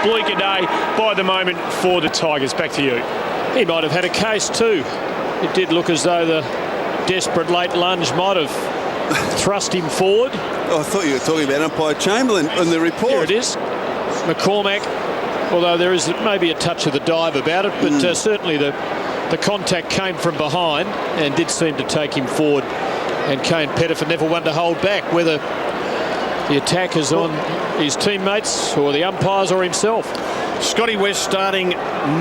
Bleaker day by the moment for the Tigers. Back to you. He might have had a case too. It did look as though the desperate late lunge might have thrust him forward. Oh, I thought you were talking about umpire Chamberlain in the report. Here it is. McCormack, although there is maybe a touch of the dive about it, but certainly the contact came from behind and did seem to take him forward. And Kane Pettifer never one to hold back, whether the attack is on his teammates or the umpires or himself. Scotty West starting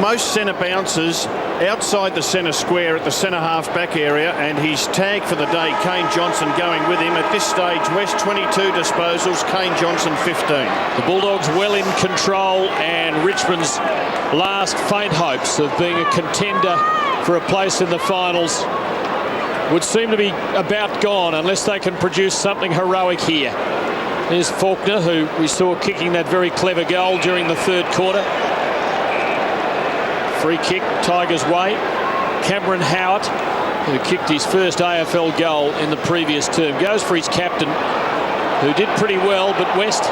most centre bounces outside the centre square at the centre half back area, and his tag for the day, Kane Johnson, going with him. At this stage, West 22 disposals, Kane Johnson 15. The Bulldogs well in control, and Richmond's last faint hopes of being a contender for a place in the finals would seem to be about gone unless they can produce something heroic here. There's Faulkner, who we saw kicking that very clever goal during the third quarter. Free kick, Tigers' way. Cameron Howard, who kicked his first AFL goal in the previous term, goes for his captain, who did pretty well, but West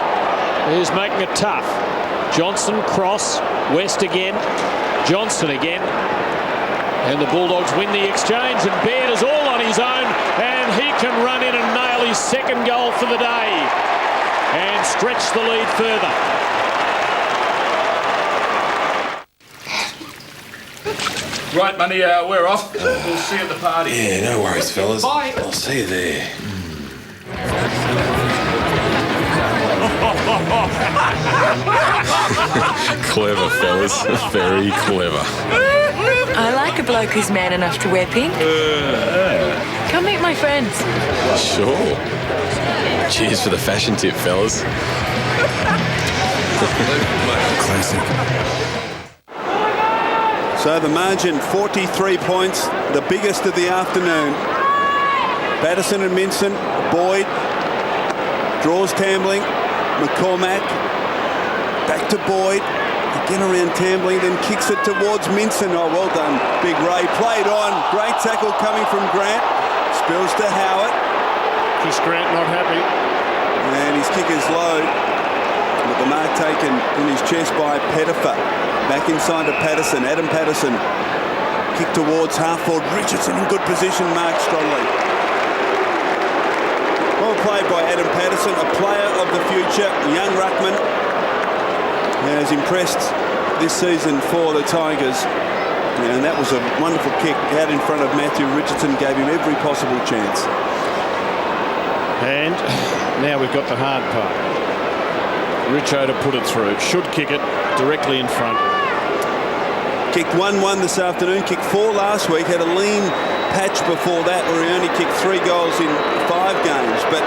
is making it tough. Johnson, cross, West again, Johnson again. And the Bulldogs win the exchange, and Baird is all on his own, and he can run in and nail his second goal for the day and stretch the lead further. Right, Money, we're off. We'll see you at the party. Yeah, no worries, fellas. Bye. I'll see you there. Clever, fellas. Very clever. I like a bloke who's man enough to wear pink. Come meet my friends. Sure. Cheers for the fashion tip, fellas. Classic. So the margin, 43 points, the biggest of the afternoon. Patterson and Minson, Boyd, draws Tambling, McCormack, back to Boyd, again around Tambling, then kicks it towards Minson. Oh, well done, Big Ray. Played on, great tackle coming from Grant, spills to Howard. Chris Grant not happy. And his kick is low, but the mark taken in his chest by Pettifer. Back inside to Patterson, Adam Patterson. Kick towards half-forward, Richardson in good position, marked strongly. Well played by Adam Patterson, a player of the future, young ruckman. Has impressed this season for the Tigers. And that was a wonderful kick out in front of Matthew Richardson, gave him every possible chance. And now we've got the hard part. Richo to put it through. Should kick it directly in front. Kicked 1-1 this afternoon, kicked 4 last week, had a lean patch before that where he only kicked 3 goals in 5 games. But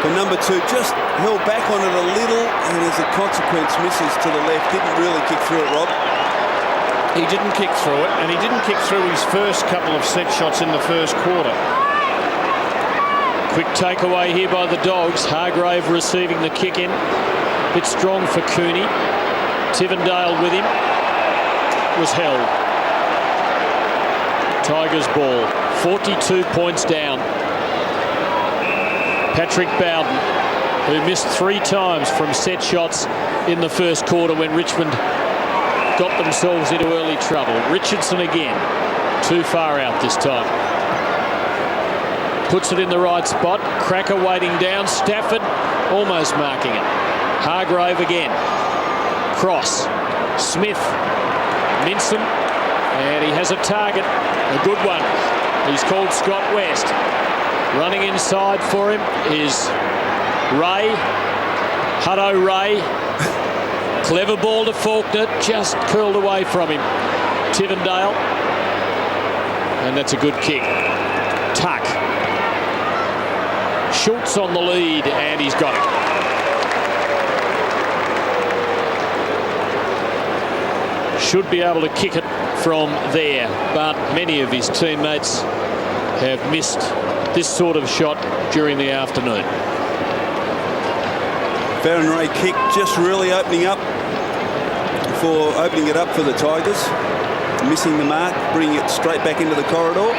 for number 2, just held back on it a little, and as a consequence misses to the left. Didn't really kick through it, Rob. He didn't kick through it, and he didn't kick through his first couple of set shots in the first quarter. Quick takeaway here by the Dogs. Hargrave receiving the kick in. Bit strong for Cooney. Tivendale with him. Was held. Tigers ball. 42 points down. Patrick Bowden, who missed 3 times from set shots in the first quarter when Richmond got themselves into early trouble. Richardson again. Too far out this time. Puts it in the right spot. Cracker waiting down. Stafford almost marking it. Hargrave again. Cross. Smith. Minson. And he has a target. A good one. He's called Scott West. Running inside for him is Ray. Hutto Ray. Clever ball to Faulkner. Just curled away from him. Tivendale. And that's a good kick. Tuck. Schultz on the lead, and he's got it. Should be able to kick it from there, but many of his teammates have missed this sort of shot during the afternoon. Farron Ray kick just really opening it up for the Tigers. Missing the mark, bringing it straight back into the corridor.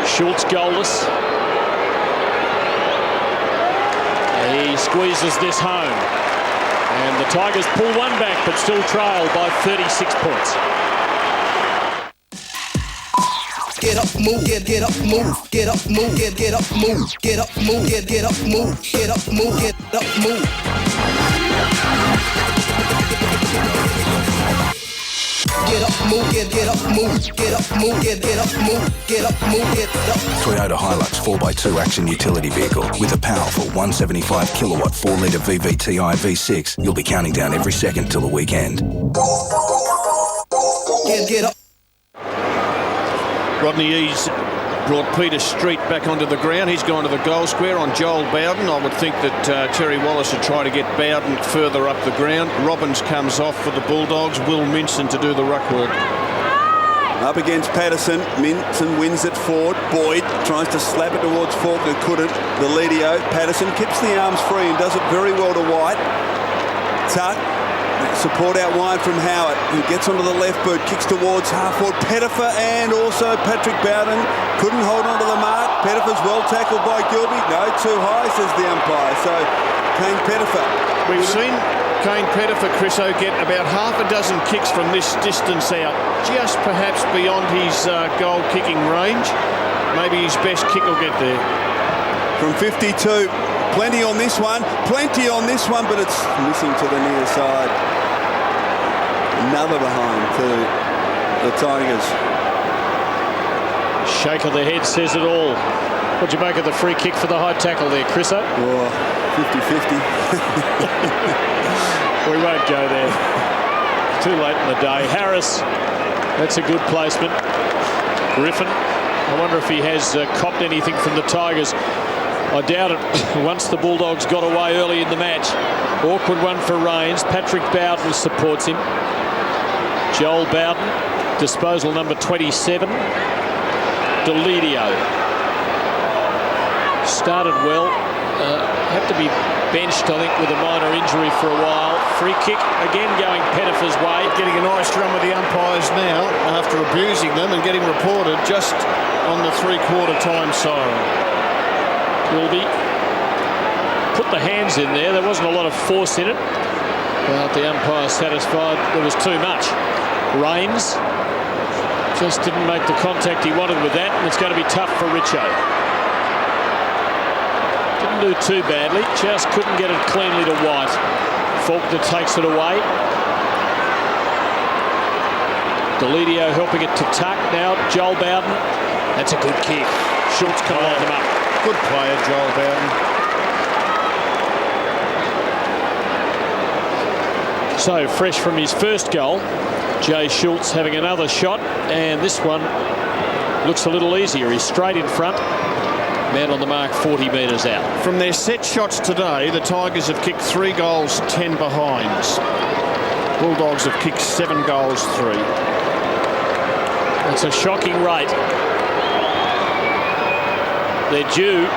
Schultz goalless. He squeezes this home. And the Tigers pull one back, but still trail by 36 points. Get up, move, get up, move, get up, move, get up, move, get up, move, get up, move, get up, move, get up, move. Get up, move, get up, move, get up, move, get up, move, get up, move, get up. Toyota Hilux 4x2 action utility vehicle with a powerful 175 kilowatt 4-litre VVTi V6. You'll be counting down every second till the weekend. Get up. Rodney Eads brought Peter Street back onto the ground. He's gone to the goal square on Joel Bowden. I would think that Terry Wallace would try to get Bowden further up the ground. Robbins comes off for the Bulldogs. Will Minson to do the ruck work. Up against Patterson. Minson wins it forward. Boyd tries to slap it towards Faulkner. Couldn't. The Ledio. Patterson keeps the arms free and does it very well to White. Tuck. Support out wide from Howard, who gets onto the left boot, kicks towards half-forward Pettifer, and also Patrick Bowden couldn't hold on to the mark. Pettifer's well tackled by Gilby. No, too high, says the umpire. So, Kane Pettifer. We've seen Kane Pettifer, Chriso, get about half a dozen kicks from this distance out, just perhaps beyond his goal-kicking range. Maybe his best kick will get there. From 52. Plenty on this one, but it's missing to the near side. Another behind to the Tigers. Shake of the head says it all. What'd you make of the free kick for the high tackle there, Chriso? Oh, 50-50. We won't go there. Too late in the day. Harris, that's a good placement. Griffin, I wonder if he has copped anything from the Tigers. I doubt it. Once the Bulldogs got away early in the match. Awkward one for Rains. Patrick Bowden supports him. Joel Bowden, disposal number 27. Deledio. Started well. Had to be benched, I think, with a minor injury for a while. Free kick, again going Pettifer's way. Getting a nice run with the umpires now after abusing them and getting reported just on the three-quarter time siren. Wilby put the hands in there. There wasn't a lot of force in it, but the umpire satisfied there was too much. Rains just didn't make the contact he wanted with that, and it's going to be tough for Richo. Didn't do too badly, just couldn't get it cleanly to White. Faulkner takes it away. Deledio helping it to Tuck now. Joel Bowden. That's a good kick. Schultz can line them up. Good player, Joel Bowden. So, fresh from his first goal, Jay Schultz having another shot, and this one looks a little easier. He's straight in front. Man on the mark 40 metres out. From their set shots today, the Tigers have kicked 3 goals, 10 behinds. Bulldogs have kicked 7 goals, 3. That's a shocking rate. They're due,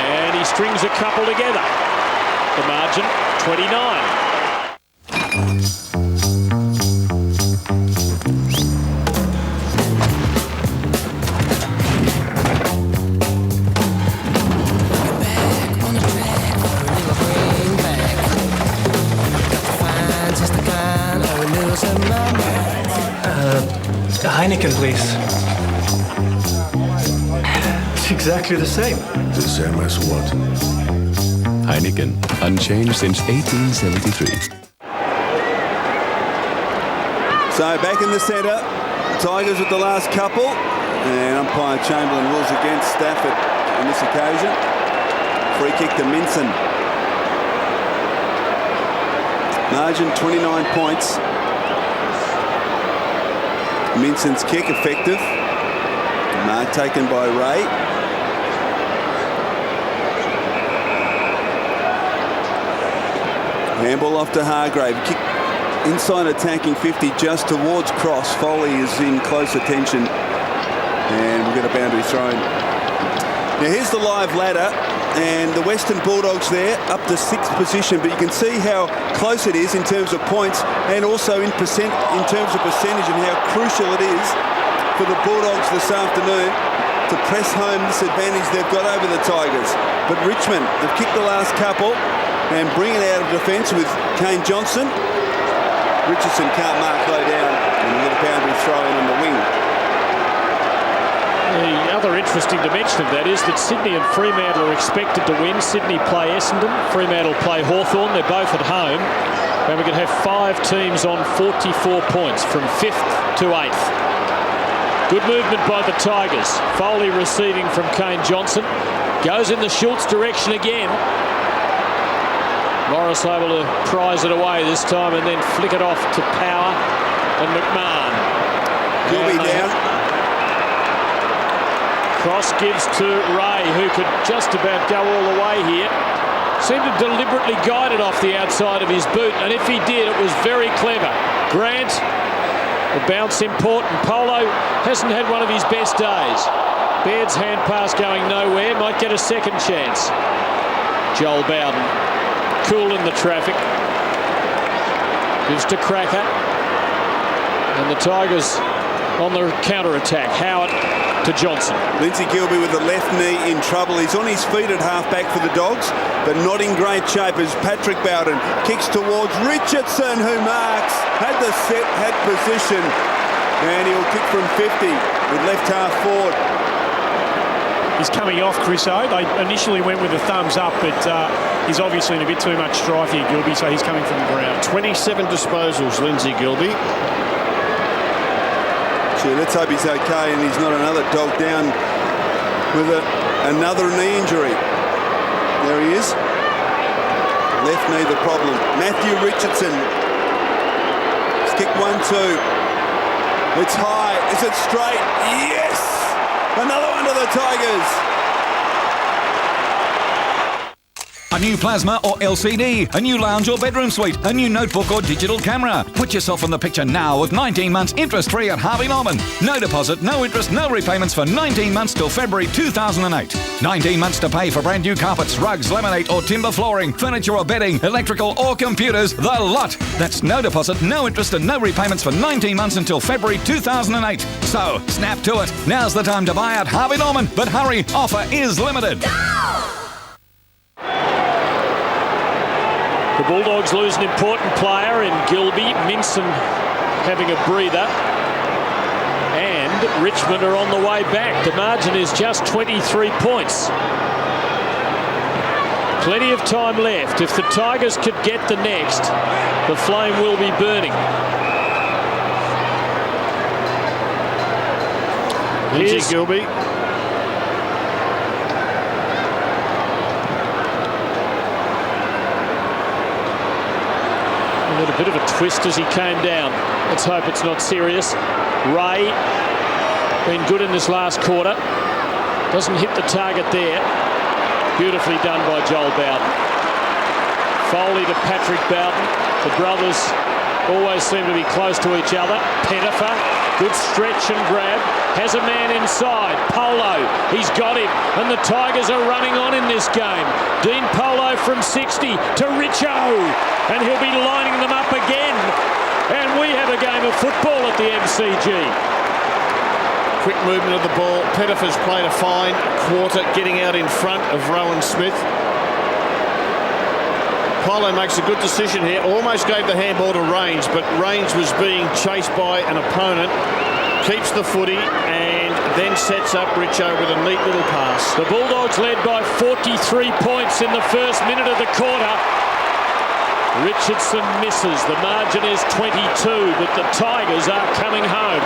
and he strings a couple together. The margin, 29. Heineken, please. It's exactly the same. The same as what? Heineken, unchanged since 1873. So back in the centre, Tigers with the last couple, and umpire Chamberlain rules against Stafford on this occasion. Free kick to Minson. Margin 29 points. Minson's kick effective. Mark taken by Ray. Handball off to Hargrave. Kick inside attacking 50 just towards cross. Foley is in close attention. And we've got a boundary thrown. Now here's the live ladder. And the Western Bulldogs there up to 6th position, but you can see how close it is in terms of points and also in terms of percentage, and how crucial it is for the Bulldogs this afternoon to press home this advantage they've got over the Tigers. But Richmond have kicked the last couple, and bring it out of defence with Kane Johnson. Richardson can't mark low down and you get a boundary throw in on the wing. The other interesting dimension of that is that Sydney and Fremantle are expected to win. Sydney play Essendon, Fremantle play Hawthorn. They're both at home. And we could have 5 teams on 44 points from 5th to 8th. Good movement by the Tigers. Foley receiving from Kane Johnson. Goes in the Schultz direction again. Morris able to prize it away this time and then flick it off to Power and McMahon. Gilby down. Cross gives to Ray, who could just about go all the way here. Seemed to deliberately guide it off the outside of his boot, and if he did, it was very clever. Grant, the bounce important. Polo hasn't had one of his best days. Baird's hand pass going nowhere, might get a second chance. Joel Bowden, cool in the traffic. Gives to Cracker. And the Tigers on the counter-attack. Howard to Johnson. Lindsay Gilby with the left knee in trouble. He's on his feet at half-back for the Dogs, but not in great shape as Patrick Bowden kicks towards Richardson, who marks. Had the set, had position, and he'll kick from 50 with left half forward. He's coming off, Chris O. They initially went with a thumbs up, but he's obviously in a bit too much strife here, Gilby, so he's coming from the ground. 27 disposals, Lindsay Gilby. Let's hope he's okay and he's not another dog down with another knee injury. There he is. Left knee the problem. Matthew Richardson. It's kick 1-2. It's high. Is it straight? Yes! Another one to the Tigers. A new plasma or LCD, a new lounge or bedroom suite, a new notebook or digital camera. Put yourself in the picture now with 19 months interest-free at Harvey Norman. No deposit, no interest, no repayments for 19 months till February 2008. 19 months to pay for brand new carpets, rugs, laminate or timber flooring, furniture or bedding, electrical or computers, the lot. That's no deposit, no interest and no repayments for 19 months until February 2008. So, snap to it. Now's the time to buy at Harvey Norman, but hurry, offer is limited. The Bulldogs lose an important player in Gilby. Minson having a breather. And Richmond are on the way back. The margin is just 23 points. Plenty of time left. If the Tigers could get the next, the flame will be burning. Here's Gilby. A bit of a twist as he came down. Let's hope it's not serious. Ray been good in this last quarter. Doesn't hit the target there. Beautifully done by Joel Bowden. Foley to Patrick Bowden. The brothers always seem to be close to each other. Pettifer, good stretch and grab. Has a man inside. Polo, he's got him. And the Tigers are running on in this game. Dean Polo from 60 to Richo. And he'll be lining them up again. And we have a game of football at the MCG. Quick movement of the ball. Pettifer's played a fine quarter, getting out in front of Rowan Smith. Polo makes a good decision here. Almost gave the handball to Rains, but Rains was being chased by an opponent. Keeps the footy and then sets up Richo with a neat little pass. The Bulldogs led by 43 points in the first minute of the quarter. Richardson misses. The margin is 22, but the Tigers are coming home.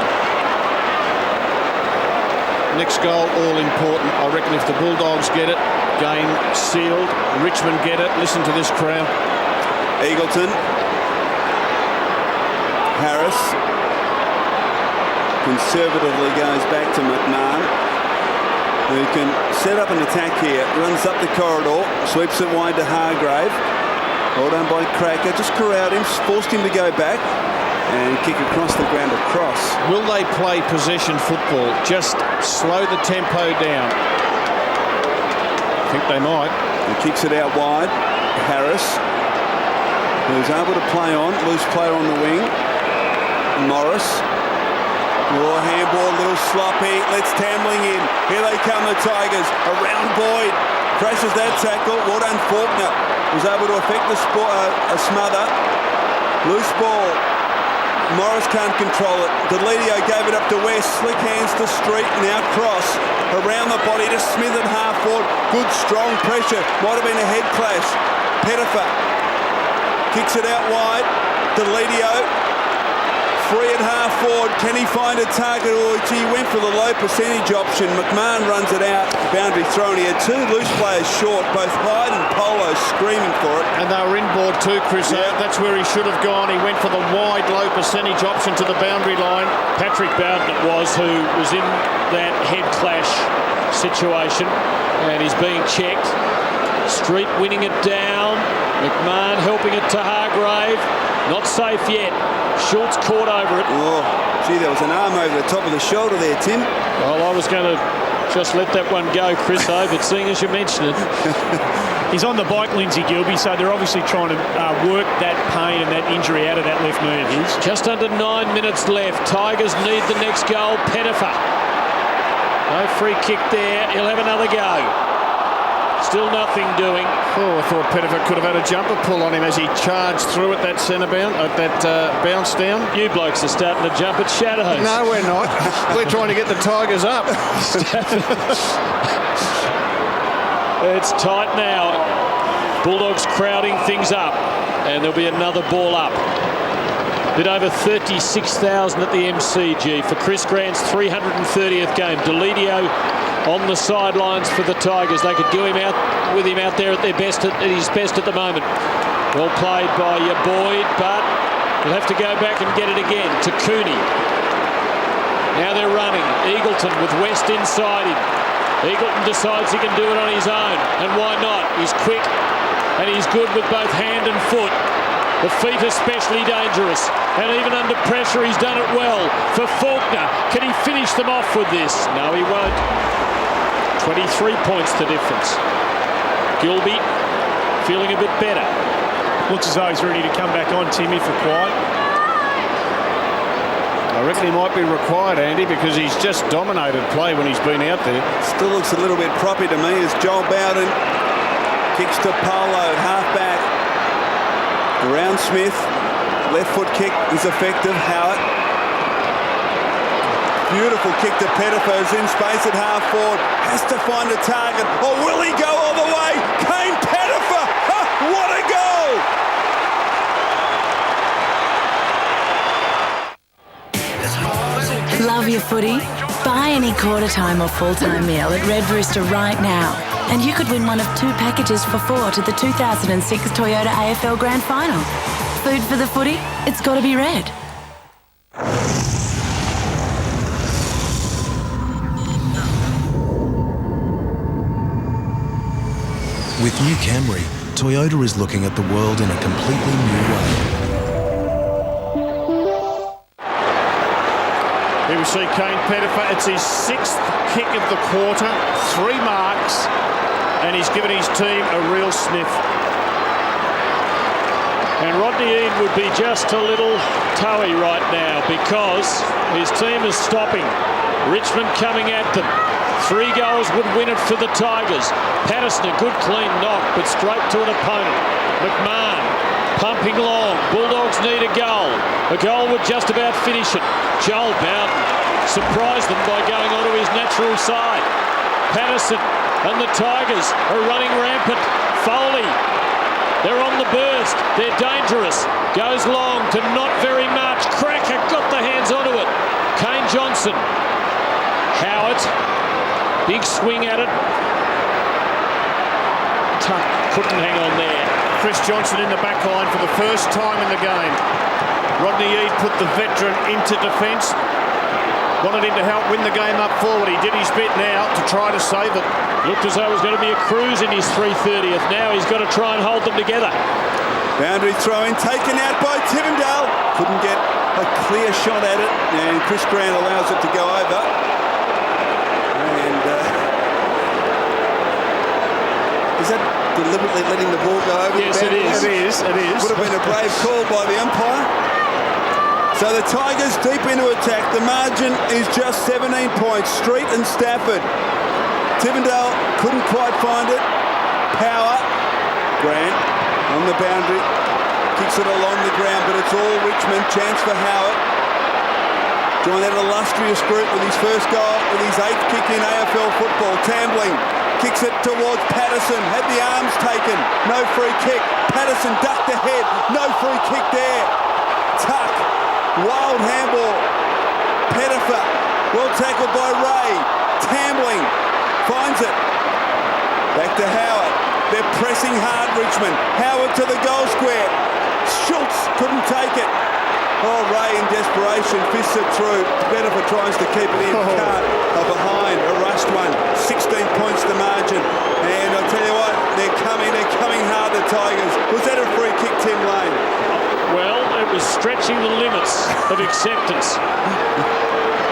Next goal, all important. I reckon if the Bulldogs get it, game sealed. Richmond get it. Listen to this crowd. Eagleton. Harris. Conservatively goes back to McMahon, who can set up an attack here. Runs up the corridor. Sweeps it wide to Hargrave. Well done by Cracker. Just corralled him. Forced him to go back. And kick across the ground across. Will they play possession football? Just slow the tempo down. I think they might. He kicks it out wide. Harris, who's able to play on. Loose player on the wing. Morris. Oh, handball, a little sloppy. Let's Tambling in. Here they come, the Tigers. Around Boyd. crashes that tackle. Well done, Faulkner. Was able to effect a smother. Loose ball. Morris can't control it. Deledio gave it up to West. Slick hands to Street. Now cross. Around the body to Smith at half forward. Good strong pressure. Might have been a head clash. Pettifer kicks it out wide. Deledio free at half forward. Can he find a target? Or he went for the low percentage option. McMahon runs it out. Boundary throw, and he had two loose players short. Both Hyde and Polo screaming for it. And they were inboard too, Chris. Yeah. That's where he should have gone. He went for the wide low percentage option to the boundary line. Patrick Bowden it was who was in that head clash situation, and he's being checked. Street winning it down. McMahon helping it to Hargrave. Not safe yet. Schultz caught over it. Oh, gee, there was an arm over the top of the shoulder there, Tim. Well, I was going to just let that one go, Chris, but seeing as you mentioned it. He's on the bike, Lindsay Gilby, so they're obviously trying to work that pain and that injury out of that left knee of his. Just under 9 minutes left. Tigers need the next goal. Pettifer. No free kick there. He'll have another go. Still nothing doing. Oh, I thought Pettifer could have had a jumper pull on him as he charged through at that centre bounce, bounce down. You blokes are starting to jump at shadows. No, we're not. We're trying to get the Tigers up. It's tight now. Bulldogs crowding things up, and there'll be another ball up. Bit over 36,000 at the MCG for Chris Grant's 330th game. Deledio on the sidelines for the Tigers. They could do him out with him out there at his best at the moment. Well played by Boyd, but he'll have to go back and get it again to Cooney. Now they're running. Eagleton with West inside him. Eagleton decides he can do it on his own, and why not? He's quick and he's good with both hand and foot. The feet especially dangerous, and even under pressure he's done it well. For Faulkner, can he finish them off with this? No, he won't. 23 points the difference. Gilby feeling a bit better. Looks as though he's ready to come back on, Timmy, for quiet. I reckon he might be required, Andy, because he's just dominated play when he's been out there. Still looks a little bit proppy to me as Joel Bowden kicks to Polo, half back. Around Smith. Left foot kick is effective. Howard. Beautiful kick to Pettifer's in space at half forward. Has to find a target. Or will he go all the way? Kane Pettifer! Ha, what a goal! Love your footy? Buy any quarter-time or full-time meal at Red Rooster right now. And you could win one of 2 packages for 4 to the 2006 Toyota AFL Grand Final. Food for the footy? It's got to be red. With new Camry, Toyota is looking at the world in a completely new way. Here we see Kane Pettifer. It's his 6th kick of the quarter, 3 marks, and he's given his team a real sniff. And Rodney Eade would be just a little toey right now because his team is stopping. Richmond coming at them. 3 goals would win it for the Tigers. Patterson, a good clean knock, but straight to an opponent. McMahon pumping long. Bulldogs need a goal. A goal would just about finish it. Joel Bowden surprised them by going onto his natural side. Patterson and the Tigers are running rampant. Foley, they're on the burst. They're dangerous. Goes long to not very much. Cracker got the hands onto it. Kane Johnson. Howard, big swing at it. Tuck couldn't hang on there. Chris Johnson in the back line for the first time in the game. Rodney Eade put the veteran into defence. Wanted him to help win the game up forward. He did his bit now to try to save it. Looked as though it was going to be a cruise in his 330th. Now he's got to try and hold them together. Boundary throw-in taken out by Tivendale. Couldn't get a clear shot at it, and Chris Grant allows it to go over. And is that deliberately letting the ball go over? Yes, it is. It is. Would have been a brave call by the umpire. So the Tigers deep into attack. The margin is just 17 points. Street and Stafford. Tivendale couldn't quite find it. Power. Grant on the boundary. Kicks it along the ground, but it's all Richmond. Chance for Howard. Join that illustrious group with his first goal, with his 8th kick in AFL football. Tambling kicks it towards Patterson. Had the arms taken. No free kick. Patterson ducked ahead. No free kick there. Tuck. Wild handball. Pettifer. Well tackled by Ray. Tambling finds it. Back to Howard. They're pressing hard, Richmond. Howard to the goal square. Schultz couldn't take it. Oh, Ray in desperation fists it through. Pettifer tries to keep it in. Can't. Behind. A rushed one. 16 points the margin. And I'll tell you what, they're coming hard, the Tigers. Was that a free kick, Tim Lane? Well, it was stretching the limits of acceptance.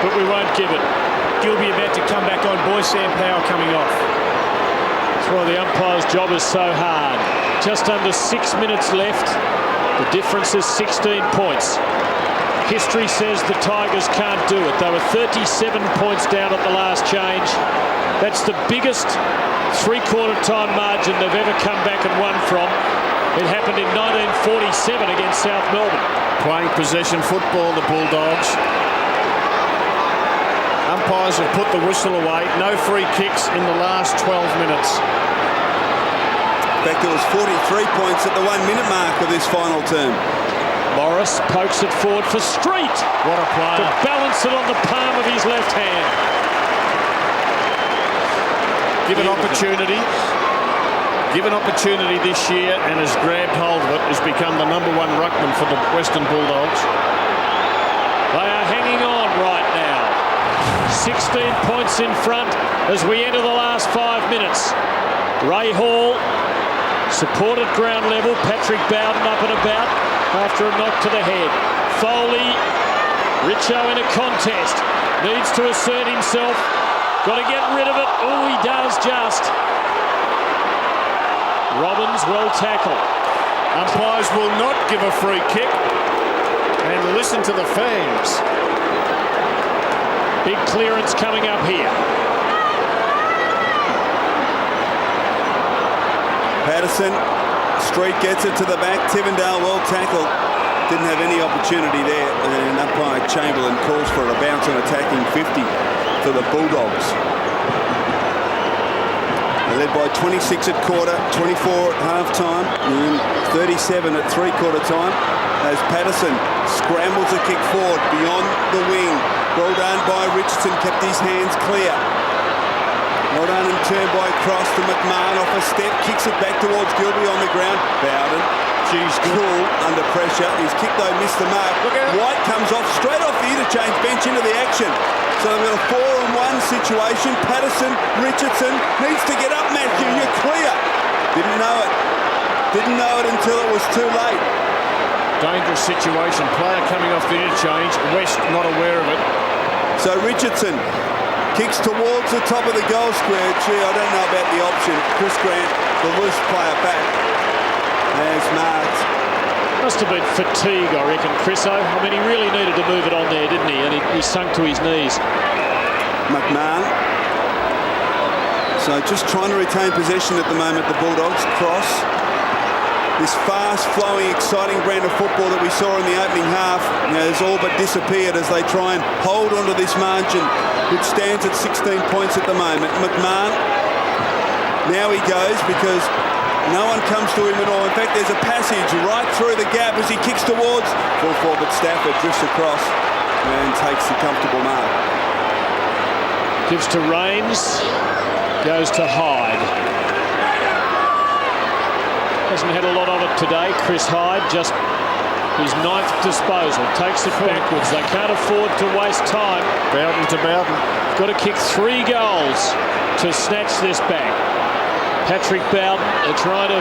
But we won't give it. Gilby about to come back on. Boy, Sam Power coming off. That's why the umpire's job is so hard. Just under 6 minutes left. The difference is 16 points. History says the Tigers can't do it. They were 37 points down at the last change. That's the biggest three-quarter time margin they've ever come back and won from. It happened in 1947 against South Melbourne. Playing possession football, the Bulldogs. Umpires have put the whistle away. No free kicks in the last 12 minutes. In fact, it was 43 points at the 1 minute mark of this final term. Morris pokes it forward for Street. What a player. To balance it on the palm of his left hand. Given opportunity this year and has grabbed hold of it, has become the #1 ruckman for the Western Bulldogs. They are hanging on right now. 16 points in front as we enter the last 5 minutes. Ray Hall, support at ground level. Patrick Bowden up and about after a knock to the head. Foley, Richo in a contest. Needs to assert himself. Got to get rid of it. Oh, he does just. Robbins well tackled. Umpires will not give a free kick. And listen to the fans. Big clearance coming up here. Patterson, Street gets it to the back. Tivendale well tackled. Didn't have any opportunity there. And umpire Chamberlain calls for a bounce on attacking 50 for the Bulldogs. They're led by 26 at quarter, 24 at half-time, and 37 at three-quarter time as Patterson scrambles a kick forward beyond the wing. Well done by Richardson, kept his hands clear. Well done and turned by Cross to McMahon off a step, kicks it back towards Gilby on the ground. Bowden, cool under pressure. His kick though missed the mark. White comes off straight off the interchange bench into the action. So they've got a 4-on-1 situation. Patterson, Richardson needs to get up, Matthew. You're clear. Didn't know it. Didn't know it until it was too late. Dangerous situation. Player coming off the interchange. West not aware of it. So Richardson kicks towards the top of the goal square. Gee, I don't know about the option. Chris Grant, the loose player back, has marked. Must have been fatigue, I reckon, Chriso. I mean, he really needed to move it on there, didn't he? And he sunk to his knees. McMahon. So just trying to retain possession at the moment, the Bulldogs. Cross. This fast-flowing, exciting brand of football that we saw in the opening half has all but disappeared as they try and hold onto this margin, which stands at 16 points at the moment. McMahon, now he goes because no one comes to him at all. In fact, there's a passage right through the gap as he kicks towards full forward. Stafford drifts across and takes the comfortable mark. Gives to Rains, goes to Hyde. Hasn't had a lot of it today. Chris Hyde, just his 9th disposal. Takes it backwards. They can't afford to waste time. Bowden to Bowden. Got to kick 3 goals to snatch this back. Patrick Bowden, they're trying to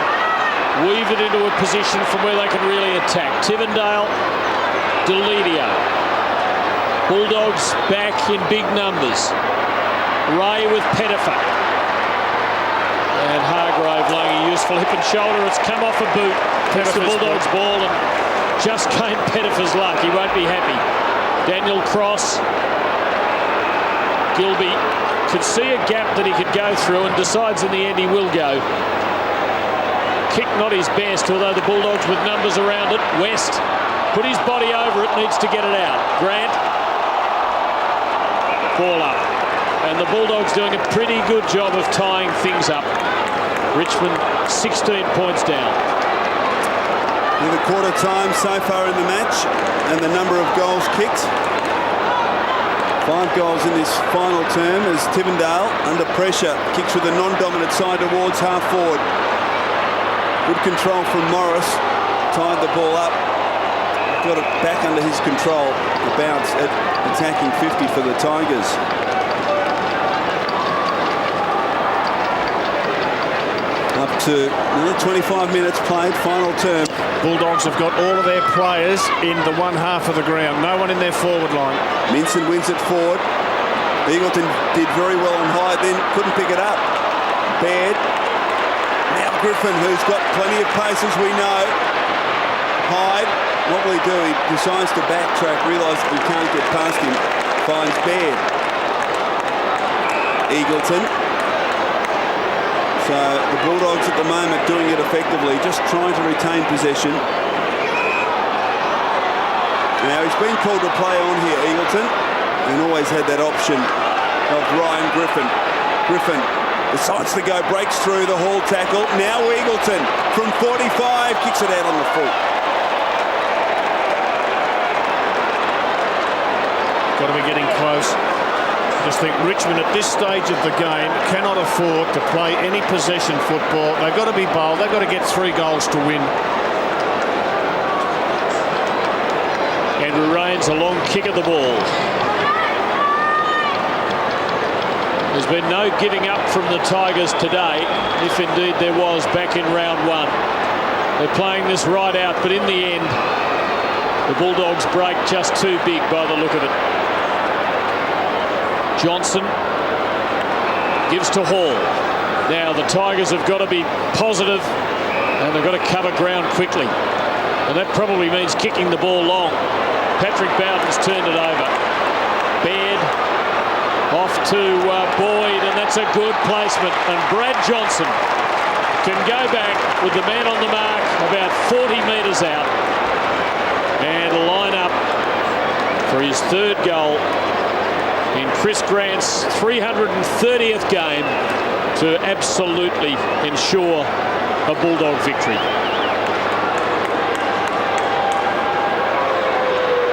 weave it into a position from where they can really attack. Tivendale, Deledio. Bulldogs back in big numbers. Ray with Pettifer. And Hargrave laying a useful hip and shoulder. It's come off a boot. It's the Bulldogs' ball and just came Pettifer's luck. He won't be happy. Daniel Cross. Gilby could see a gap that he could go through and decides in the end he will go. Kick not his best, although the Bulldogs with numbers around it. West put his body over it, needs to get it out. Grant, ball up. And the Bulldogs doing a pretty good job of tying things up. Richmond 16 points down. With a quarter time so far in the match and the number of goals kicked. 5 goals in this final term as Tivendale, under pressure, kicks with a non-dominant side towards half forward. Good control from Morris, tied the ball up, got it back under his control. The bounce at attacking 50 for the Tigers. Up to another 25 minutes played, final term. Bulldogs have got all of their players in the one half of the ground. No one in their forward line. Minson wins it forward. Eagleton did very well on high, then couldn't pick it up. Baird. Now Griffin, who's got plenty of pace, as we know. Hyde. What will he do? He decides to backtrack, realises he can't get past him. Finds Baird. Eagleton. So the Bulldogs at the moment doing it effectively, just trying to retain possession. Now he's been called to play on here, Eagleton, and always had that option of Ryan Griffin. Griffin decides to go, breaks through the Hall tackle. Now Eagleton from 45 kicks it out on the full. Got to be getting close. I just think Richmond at this stage of the game cannot afford to play any possession football. They've got to be bold. They've got to get 3 goals to win. Andrew Rains, a long kick of the ball. There's been no giving up from the Tigers today, if indeed there was back in round 1. They're playing this right out, but in the end, the Bulldogs break just too big by the look of it. Johnson gives to Hall. Now the Tigers have got to be positive and they've got to cover ground quickly. And that probably means kicking the ball long. Patrick Bowden's turned it over. Baird off to Boyd, and that's a good placement. And Brad Johnson can go back with the man on the mark about 40 metres out and line up for his 3rd goal in Chris Grant's 330th game to absolutely ensure a Bulldog victory.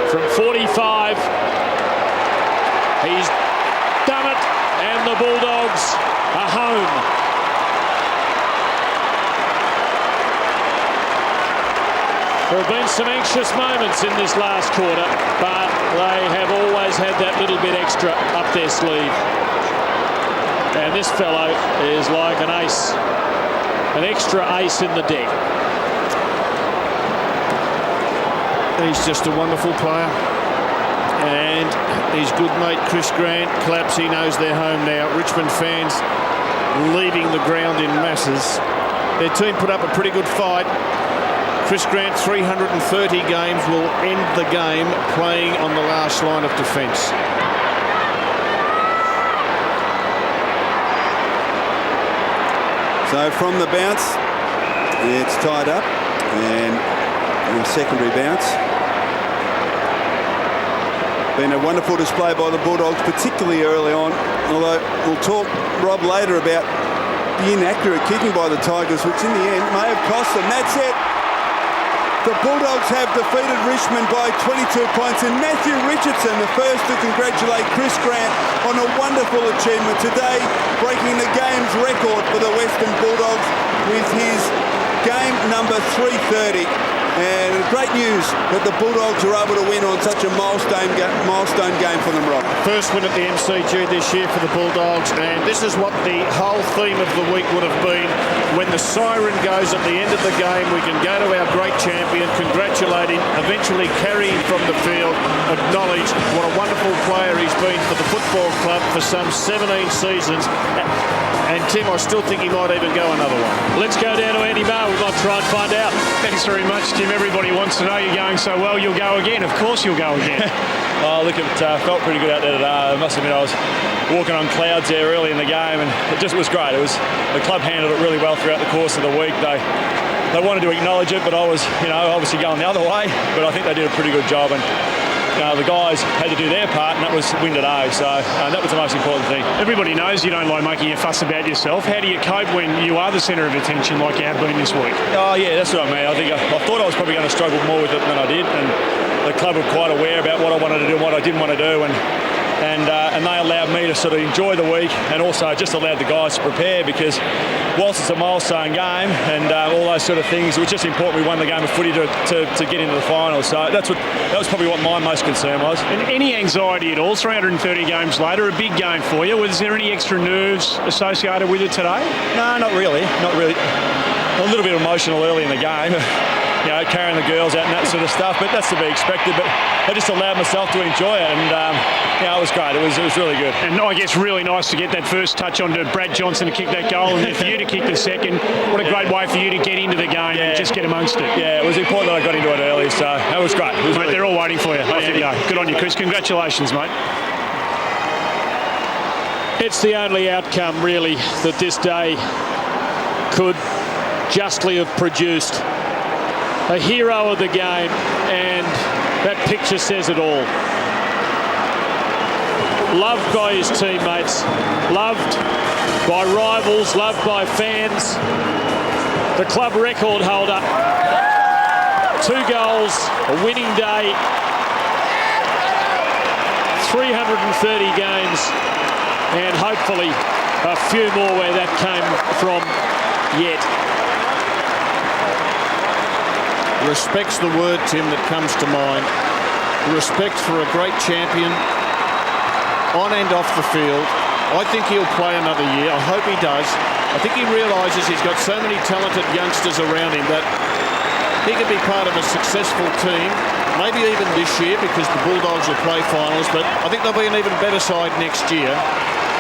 From 45, he's done it, and the Bulldogs are home. There have been some anxious moments in this last quarter, but they have always had that little bit extra up their sleeve. And this fellow is like an ace, an extra ace in the deck. He's just a wonderful player. And his good mate Chris Grant claps. He knows they're home now. Richmond fans leaving the ground in masses. Their team put up a pretty good fight. Chris Grant, 330 games, will end the game playing on the last line of defence. So from the bounce, it's tied up, and a secondary bounce. Been a wonderful display by the Bulldogs, particularly early on, although we'll talk, Rob, later about the inaccurate kicking by the Tigers, which in the end may have cost them. That's it. The Bulldogs have defeated Richmond by 22 points, and Matthew Richardson, the first to congratulate Chris Grant on a wonderful achievement today, breaking the game's record for the Western Bulldogs with his game number 330. And great news that the Bulldogs are able to win on such a milestone game for them, Rob. First win at the MCG this year for the Bulldogs, and this is what the whole theme of the week would have been. When the siren goes at the end of the game, we can go to our great champion, congratulate him, eventually carry him from the field, acknowledge what a wonderful player he's been for the football club for some 17 seasons. And Tim, I still think he might even go another one. Let's go down to Andy Marr. We might try and find out. Thanks very much, Tim. Everybody wants to know you're going so well. You'll go again. Of course you'll go again. Oh, look, it felt pretty good out there today. I must admit, I was walking on clouds there early in the game, and it was great. The club handled it really well throughout the course of the week. They they wanted to acknowledge it, but I was, obviously going the other way. But I think they did a pretty good job, and the guys had to do their part, and that was win today. So that was the most important thing. Everybody knows you don't like making a fuss about yourself. How do you cope when you are the centre of attention like you have been this week? Oh yeah, that's what I mean. I think I thought I was probably going to struggle more with it than I did, and the club were quite aware about what I wanted to do and what I didn't want to do, and they allowed me to sort of enjoy the week, and also just allowed the guys to prepare, because whilst it's a milestone game and all those sort of things, it was just important we won the game of footy to get into the finals. So that was probably what my most concern was. And any anxiety at all? 330 games later, a big game for you. Was there any extra nerves associated with it today? No, not really. Not really. A little bit emotional early in the game. Carrying the girls out and that sort of stuff, but that's to be expected. But I just allowed myself to enjoy it, and it was great. It was really good. And I guess really nice to get that first touch onto Brad Johnson to kick that goal, and for you to kick the second. What a great way for you to get into the game and just get amongst it. Yeah, it was important that I got into it early, so that was great. It was mate, they're all waiting for you. There you go. Good on you, Chris. Congratulations, mate. It's the only outcome, really, that this day could justly have produced. A hero of the game, and that picture says it all. Loved by his teammates, loved by rivals, loved by fans. The club record holder, 2 goals, a winning day, 330 games, and hopefully a few more where that came from yet. Respect's the word, Tim, that comes to mind. Respect for a great champion on and off the field. I think he'll play another year. I hope he does. I think he realises he's got so many talented youngsters around him that he could be part of a successful team, maybe even this year, because the Bulldogs will play finals, but I think they'll be an even better side next year,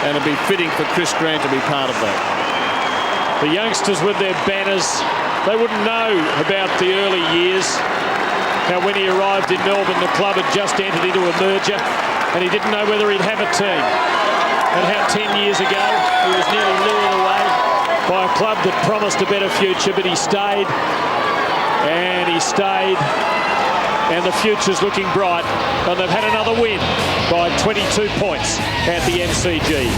and it'll be fitting for Chris Grant to be part of that. The youngsters with their banners, they wouldn't know about the early years. How when he arrived in Melbourne, the club had just entered into a merger and he didn't know whether he'd have a team. And how 10 years ago he was nearly lured away by a club that promised a better future, but he stayed and he stayed, and the future's looking bright, and they've had another win by 22 points at the MCG.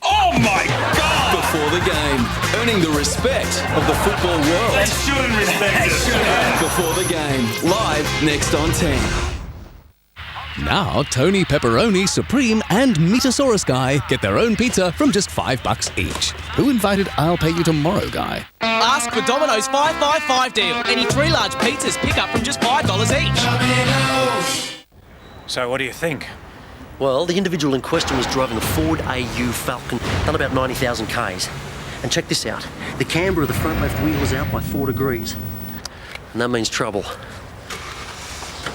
Oh my God! Before the game, earning the respect of the football world. They shouldn't respect it. Before the game, live next on 10. Now, Tony Pepperoni, Supreme and Meatosaurus Guy get their own pizza from just $5 each. Who invited I'll Pay You Tomorrow Guy? Ask for Domino's 555 deal. Any 3 large pizzas pick up from just $5 each. So what do you think? Well, the individual in question was driving a Ford AU Falcon, done about 90,000 Ks. And check this out. The camber of the front left wheel is out by 4 degrees. And that means trouble.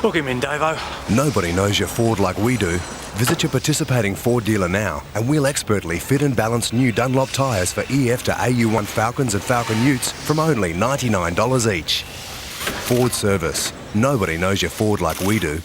Book him in, Davo. Nobody knows your Ford like we do. Visit your participating Ford dealer now and we'll expertly fit and balance new Dunlop tyres for EF to AU1 Falcons and Falcon Utes from only $99 each. Ford service. Nobody knows your Ford like we do.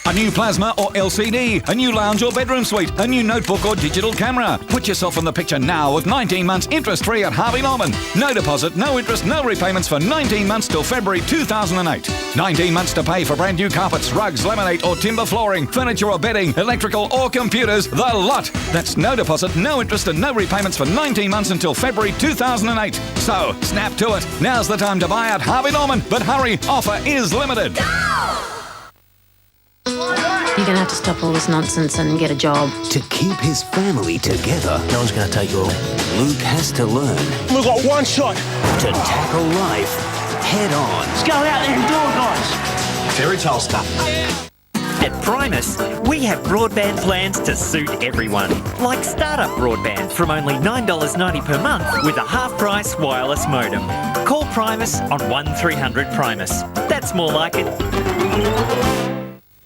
A new plasma or LCD, a new lounge or bedroom suite, a new notebook or digital camera. Put yourself in the picture now with 19 months interest-free at Harvey Norman. No deposit, no interest, no repayments for 19 months till February 2008. 19 months to pay for brand new carpets, rugs, laminate or timber flooring, furniture or bedding, electrical or computers, the lot. That's no deposit, no interest and no repayments for 19 months until February 2008. So, snap to it. Now's the time to buy at Harvey Norman. But hurry, offer is limited. You're going to have to stop all this nonsense and get a job. To keep his family together, No one's going to take your... Luke has to learn We've got one shot. to tackle life head on. Let's go out there and do it, guys. Fairy tale stuff. At Primus, we have broadband plans to suit everyone. Like startup broadband from only $9.90 per month with a half-price wireless modem. Call Primus on 1300 Primus. That's more like it.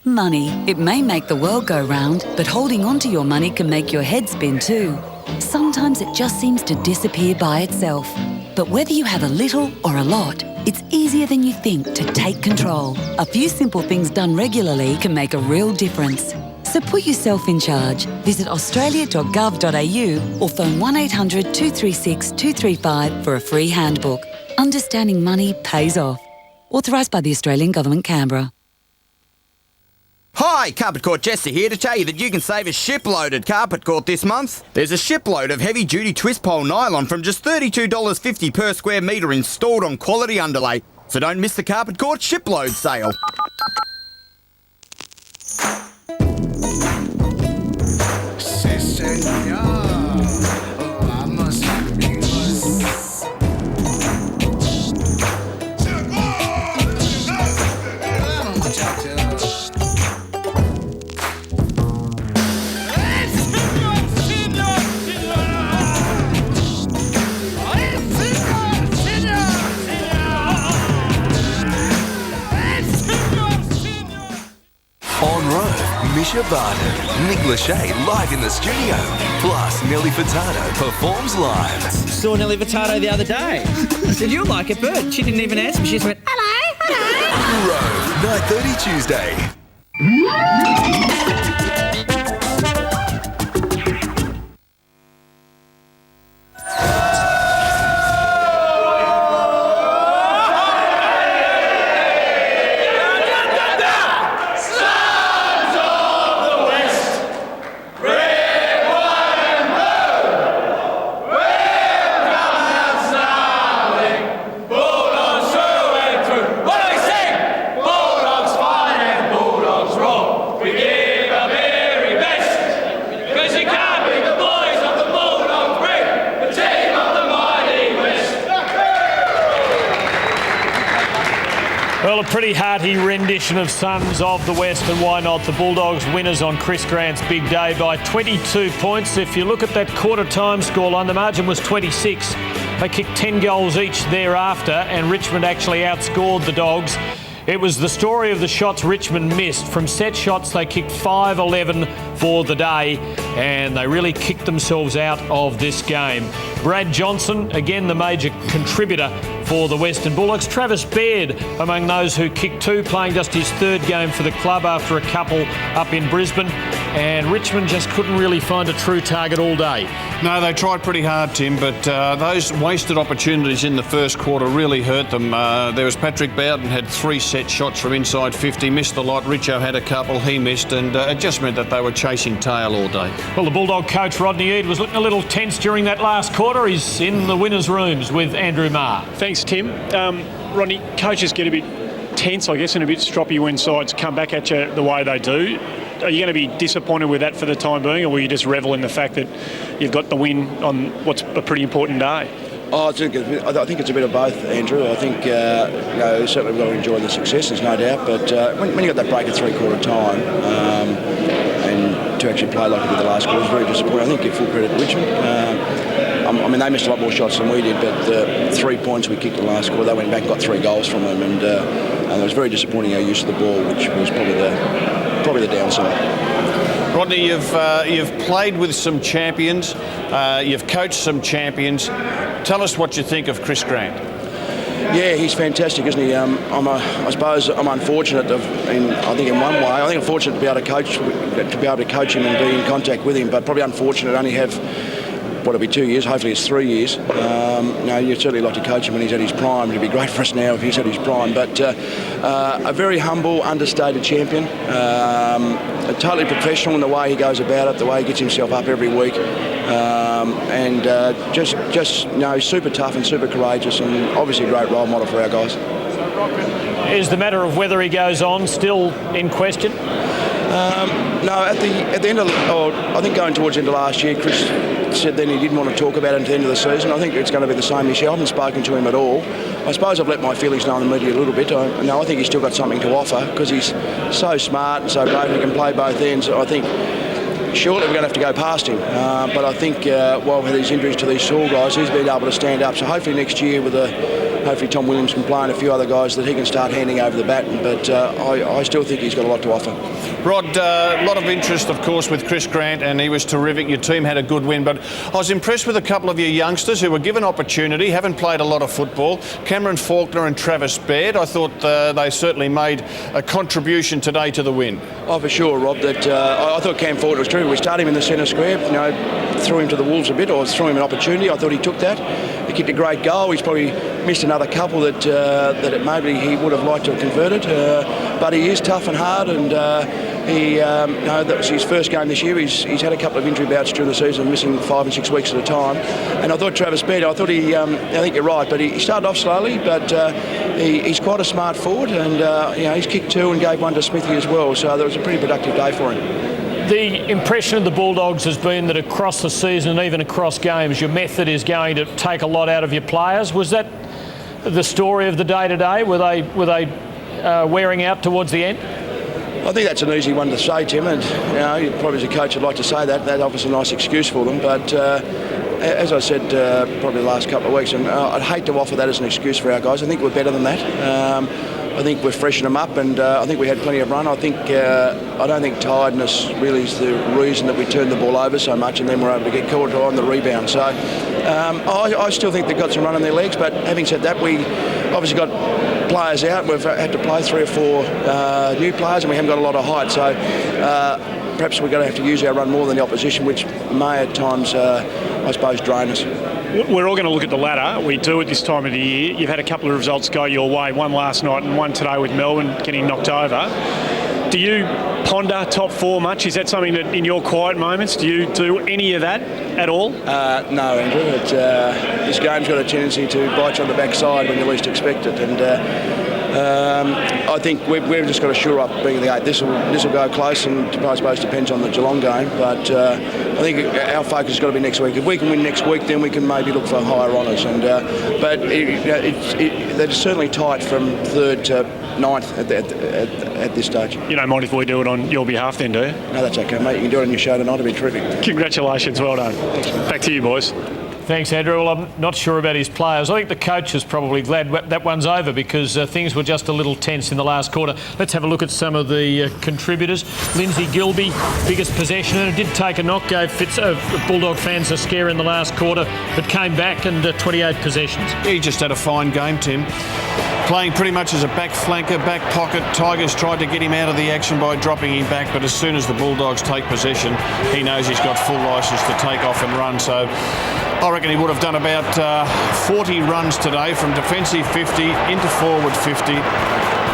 Money. It may make the world go round, but holding on to your money can make your head spin too. Sometimes it just seems to disappear by itself. But whether you have a little or a lot, it's easier than you think to take control. A few simple things done regularly can make a real difference. So put yourself in charge. Visit australia.gov.au or phone 1800 236 235 for a free handbook. Understanding money pays off. Authorised by the Australian Government, Canberra. Hi, Carpet Court Jester here to tell you that you can save a shipload at Carpet Court this month. There's a shipload of heavy-duty twist pole nylon from just $32.50 per square metre installed on quality underlay. So don't miss the Carpet Court shipload sale. Misha Barton, Nick Lachey live in the studio, plus Nelly Furtado performs live. Saw Nelly Furtado the other day. I said, "You like a bird." She didn't even answer me. She just went, "Hello, hello." Rove, 9:30 Tuesday. Well, a pretty hearty rendition of Sons of the West, and why not? The Bulldogs winners on Chris Grant's big day by 22 points. If you look at that quarter-time scoreline, the margin was 26. They kicked 10 goals each thereafter, and Richmond actually outscored the Dogs. It was the story of the shots Richmond missed. From set shots, they kicked 5-11 for the day, and they really kicked themselves out of this game. Brad Johnson, again the major contributor for the Western Bulldogs. Travis Baird among those who kicked two, playing just his third game for the club after a couple up in Brisbane. And Richmond just couldn't really find a true target all day. No, they tried pretty hard, Tim, but those wasted opportunities in the first quarter really hurt them. There was Patrick Bowden had 3 set shots from inside 50, missed the lot. Richo had a couple, he missed, and it just meant that they were chasing tail all day. Well, the Bulldog coach Rodney Eade was looking a little tense during that last quarter. He's in the winners' rooms with Andrew Marr. Thanks, Tim. Rodney, coaches get a bit tense, I guess, and a bit stroppy when sides come back at you the way they do. Are you going to be disappointed with that for the time being, or will you just revel in the fact that you've got the win on what's a pretty important day? I think it's a bit of both, Andrew. I think certainly we've got to enjoy the success, there's no doubt, but when you got that break at three-quarter time and to actually play like we did the last quarter was very disappointing. I think give full credit to Richmond. I mean, they missed a lot more shots than we did, but the 3 points we kicked the last quarter, they went back and got 3 goals from them, and it was very disappointing our use of the ball, which was probably the downside. Rodney, you've played with some champions, you've coached some champions. Tell us what you think of Chris Grant. Yeah, he's fantastic, isn't he? I suppose I'm unfortunate. I think in one way, I think I'm fortunate to be able to coach him and be in contact with him, but probably unfortunate to only have. It'll be 2 years, hopefully it's 3 years. You'd certainly like to coach him when he's at his prime. It'd be great for us now if he's at his prime. But a very humble, understated champion. Totally professional in the way he goes about it, the way he gets himself up every week. Super tough and super courageous, and obviously a great role model for our guys. Is the matter of whether he goes on still in question? No, at the end of, I think going towards the end of last year, Chris said then he didn't want to talk about it at the end of the season. I think it's going to be the same this year. I haven't spoken to him at all. I suppose I've let my feelings know in the media a little bit. I think he's still got something to offer because he's so smart and so brave and he can play both ends. I think surely we're going to have to go past him. But I think while with these injuries to these tall guys, he's been able to stand up. So hopefully next year hopefully Tom Williams can play and a few other guys that he can start handing over the baton. But I still think he's got a lot to offer. Rod, a lot of interest, of course, with Chris Grant, and he was terrific. Your team had a good win, but I was impressed with a couple of your youngsters who were given opportunity, haven't played a lot of football. Cameron Faulkner and Travis Baird. I thought they certainly made a contribution today to the win. Oh, for sure, Rob. I thought Cam Faulkner was terrific. We started him in the centre square, threw him to the wolves a bit, or threw him an opportunity. I thought he took that. He kicked a great goal. He's probably missed another couple that maybe he would have liked to have converted. But he is tough and hard, and that was his first game this year. He's had a couple of injury bouts during the season, missing 5 and 6 weeks at a time. And I thought Travis Baird, I think you're right, but he started off slowly, but he's quite a smart forward, and he's kicked 2 and gave 1 to Smithy as well. So that was a pretty productive day for him. The impression of the Bulldogs has been that across the season and even across games, your method is going to take a lot out of your players. Was that the story of the day today? Were they wearing out towards the end? I think that's an easy one to say, Tim, and you probably as a coach would like to say that. That offers a nice excuse for them, but as I said probably the last couple of weeks, and I'd hate to offer that as an excuse for our guys. I think we're better than that. I think we've freshened them up, and I think we had plenty of run. I don't think tiredness really is the reason that we turned the ball over so much, and then we're able to get caught on the rebound. So I still think they've got some run in their legs, but having said that, we obviously got players out. We've had to play 3 or 4 new players, and we haven't got a lot of height. So perhaps we're going to have to use our run more than the opposition, which may at times, I suppose, drain us. We're all going to look at the ladder. We do at this time of the year. You've had a couple of results go your way, one last night and one today with Melbourne getting knocked over. Do you ponder top 4 much? Is that something that in your quiet moments, do you do any of that at all? No, Andrew. This game's got a tendency to bite you on the backside when you least expect it. And I think we've just got to shore up being the 8. This will go close, and I suppose depends on the Geelong game. But I think our focus has got to be next week. If we can win next week, then we can maybe look for higher honours. And but they're certainly tight from 3rd to 9th at this stage. You don't mind if we do it on your behalf then, do you? No, that's okay, mate. You can do it on your show tonight. It'll be terrific. Congratulations. Well done. Thanks, mate. Back to you, boys. Thanks, Andrew. Well, I'm not sure about his players. I think the coach is probably glad that one's over because things were just a little tense in the last quarter. Let's have a look at some of the contributors. Lindsay Gilbey, biggest possession, and it did take a knock, gave Bulldog fans a scare in the last quarter, but came back and 28 possessions. He just had a fine game, Tim. Playing pretty much as a back flanker, back pocket. Tigers tried to get him out of the action by dropping him back, but as soon as the Bulldogs take possession, he knows he's got full licence to take off and run. So I reckon he would have done about 40 runs today from defensive 50 into forward 50.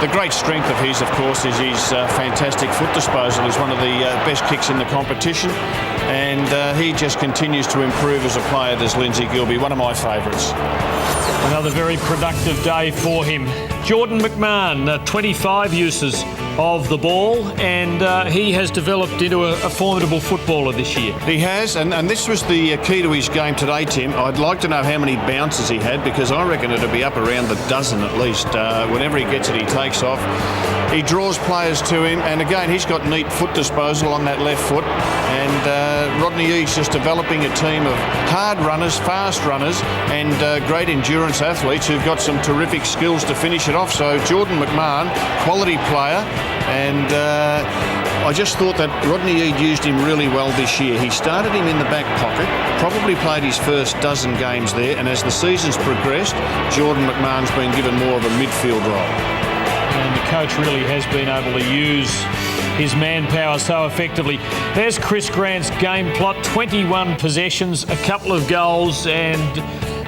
The great strength of his, of course, is his fantastic foot disposal. He's one of the best kicks in the competition, and he just continues to improve as a player, does Lindsay Gilbey, one of my favourites. Another very productive day for him. Jordan McMahon, 25 uses of the ball, and he has developed into a formidable footballer this year. He has, and this was the key to his game today, Tim. I'd like to know how many bounces he had, because I reckon it'll be up around the dozen at least. Whenever he gets it, he takes off. He draws players to him, and again, he's got neat foot disposal on that left foot. And Rodney Eads just developing a team of hard runners, fast runners, and great endurance athletes who've got some terrific skills to finish it off. So Jordan McMahon, quality player, and I just thought that Rodney Eade used him really well this year. He started him in the back pocket, probably played his first dozen games there, and as the season's progressed, Jordan McMahon's been given more of a midfield role. And the coach really has been able to use his manpower so effectively. There's Chris Grant's game plot, 21 possessions, a couple of goals, and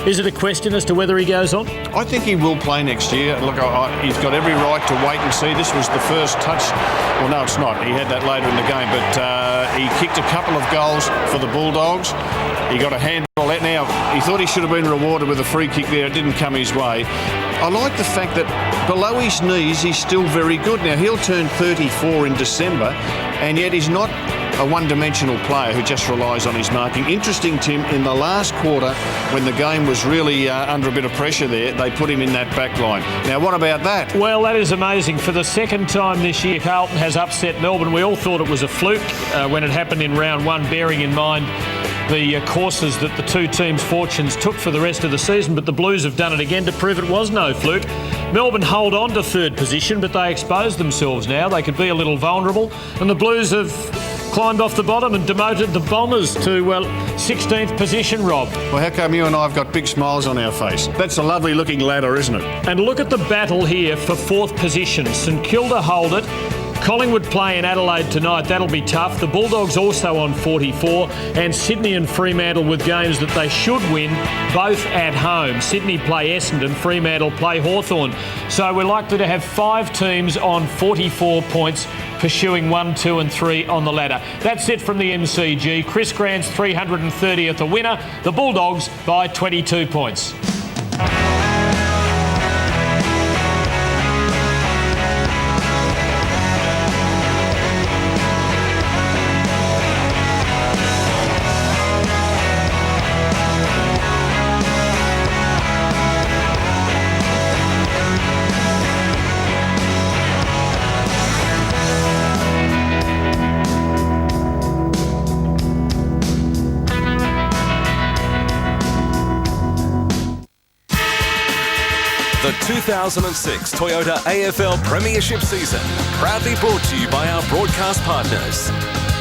is it a question as to whether he goes on? I think he will play next year. Look, he's got every right to wait and see. This was the first touch. Well, no, it's not. He had that later in the game, but he kicked a couple of goals for the Bulldogs. He got a handball now. He thought he should have been rewarded with a free kick there. It didn't come his way. I like the fact that below his knees, he's still very good. Now, he'll turn 34 in December, and yet he's not a one-dimensional player who just relies on his marking. Interesting, Tim, in the last quarter, when the game was really under a bit of pressure there, they put him in that back line. Now, what about that? Well, that is amazing. For the second time this year, Carlton has upset Melbourne. We all thought it was a fluke when it happened in round one, bearing in mind the courses that the two teams' fortunes took for the rest of the season, but the Blues have done it again to prove it was no fluke. Melbourne hold on to third position, but they exposed themselves now. They could be a little vulnerable, and the Blues have climbed off the bottom and demoted the Bombers to 16th position, Rob. Well, how come you and I have got big smiles on our face? That's a lovely looking ladder, isn't it? And look at the battle here for fourth position. St Kilda hold it. Collingwood play in Adelaide tonight. That'll be tough. The Bulldogs also on 44, and Sydney and Fremantle with games that they should win, both at home. Sydney play Essendon, Fremantle play Hawthorn. So we're likely to have 5 teams on 44 points, pursuing 1, 2 and 3 on the ladder. That's it from the MCG. Chris Grant's 330th a winner. The Bulldogs by 22 points. The 2006 Toyota AFL Premiership season, proudly brought to you by our broadcast partners.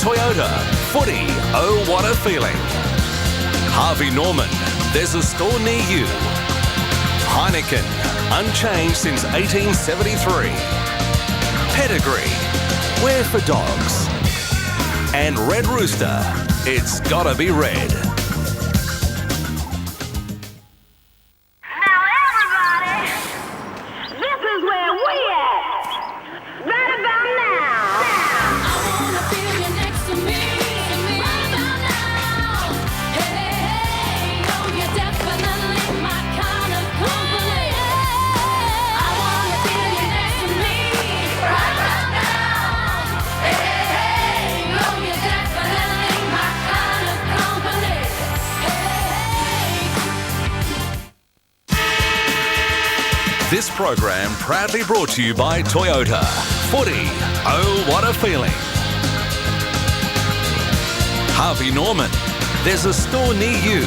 Toyota, footy, oh what a feeling. Harvey Norman, there's a store near you. Heineken, unchanged since 1873. Pedigree, we're for dogs. And Red Rooster, it's gotta be red. This program proudly brought to you by Toyota. Footy, oh what a feeling. Harvey Norman, there's a store near you.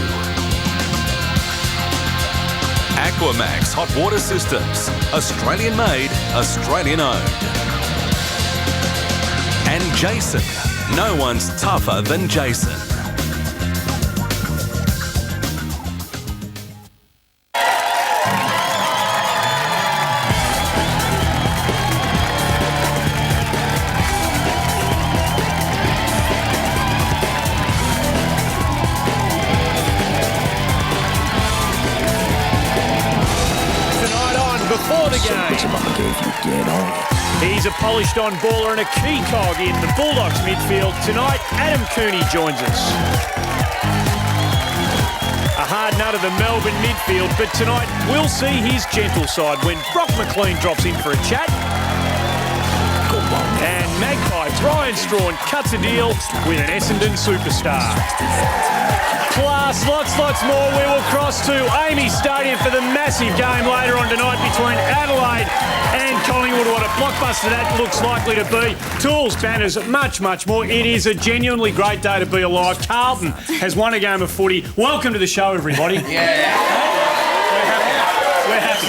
Aquamax Hot Water Systems, Australian made, Australian owned. And Jason, no one's tougher than Jason. He's a polished-on baller and a key cog in the Bulldogs midfield. Tonight, Adam Cooney joins us. A hard nut of the Melbourne midfield, but tonight we'll see his gentle side when Brock McLean drops in for a chat. And Magpie Brian Strawn cuts a deal with an Essendon superstar. Plus, lots more. We will cross to Emmys Stadium for the massive game later on tonight between Adelaide and Collingwood. What a blockbuster that looks likely to be. Tools, banners, much more. It is a genuinely great day to be alive. Carlton has won a game of footy. Welcome to the show, everybody. Yeah. We're happy.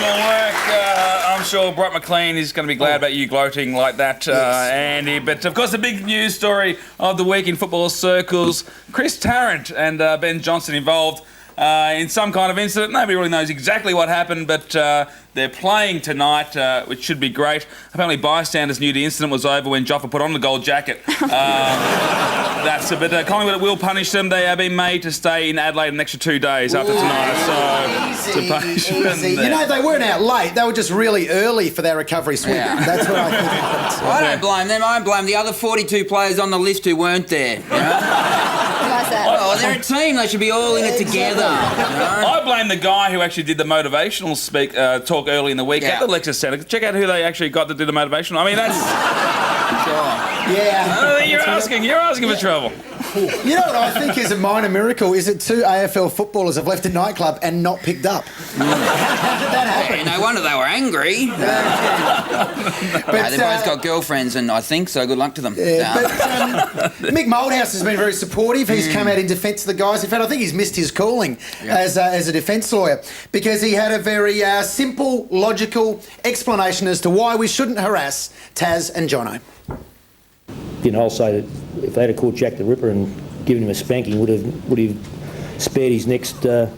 I'm sure Brock McLean is going to be glad about you gloating like that, Andy. But, of course, the big news story of the week in football circles, Chris Tarrant and Ben Johnson involved in some kind of incident. Nobody really knows exactly what happened, but they're playing tonight, which should be great. Apparently bystanders knew the incident was over when Joffa put on the gold jacket. That's a bit... Collingwood will punish them. They have been made to stay in Adelaide an extra 2 days after tonight. So, to punish them. You know, they weren't out late. They were just really early for their recovery swim. Yeah. That's what I think happened. I don't blame them. I blame the other 42 players on the list who weren't there. You know? that? Well, they're a team. They should be all in it together. I blame the guy who actually did the motivational talk early in the week at the Lexus Centre. Check out who they actually got to do the motivational. I mean, that's... Yeah. You're asking for trouble. You know what I think is a minor miracle is that 2 AFL footballers have left a nightclub and not picked up. How did that happen? Yeah, no wonder they were angry. They've both got girlfriends, and I think so. Good luck to them. Mick Moldhouse has been very supportive. He's come out in defence of the guys. In fact, I think he's missed his calling as a defence lawyer because he had a very simple, logical explanation as to why we shouldn't harass Taz and Jono. I'll say that if they had caught Jack the Ripper and given him a spanking, would have spared his next girl.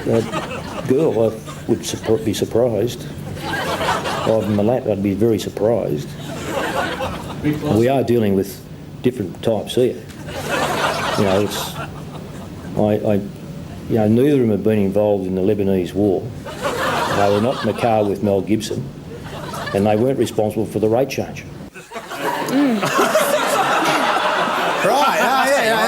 I would be surprised. Ivan Milat, I'd be very surprised. We are dealing with different types here. Neither of them have been involved in the Lebanese war. They were not in the car with Mel Gibson, and they weren't responsible for the rate change. Right,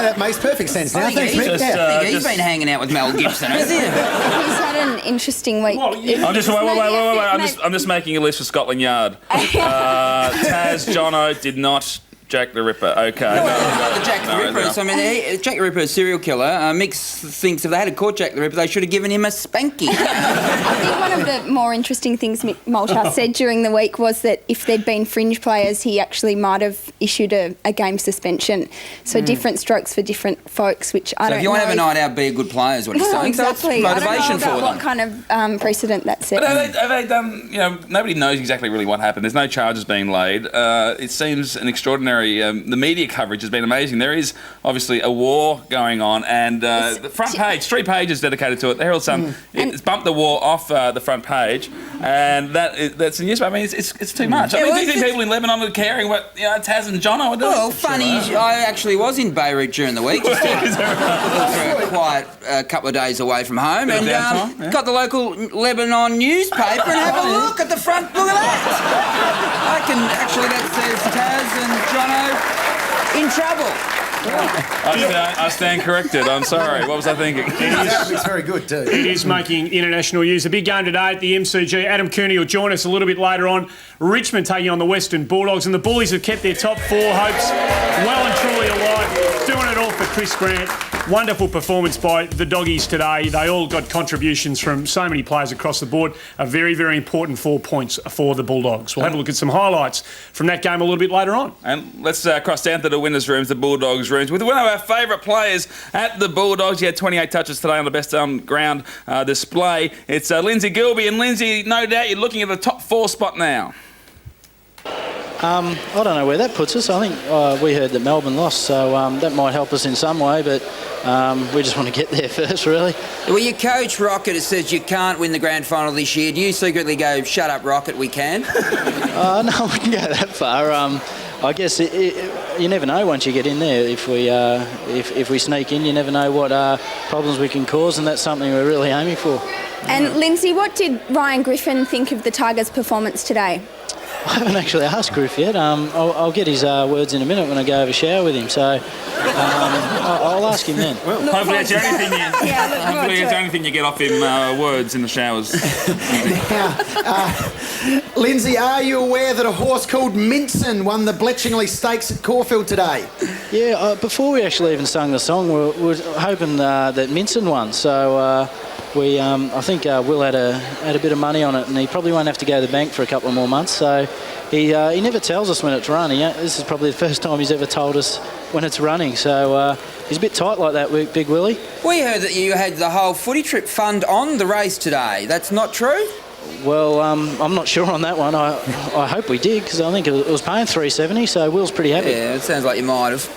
that makes perfect sense now. Thanks, Mick. I think he's been hanging out with Mel Gibson, hasn't he? He's had an interesting week. Wait. I'm just making a list for Scotland Yard. Taz, Jono did not Jack the Ripper. Okay. Not the Jack the Ripper. So, I mean, Jack the Ripper is a serial killer. Mick thinks if they had caught Jack the Ripper, they should have given him a spanking. I think one of the more interesting things Mick Moldhouse said during the week was that if there'd been fringe players, he actually might have issued a game suspension. So different strokes for different folks, which I don't know. So if you want to have a night out, be a good player is what he's saying. Exactly. So it's motivation for them. What kind of precedent that set. But have they done, nobody knows exactly really what happened. There's no charges being laid. It seems an extraordinary... the media coverage has been amazing. There is obviously a war going on, and the front page, 3 pages dedicated to it. The Herald Sun it's bumped the war off the front page, and that's the newspaper. I mean, it's too much. I mean, do you think people in Lebanon are caring what Taz and Jono are doing? Well, funny, I actually was in Beirut during the week, just for a quiet couple of days away from home, and got the local Lebanon newspaper and have a look at the front. Look at that! That says Taz and Jono in trouble. I stand corrected. I'm sorry. What was I thinking? It's very good too. It is making international news. A big game today at the MCG. Adam Cooney will join us a little bit later on. Richmond taking on the Western Bulldogs, and the Bullies have kept their top 4 hopes well and truly alive. Doing it all for Chris Grant. Wonderful performance by the Doggies today. They all got contributions from so many players across the board. A very, very important 4 points for the Bulldogs. We'll have a look at some highlights from that game a little bit later on. And let's cross down to the winners' rooms, the Bulldogs' rooms, with one of our favourite players at the Bulldogs. He had 28 touches today on the best ground display. It's Lindsay Gilbey. And Lindsay, no doubt you're looking at the top 4 spot now. I don't know where that puts us. I think we heard that Melbourne lost, so that might help us in some way, but we just want to get there first, really. Well, your coach, Rocket, says you can't win the grand final this year. Do you secretly go, shut up, Rocket, we can? No, I wouldn't go that far. I guess you never know once you get in there. If we sneak in, you never know what problems we can cause, and that's something we're really aiming for. And Lindsay, what did Ryan Griffin think of the Tigers' performance today? I haven't actually asked Griff yet. I'll get his words in a minute when I go have a shower with him. So I'll ask him then. Well, hopefully that's the only thing you get off him, words in the showers. Lindsay, are you aware that a horse called Minson won the Bletchingley Stakes at Caulfield today? Yeah, before we actually even sung the song, we were hoping that Minson won. So I think Will had a bit of money on it, and he probably won't have to go to the bank for a couple of more months. So he never tells us when it's running. This is probably the first time he's ever told us when it's running. So he's a bit tight like that, Big Willie. We heard that you had the whole footy trip fund on the race today. That's not true? Well, I'm not sure on that one. I hope we did, because I think it was paying $370, so Will's pretty happy. Yeah, it sounds like you might have.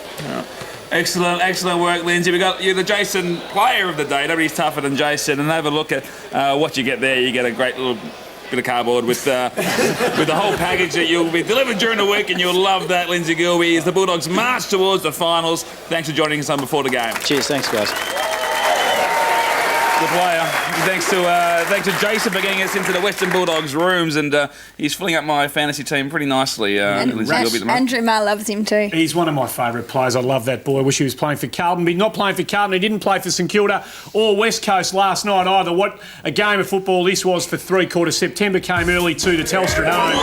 Excellent work, Lindsay. You're the Jason player of the day. Nobody's tougher than Jason. And have a look at what you get there. You get a great little bit of cardboard with the whole package that you'll be delivered during the week, and you'll love that. Lindsay Gilbey as the Bulldogs march towards the finals. Thanks for joining us on Before the Game. Cheers, thanks guys. the player. Thanks to Jason for getting us into the Western Bulldogs rooms, and he's filling up my fantasy team pretty nicely. Andrew Marr loves him too. He's one of my favourite players. I love that boy. I wish he was playing for Carlton, but he's not playing for Carlton. He didn't play for St Kilda or West Coast last night either. What a game of football this was for three-quarters. September came early too to Telstra Dome.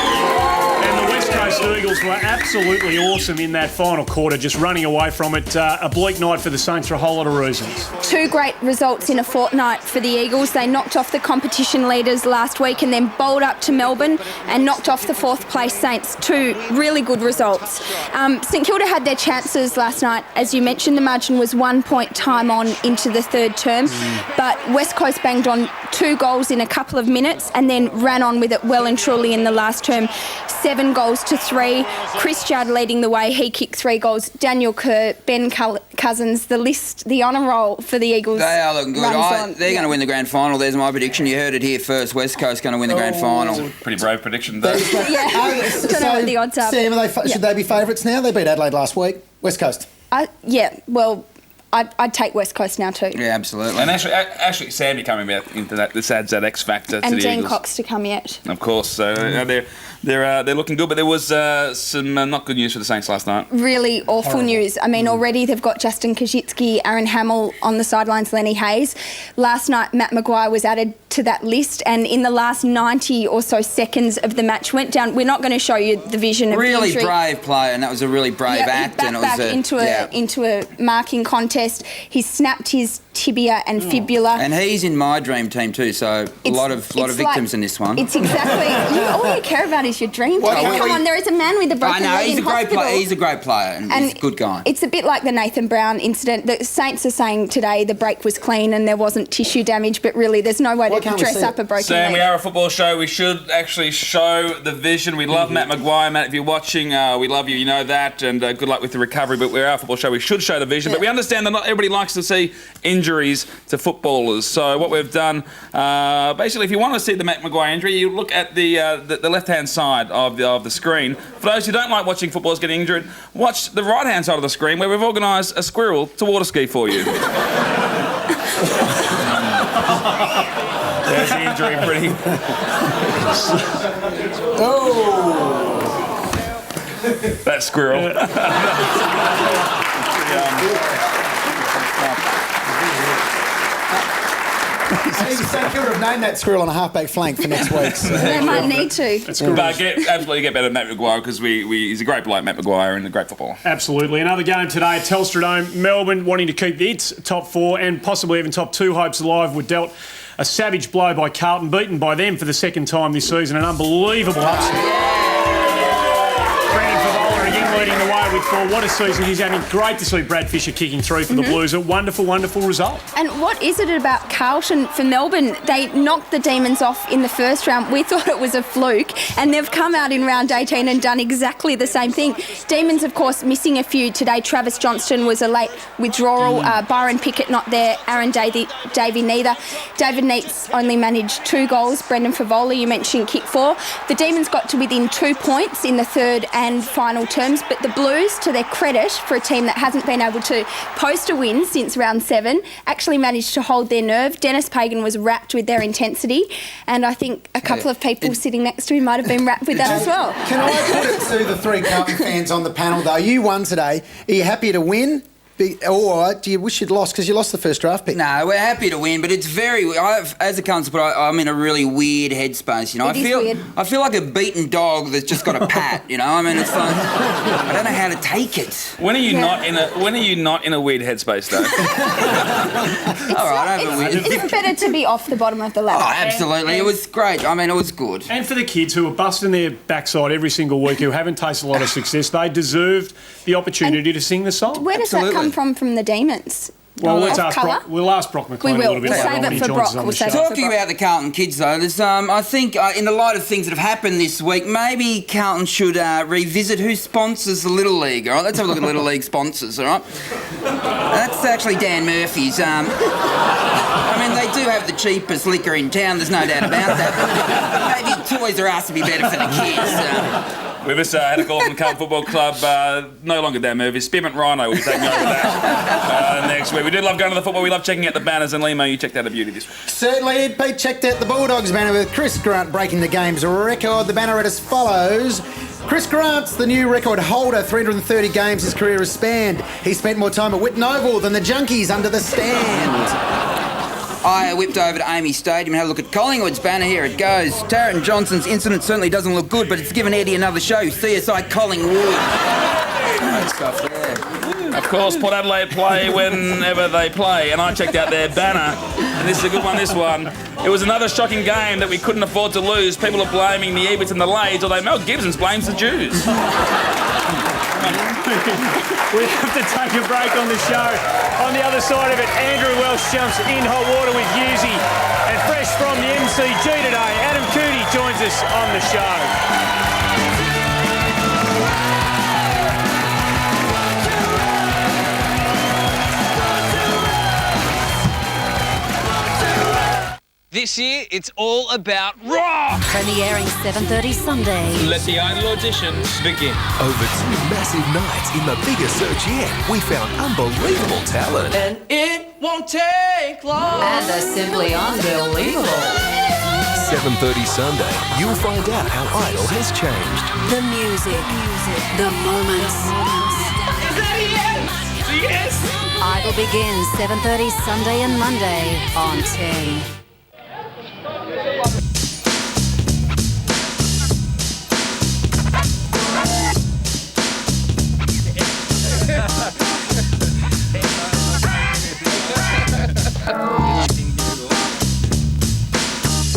And the West Coast Eagles were absolutely awesome in that final quarter, just running away from it. A bleak night for the Saints for a whole lot of reasons. Two great results in a fortnight for the Eagles. They knocked off the competition leaders last week and then bowled up to Melbourne and knocked off the fourth place Saints. Two really good results. St Kilda had their chances last night. As you mentioned, the margin was 1 point time on into the third term, but West Coast banged on 2 goals in a couple of minutes and then ran on with it well and truly in the last term. 7 goals to 3. Chris Judd leading the way. He kicked 3 goals. Daniel Kerr, Ben Cousins, the honour roll for the Eagles. They are looking good. They're going to win the grand final. There's my prediction. You heard it here first. West Coast going to win the grand final. Pretty brave prediction, though. Don't know what the odds are. Sam, should they be favourites now? They beat Adelaide last week. West Coast. I'd take West Coast now too. Yeah, absolutely. And actually Sandy coming back into that. This adds that X factor to and the Dean Eagles. Cox to come yet. Of course. So they're looking good, but there was some not good news for the Saints last night. Really awful news. I mean, already they've got Justin Kajitsky, Aaron Hamill on the sidelines, Lenny Hayes. Last night, Matt Maguire was added to that list, and in the last 90 or so seconds of the match went down. We're not going to show you the vision of really the injury. Brave player, and that was a really brave act. He and it back was into a marking contest. He snapped his tibia and fibula. And he's in my dream team too, so a lot of victims in this one. It's exactly all you care about is your dream team. Come on, there is a man with a broken leg in hospital. He's a great player and he's a good guy. It's a bit like the Nathan Brown incident. The Saints are saying today the break was clean and there wasn't tissue damage, but really there's no way to dress up a broken leg. Sam, we are a football show. We should actually show the vision. We love Matt Maguire. Matt, if you're watching, we love you. You know that, and good luck with the recovery. But we are a football show. We should show the vision. But we understand that not everybody likes to see injuries to footballers. So what we've done, basically, if you want to see the Matt Maguire injury, you look at the left-hand side of the screen. For those who don't like watching footballers get injured, watch the right-hand side of the screen where we've organised a squirrel to water ski for you. There's the injury, pretty. That squirrel. I think St Kilda have named that squirrel on a halfback flank for next week. So. They might need to. But absolutely get better than Matt Maguire because he's a great bloke, Matt Maguire, and a great footballer. Absolutely. Another game today at Telstra Dome. Melbourne wanting to keep its top 4 and possibly even top 2 hopes alive were dealt a savage blow by Carlton, beaten by them for the second time this season. An unbelievable upset. Leading the way with 4. What a season he's having. Great to see Brad Fisher kicking 3 for the Blues. A wonderful, wonderful result. And what is it about Carlton for Melbourne? They knocked the Demons off in the first round. We thought it was a fluke, and they've come out in round 18 and done exactly the same thing. Demons, of course, missing a few today. Travis Johnston was a late withdrawal. Byron Pickett not there. Aaron Davey neither. David Neitz only managed 2 goals. Brendan Favola, you mentioned, kicked 4. The Demons got to within 2 points in the third and final terms, but the Blues, to their credit, for a team that hasn't been able to post a win since round 7, actually managed to hold their nerve. Dennis Pagan was wrapped with their intensity, and I think a couple of people sitting next to him might have been wrapped with that as well. Can I put it to the 3 Carlton fans on the panel, though? You won today. Are you happy to win? Or do you wish you'd lost because you lost the first draft pick? No, we're happy to win, but it's as a Carlton supporter, I'm in a really weird headspace. You know, I feel like a beaten dog that's just got a pat. You know, I mean, it's like I don't know how to take it. When are you not in a weird headspace though? All right, it's better to be off the bottom of the ladder. Oh, absolutely, it was great. I mean, it was good. And for the kids who are busting their backside every single week, who haven't tasted a lot of success, they deserved the opportunity to sing the song. Where does that come from the Demons? Well, we'll ask Brock McLean a little bit later on when he joins us on the show. Talking about the Carlton kids, though, there's, I think in the light of things that have happened this week, maybe Carlton should revisit who sponsors the Little League, all right? Let's have a look at Little League sponsors, all right? That's actually Dan Murphy's. I mean, they do have the cheapest liquor in town, there's no doubt about that. Maybe Toys R Us would be better for the kids. We've just had a call from the Carlton Football Club. No longer their movie. Spearmint Rhino will be taking over that next week. We do love going to the football. We love checking out the banners. And Limo, you checked out a beauty this week. Certainly, Pete checked out the Bulldogs banner with Chris Grant breaking the game's record. The banner read as follows. Chris Grant's the new record holder. 330 games his career has spanned. He spent more time at Whitten Oval than the Junkies under the stand. I whipped over to Amy Stadium and had a look at Collingwood's banner. Here it goes. Tarrant Johnson's incident certainly doesn't look good, but it's given Eddie another show. CSI Collingwood. Great stuff there. Of course, Port Adelaide play whenever they play, and I checked out their banner, and this is a good one, this one. It was another shocking game that we couldn't afford to lose. People are blaming the Ebits and the Lades, although Mel Gibson's blames the Jews. We have to take a break on the show. On the other side of it, Andrew Welsh jumps in hot water with Hughes. And fresh from the MCG today, Adam Cootie joins us on the show. This year, it's all about rock! Premiering 7:30 Sunday. Let the idol auditions begin. Over 2 massive nights in the biggest search yet, we found unbelievable talent. And it won't take long. And they're simply unbelievable. 7:30 Sunday, you'll find out how Idol has changed. The music, the moments. Is that yes? Yes! Idol begins 7:30 Sunday and Monday on 10.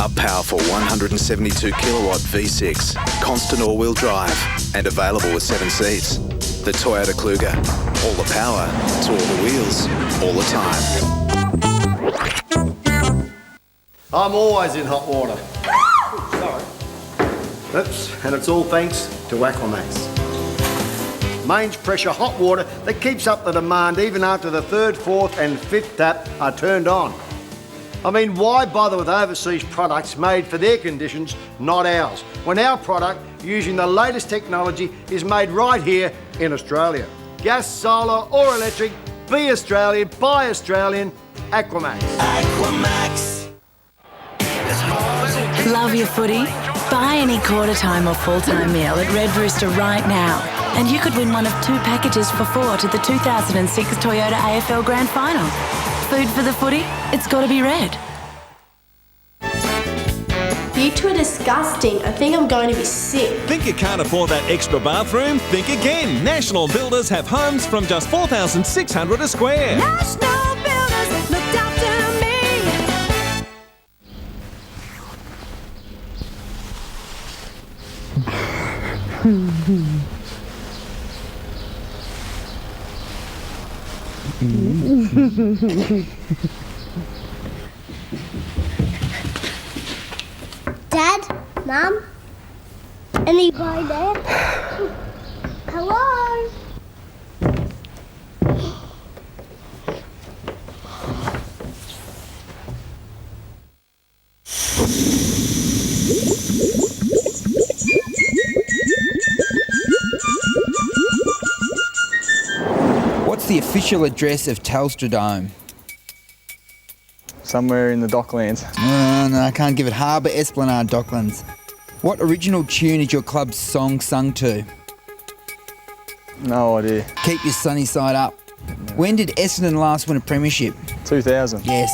A powerful 172 kilowatt V6, constant all-wheel drive, and available with 7 seats. The Toyota Kluger. All the power to all the wheels, all the time. I'm always in hot water. Sorry. Oops, and it's all thanks to Aquamax. Mains pressure hot water that keeps up the demand even after the 3rd, 4th and 5th tap are turned on. I mean, why bother with overseas products made for their conditions, not ours, when our product, using the latest technology, is made right here in Australia? Gas, solar or electric, be Australian, buy Australian, Aquamax. Aquamax. Love your footy? Buy any quarter-time or full-time meal at Red Rooster right now, and you could win one of 2 packages for 4 to the 2006 Toyota AFL Grand Final. Food for the footy? It's got to be red. You two are disgusting. I think I'm going to be sick. Think you can't afford that extra bathroom? Think again. National Builders have homes from just $4,600 a square. National Builders looked after me. Dad, Mum, anybody there? Hello? What's the official address of Telstra Dome? Somewhere in the Docklands. No, I can't give it. Harbour Esplanade Docklands. What original tune is your club's song sung to? No idea. Keep your sunny side up. When did Essendon last win a premiership? 2000. Yes.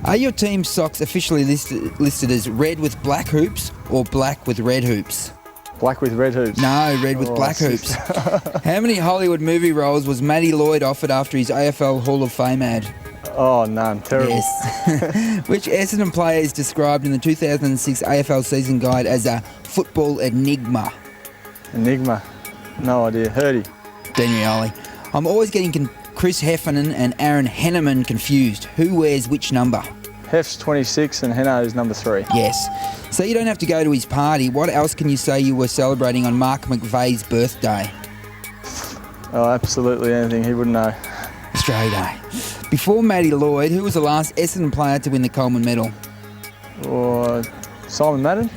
Are your team's socks officially listed as red with black hoops or black with red hoops? Black with red hoops. No, red with black hoops. How many Hollywood movie roles was Matty Lloyd offered after his AFL Hall of Fame ad? Oh, none. Terrible. Yes. Which Essendon player is described in the 2006 AFL season guide as a football enigma? Enigma? No idea. Hurdy. Danioli. I'm always getting Chris Heffernan and Aaron Henneman confused. Who wears which number? Hef's 26 and Henno's number 3. Yes. So you don't have to go to his party. What else can you say you were celebrating on Mark McVeigh's birthday? Oh, absolutely anything. He wouldn't know. Australia Day. Before Matty Lloyd, who was the last Essendon player to win the Coleman Medal? Or Simon Madden?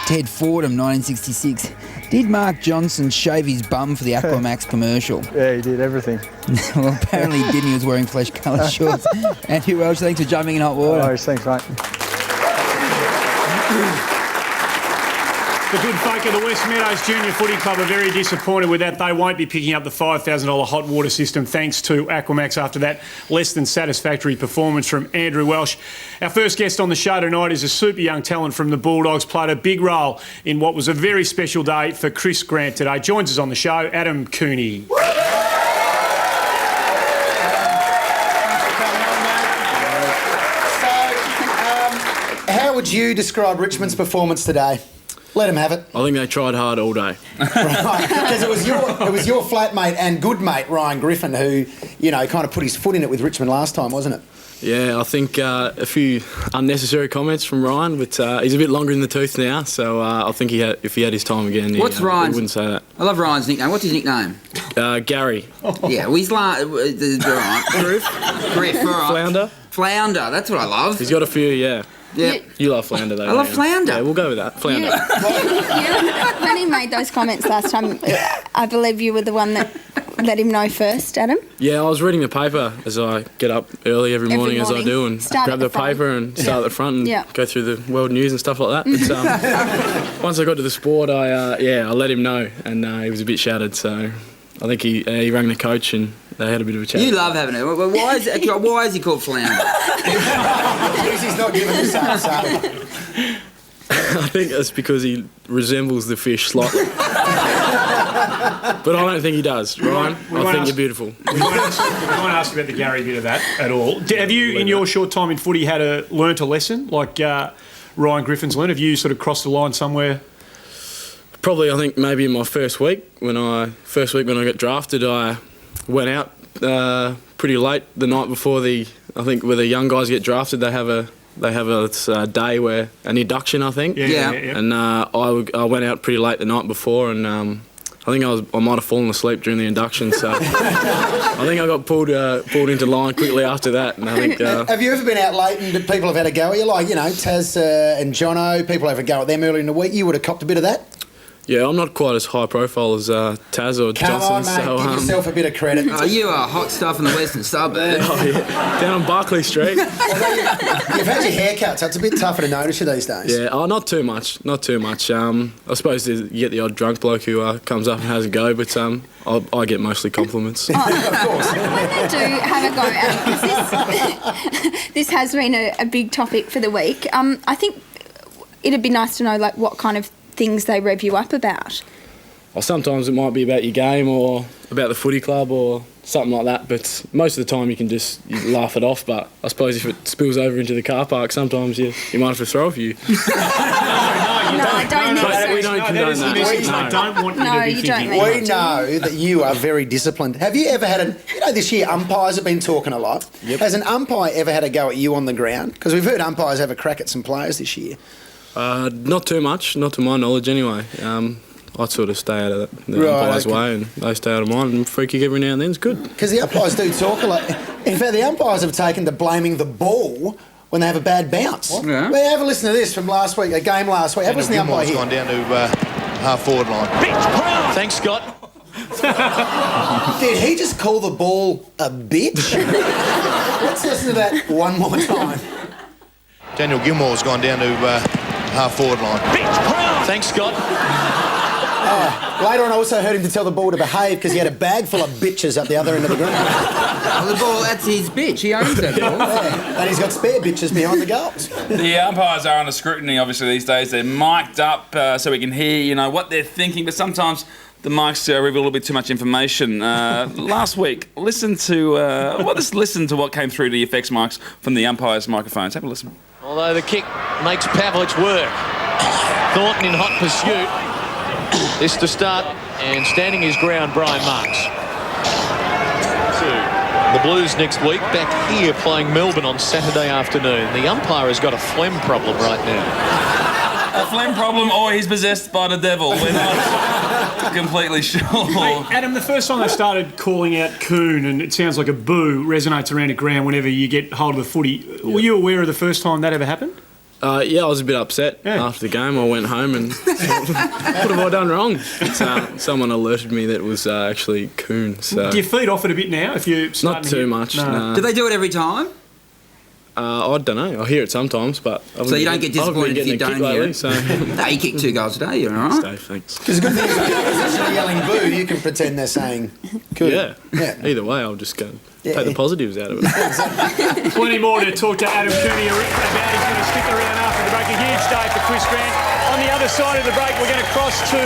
Ted Fordham, 1966. Did Mark Johnson shave his bum for the Aquamax commercial? Yeah, he did everything. Well, apparently he didn't. He was wearing flesh-coloured shorts. Andrew Welsh, thanks for jumping in hot water. No worries, thanks, mate. The good folk of the West Meadows Junior Footy Club are very disappointed with that. They won't be picking up the $5,000 hot water system thanks to Aquamax after that less than satisfactory performance from Andrew Welsh. Our first guest on the show tonight is a super young talent from the Bulldogs, played a big role in what was a very special day for Chris Grant today. Joins us on the show, Adam Cooney. How would you describe Richmond's performance today? Let him have it. I think they tried hard all day. Right, because it was your flatmate and good mate Ryan Griffin who, kind of put his foot in it with Richmond last time, wasn't it? Yeah, I think a few unnecessary comments from Ryan, but he's a bit longer in the tooth now, so I think if he had his time again, he wouldn't say that. I love Ryan's nickname. What's his nickname? Gary. Yeah, well, he's Griff, all right. Flounder, that's what I love. He's got a few, yeah. Yeah. You love Flounder, though. I love Flounder. Yeah, we'll go with that. Flounder. When he made those comments last time, I believe you were the one that let him know first, Adam. Yeah, I was reading the paper as I get up early every morning as I do, and grab the paper and start at the front and go through the world news and stuff like that. But once I got to the sport, I let him know, and he was a bit shattered. So I think he rang the coach and they had a bit of a chat. You love having it. Why is he called Flounder? He's not giving us that. I think it's because he resembles the fish slightly. But I don't think he does, Ryan. I think you're beautiful. We won't ask you about the Garry bit of that at all. Have you, in your short time in footy, learnt a lesson like Ryan Griffin's learned? Have you sort of crossed the line somewhere? Probably, I think maybe in my first week when I got drafted, I went out pretty late the night before I think where the young guys get drafted, they have a day where an induction, I think. Yeah. And I went out pretty late the night before, and I think I might have fallen asleep during the induction, so I think I got pulled into line quickly after that. And I think. Have you ever been out late and people have had a go at you, like Taz and Jono? People have a go at them early in the week. You would have copped a bit of that. Yeah, I'm not quite as high profile as Taz or Come Johnson. on, mate, so, give yourself a bit of credit. You are hot stuff in the western suburbs. Down on Barclay Street. You've had your haircut, so it's a bit tougher to notice you these days. Yeah, not too much. I suppose you get the odd drunk bloke who comes up and has a go, but I get mostly compliments. Of course. When they do have a go at it, this has been a big topic for the week. I think it'd be nice to know what kind of things they rev you up about. Well, sometimes it might be about your game or about the footy club or something like that, but most of the time you laugh it off. But I suppose if it spills over into the car park, sometimes you might have to throw a few. I don't We don't condone that. Don't want you to be thinking. We know that you are very disciplined. Have you ever had this year umpires have been talking a lot. Yep. Has an umpire ever had a go at you on the ground? Because we've heard umpires have a crack at some players this year. Not too much, not to my knowledge anyway. I sort of stay out of the umpire's way and they stay out of mine, and free kick every now and then is good. Because the umpires do talk a lot. In fact, the umpires have taken to blaming the ball when they have a bad bounce. Yeah. Well, have a listen to this from last week, a game last week. Have a listen to the umpire here. Gone down to half-forward line. Thanks, Scott. Did he just call the ball a bitch? Let's listen to that one more time. Daniel Gilmore's gone down to half-forward line. Thanks, Scott. Later on, I also heard him to tell the ball to behave because he had a bag full of bitches up the other end of the ground. The ball, that's his bitch. He owns that ball. Yeah. And he's got spare bitches behind the goals. The umpires are under scrutiny, obviously, these days. They're mic'd up so we can hear, what they're thinking, but sometimes the mics reveal a little bit too much information. Last week, listen to what came through the effects mics from the umpires' microphones. Have a listen. Although the kick makes Pavlich work. Thornton in hot pursuit. This to start, and standing his ground, Brian Marks. The Blues next week, back here playing Melbourne on Saturday afternoon. The umpire has got a phlegm problem right now. A phlegm problem, or he's possessed by the devil. We're not completely sure. Hey, Adam, the first time they started calling out coon, and it sounds like a boo, resonates around the ground whenever you get hold of the footy. Were you aware of the first time that ever happened? Yeah, I was a bit upset after the game. I went home and what have I done wrong? Someone alerted me that it was actually coon. So. Do you feed off it a bit now? If you not too much. No. Do they do it every time? I don't know. I hear it sometimes, but so you don't get disappointed if you don't hear it. So. No, you kick 2 goals a day. You're all right. Dave, thanks. Because the good thing is, when the opposition are yelling boo, you can pretend they're saying good. Yeah. Either way, I'll just go take the positives out of it. Plenty more to talk to Adam Cooney about. He's going to stick around after the break. A huge day for Chris Grant. On the other side of the break, we're going to cross to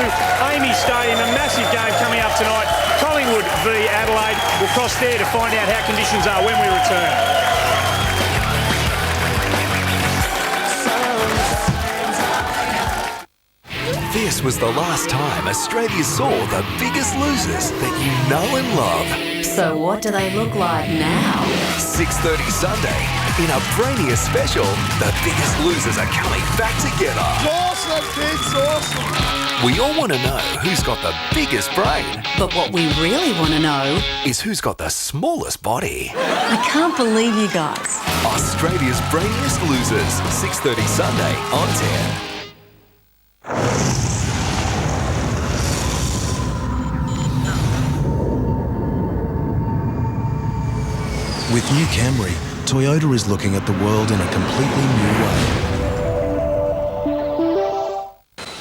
Amy Stadium. A massive game coming up tonight. Collingwood v Adelaide. We'll cross there to find out how conditions are when we return. This was the last time Australia saw the biggest losers that you know and love. So what do they look like now? 6:30 Sunday. In a Brainier special, the biggest losers are coming back together. Awesome, kids, awesome. We all want to know who's got the biggest brain. But what we really want to know is who's got the smallest body. I can't believe you guys. Australia's Brainiest Losers, 6:30 Sunday on 10. With new Camry, Toyota is looking at the world in a completely new way.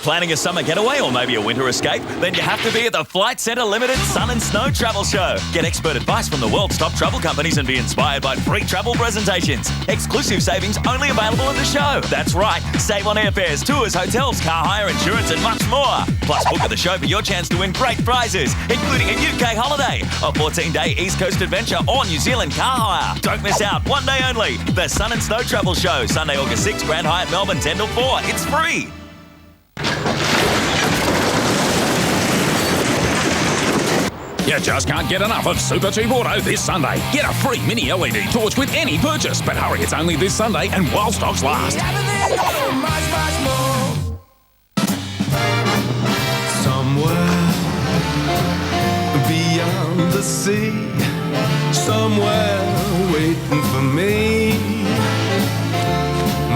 Planning a summer getaway or maybe a winter escape? Then you have to be at the Flight Centre Limited Sun and Snow Travel Show. Get expert advice from the world's top travel companies and be inspired by free travel presentations. Exclusive savings only available at the show. That's right. Save on airfares, tours, hotels, car hire, insurance and much more. Plus book at the show for your chance to win great prizes, including a UK holiday, a 14-day East Coast adventure or New Zealand car hire. Don't miss out. One day only. The Sun and Snow Travel Show. Sunday, August 6, Grand Hyatt, Melbourne, 10 till 4. It's free. You just can't get enough of Super Cheap Auto this Sunday. Get a free mini LED torch with any purchase. But hurry, it's only this Sunday and while stocks last. Somewhere beyond the sea, somewhere waiting for me,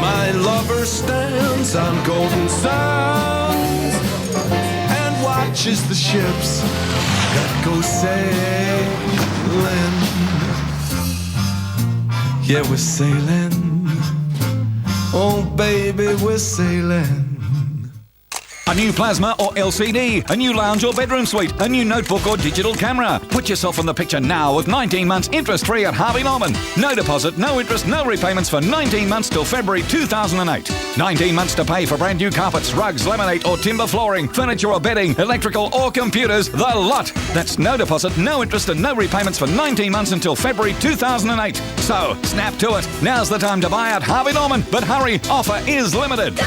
my lover stands on golden sands and watches the ships that go sailing. Yeah, we're sailing. Oh, baby, we're sailing. A new plasma or LCD, a new lounge or bedroom suite, a new notebook or digital camera. Put yourself in the picture now with 19 months interest-free at Harvey Norman. No deposit, no interest, no repayments for 19 months till February 2008. 19 months to pay for brand new carpets, rugs, laminate or timber flooring, furniture or bedding, electrical or computers, the lot. That's no deposit, no interest and no repayments for 19 months until February 2008. So, snap to it. Now's the time to buy at Harvey Norman. But hurry, offer is limited.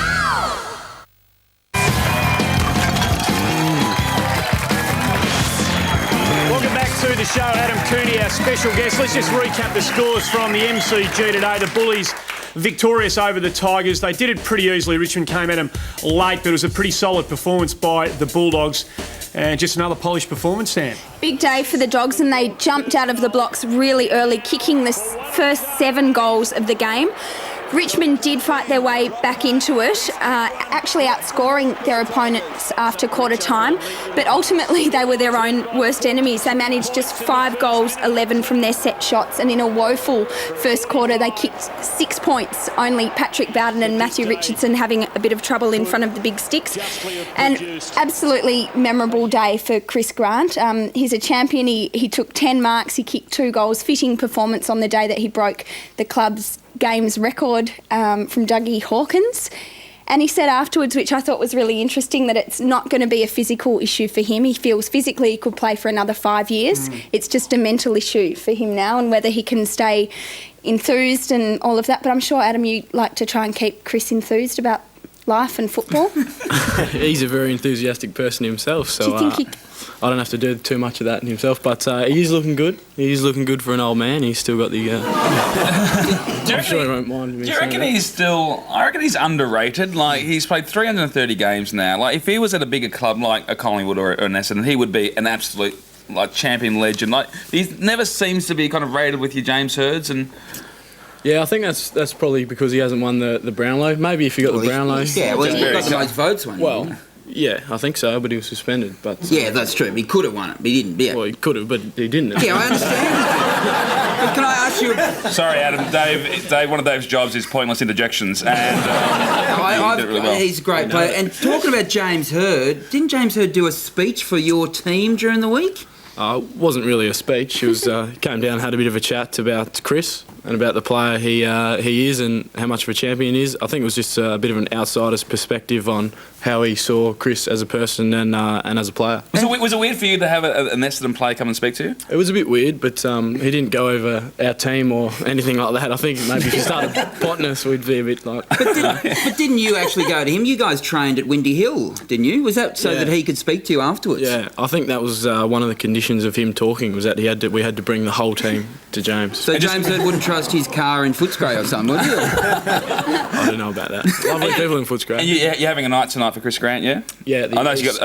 Welcome back to the show. Adam Cooney, our special guest. Let's just recap the scores from the MCG today. The Bullies victorious over the Tigers. They did it pretty easily. Richmond came at them late, but it was a pretty solid performance by the Bulldogs. And just another polished performance, Sam. Big day for the Dogs, and they jumped out of the blocks really early, kicking the first 7 goals of the game. Richmond did fight their way back into it, actually outscoring their opponents after quarter time, but ultimately they were their own worst enemies. They managed just 5 goals, 11 from their set shots, and in a woeful first quarter they kicked 6 points, only Patrick Bowden and Matthew Richardson having a bit of trouble in front of the big sticks. And absolutely memorable day for Chris Grant. He's a champion. He took 10 marks, he kicked 2 goals, fitting performance on the day that he broke the club's games record from Doug Hawkins. And he said afterwards, which I thought was really interesting, that it's not going to be a physical issue for him. He feels physically he could play for another 5 years. It's just a mental issue for him now, and whether he can stay enthused and all of that. But I'm sure, Adam, you like to try and keep Chris enthused about life and football. He's a very enthusiastic person himself, so Do you think I don't have to do too much of that himself, but he's looking good. He's looking good for an old man. He's still got the... I'm sure he won't mind me. Do you reckon he's still... I reckon he's underrated. Like, he's played 330 games now. Like, if he was at a bigger club like a Collingwood or an Essendon, he would be an absolute, like, champion legend. Like, he never seems to be kind of rated with your James Hirds and... Yeah, I think that's probably because he hasn't won the Brownlow. Maybe if he got the Brownlow. Yeah, well, he got the most votes one. Well, yeah, I think so, but he was suspended. But yeah, that's true. He could have won it, but he didn't. Yeah. Well, he could have, but he didn't. Yeah, I understand. But can I ask you? Sorry, Adam. Dave. One of Dave's jobs is pointless interjections, and he did it really well. He's a great player. And talking about James Hird, didn't James Hird do a speech for your team during the week? It wasn't really a speech. It was came down, had a bit of a chat about Chris and about the player he is and how much of a champion he is. I think it was just a bit of an outsider's perspective on how he saw Chris as a person and as a player. Was it weird for you to have an Essendon player come and speak to you? It was a bit weird, but he didn't go over our team or anything like that. I think maybe if he started potting us, we'd be a bit like... But didn't you actually go to him? You guys trained at Windy Hill, didn't you? Was that so that he could speak to you afterwards? Yeah, I think that was one of the conditions of him talking, was that we had to bring the whole team to James. So James wouldn't trust his car in Footscray or something, would you? I don't know about that. Lovely people in Footscray. And you're having a night tonight for Chris Grant, yeah? Yeah. I know you got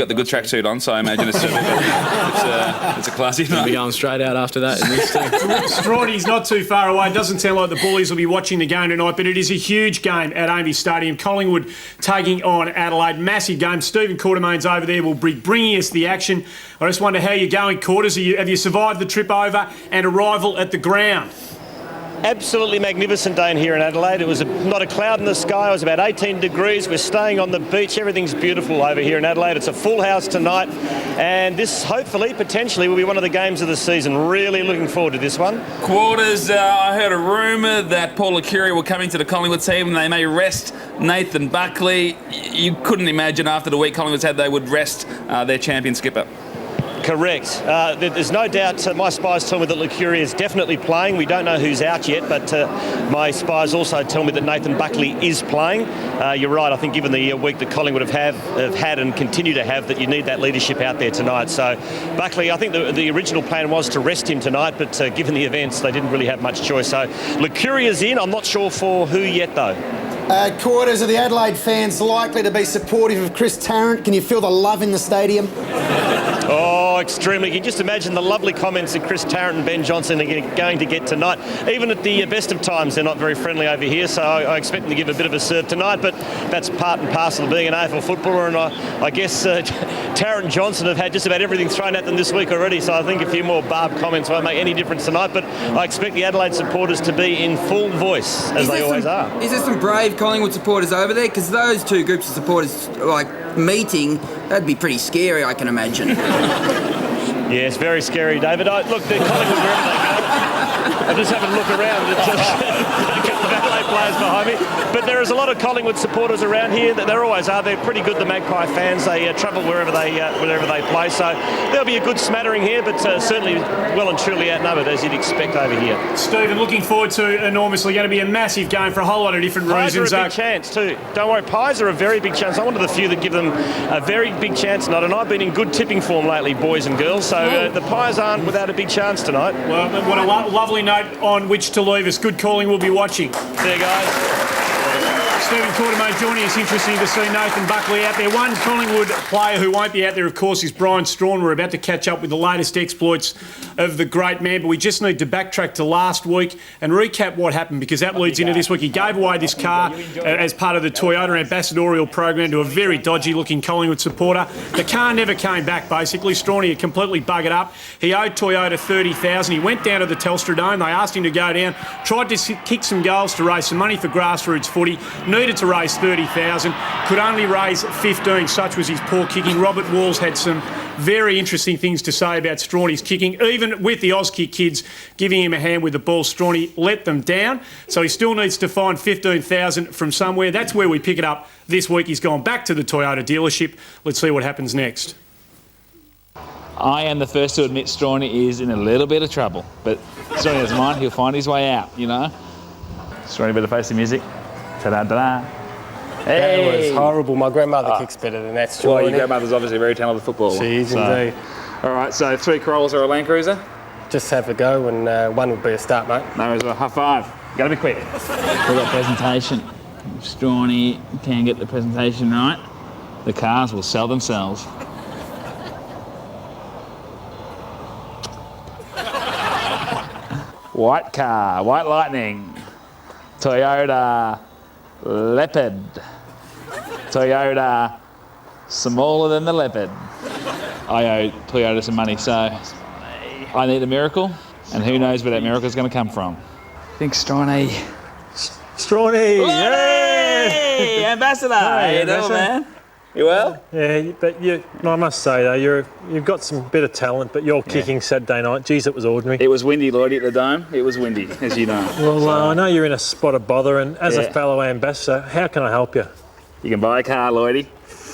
the good tracksuit on, so I imagine it's a classy night. We'll be going straight out after that in this team. Strawdy's not too far away. It doesn't sound like the Bullies will be watching the game tonight, but it is a huge game at Emmys Stadium. Collingwood taking on Adelaide. Massive game. Stephen Quartermain's over there. Will be bringing us the action. I just wonder how you're going, Quarters. Have you survived the trip over and arrival at the ground? Absolutely magnificent day in here in Adelaide. It was not a cloud in the sky. It was about 18 degrees. We're staying on the beach. Everything's beautiful over here in Adelaide. It's a full house tonight. And this, hopefully, potentially, will be one of the games of the season. Really looking forward to this one. Quarters, I heard a rumour that Paul Lecurrier will come into the Collingwood team and they may rest Nathan Buckley. You couldn't imagine after the week Collingwood's had they would rest their champion skipper. Correct. There's no doubt. My spies tell me that Lecurrier is definitely playing. We don't know who's out yet, but my spies also tell me that Nathan Buckley is playing. You're right. I think given the week that Collingwood have had and continue to have, that you need that leadership out there tonight. So Buckley, I think the original plan was to rest him tonight, but given the events, they didn't really have much choice. So Lecurrier's in. I'm not sure for who yet, though. Quarters, are the Adelaide fans likely to be supportive of Chris Tarrant? Can you feel the love in the stadium? Oh, extremely. You can just imagine the lovely comments that Chris Tarrant and Ben Johnson are going to get tonight. Even at the best of times, they're not very friendly over here, so I expect them to give a bit of a serve tonight, but that's part and parcel of being an AFL footballer, and I guess Tarrant and Johnson have had just about everything thrown at them this week already, so I think a few more barbed comments won't make any difference tonight, but I expect the Adelaide supporters to be in full voice, as they always are. Is there some brave Collingwood supporters over there? Because those two groups of supporters, meeting, that'd be pretty scary, I can imagine. Yes, very scary, David. Look, they're Collingwood wherever they go. I just have a look around. It's a couple of Adelaide players behind me. But there is a lot of Collingwood supporters around here. There always are. They're pretty good, the Magpie fans. They travel wherever they play. So there'll be a good smattering here, but certainly well and truly outnumbered, as you'd expect over here. Stephen, looking forward to enormously. Going to be a massive game for a whole lot of different reasons. Pies are a big chance too. Don't worry, Pies are a very big chance. I'm one of the few that give them a very big chance tonight, and I've been in good tipping form lately, boys and girls. So the Pies aren't without a big chance tonight. Well, what a lovely note on which to leave us. Good calling. We'll be watching. There you guys. Stephen Quartermain joining us. Interesting to see Nathan Buckley out there. One Collingwood player who won't be out there, of course, is Brian Strawn. We're about to catch up with the latest exploits of the great man, but we just need to backtrack to last week and recap what happened, because that leads into this week. He gave away this car as part of the Toyota ambassadorial program to a very dodgy-looking Collingwood supporter. The car never came back, basically. Strawn had completely buggered up. He owed Toyota $30,000. He went down to the Telstra Dome. They asked him to go down, tried to kick some goals to raise some money for grassroots footy, needed to raise $30,000, could only raise 15. Such was his poor kicking. Robert Walls had some very interesting things to say about Strawny's kicking. Even with the Auskick kids giving him a hand with the ball, Strawny let them down. So he still needs to find $15,000 from somewhere. That's where we pick it up this week. He's gone back to the Toyota dealership. Let's see what happens next. I am the first to admit Strawny is in a little bit of trouble, but Strawny doesn't mind. He'll find his way out, you know. Strawny, better face the music. Ta-da-da-da. Hey! That was horrible. My grandmother kicks better than that, Strawny. Well, your grandmother's obviously a very talented footballer. She is indeed. All right, so 3 Corollas or a Land Cruiser? Just have a go, and one would be a start, mate. No worries, well, high five. Got to be quick. We've got presentation. If Strawny can get the presentation right, the cars will sell themselves. White car, White Lightning. Toyota Leopard. Toyota smaller than the Leopard. I owe Toyota some money, so I need a miracle, and who knows where that miracle is going to come from. Thanks, Stroney. Stroney! Hey, Ambassador! How you doing, man? You well? Yeah, but I must say though, you've got some bit of talent, but your kicking Saturday night, geez, it was ordinary. It was windy, Lloydie, at the Dome. It was windy, as you know. Well, I know you're in a spot of bother, and as a fellow ambassador, how can I help you? You can buy a car, Lloydie.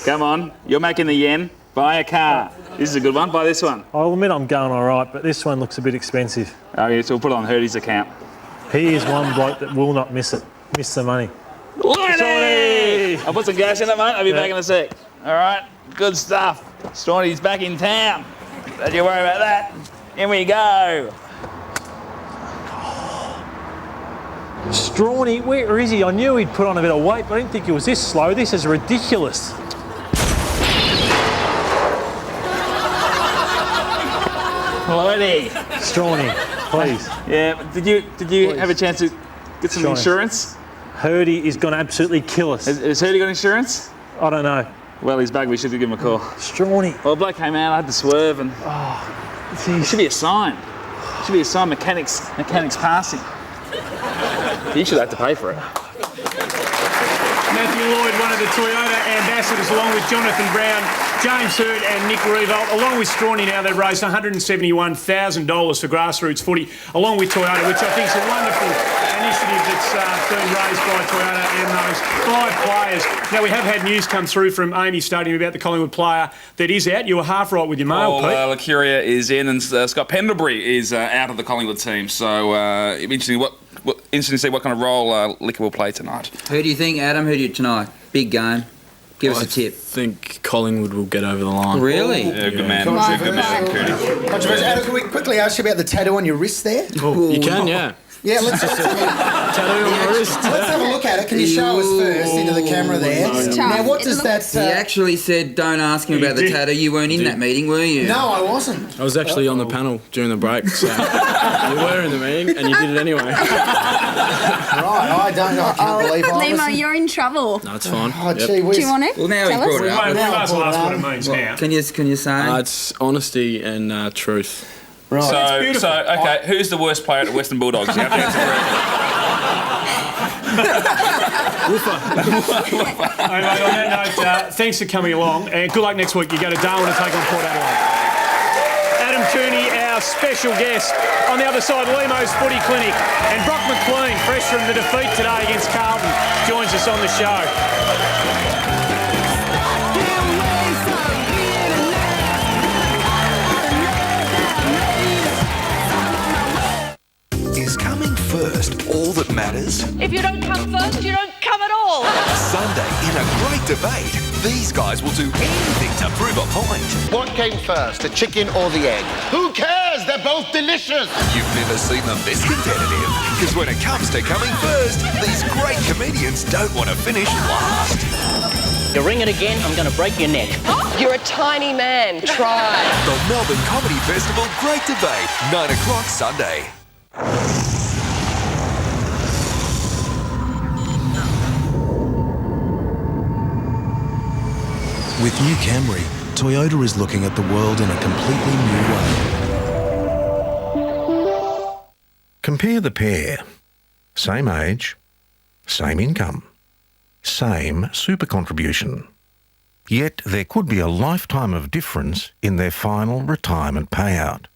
Come on, you're making the yen. Buy a car. This is a good one. Buy this one. I'll admit I'm going all right, but this one looks a bit expensive. Okay, so we'll put it on Hurdy's account. He is one bloke that will not miss the money. Lloydie! I'll put some gas in it, mate. I'll be back in a sec. All right, good stuff. Stroney's back in town. Don't you worry about that. Here we go. Stroney, where is he? I knew he'd put on a bit of weight, but I didn't think he was this slow. This is ridiculous. Lloydie. Stroney, please. Yeah, did you have a chance to get some insurance? Hurdy is going to absolutely kill us. Has Hurdy got insurance? I don't know. Well, he's back. We should give him a call. Stroney. Well, the bloke came out. I had to swerve, and it should be a sign. It should be a sign. Mechanics passing. He should have to pay for it. Matthew Lloyd, one of the Toyota ambassadors, along with Jonathan Brown, James Hurd and Nick Revolt. Along with Stroney now, they've raised $171,000 for grassroots footy, along with Toyota, which I think is a wonderful initiative that's been raised by Toyota and those 5 players. Now, we have had news come through from Amy Stadium about the Collingwood player that is out. You were half right with your mail, Pete. Lacuria is in, and Scott Pendlebury is out of the Collingwood team. So it'll be interesting to see what kind of role Licker will play tonight. Who do you think, Adam? Who do you tonight? Big game. Give us a tip. I think Collingwood will get over the line. Really? Yeah, good man. Good man, Cooney. Adam, can we quickly ask you about the tattoo on your wrist there? You can, yeah. Yeah, let's tattoo on my wrist. Let's have a look at it. Can you show us first into the camera there? Now, what does that He actually said, don't ask him about the tattoo. You weren't in that meeting, were you? No, I wasn't. I was actually on the panel during the break, so you were in the meeting and you did it anyway. Right, I can't believe I Limo, wasn't. you're in trouble. No, it's fine. Oh, gee whiz. Do you want it? Well, now Tell he's brought us? it up. We might as well ask what it means now. Can you say? It's honesty and truth. Right. So, okay, who's the worst player at the Western Bulldogs? You have to answer Anyway, on that note, thanks for coming along, and good luck next week. You go to Darwin to take on Port Adelaide. Adam Cooney, our special guest. On the other side, Limo's Footy Clinic, and Brock McLean, fresh from the defeat today against Carlton, joins us on the show. Is coming first all that matters? If you don't come first, you don't come at all. Sunday, in a great debate, these guys will do anything to prove a point. What came first, the chicken or the egg? Who cares? They're both delicious. You've never seen them this competitive, because when it comes to coming first, these great comedians don't want to finish last. You ring it again, I'm going to break your neck. You're a tiny man. Try. The Melbourne Comedy Festival Great Debate, 9 o'clock Sunday. With new Camry, Toyota is looking at the world in a completely new way. Compare the pair. Same age, same income, same super contribution. Yet there could be a lifetime of difference in their final retirement payout.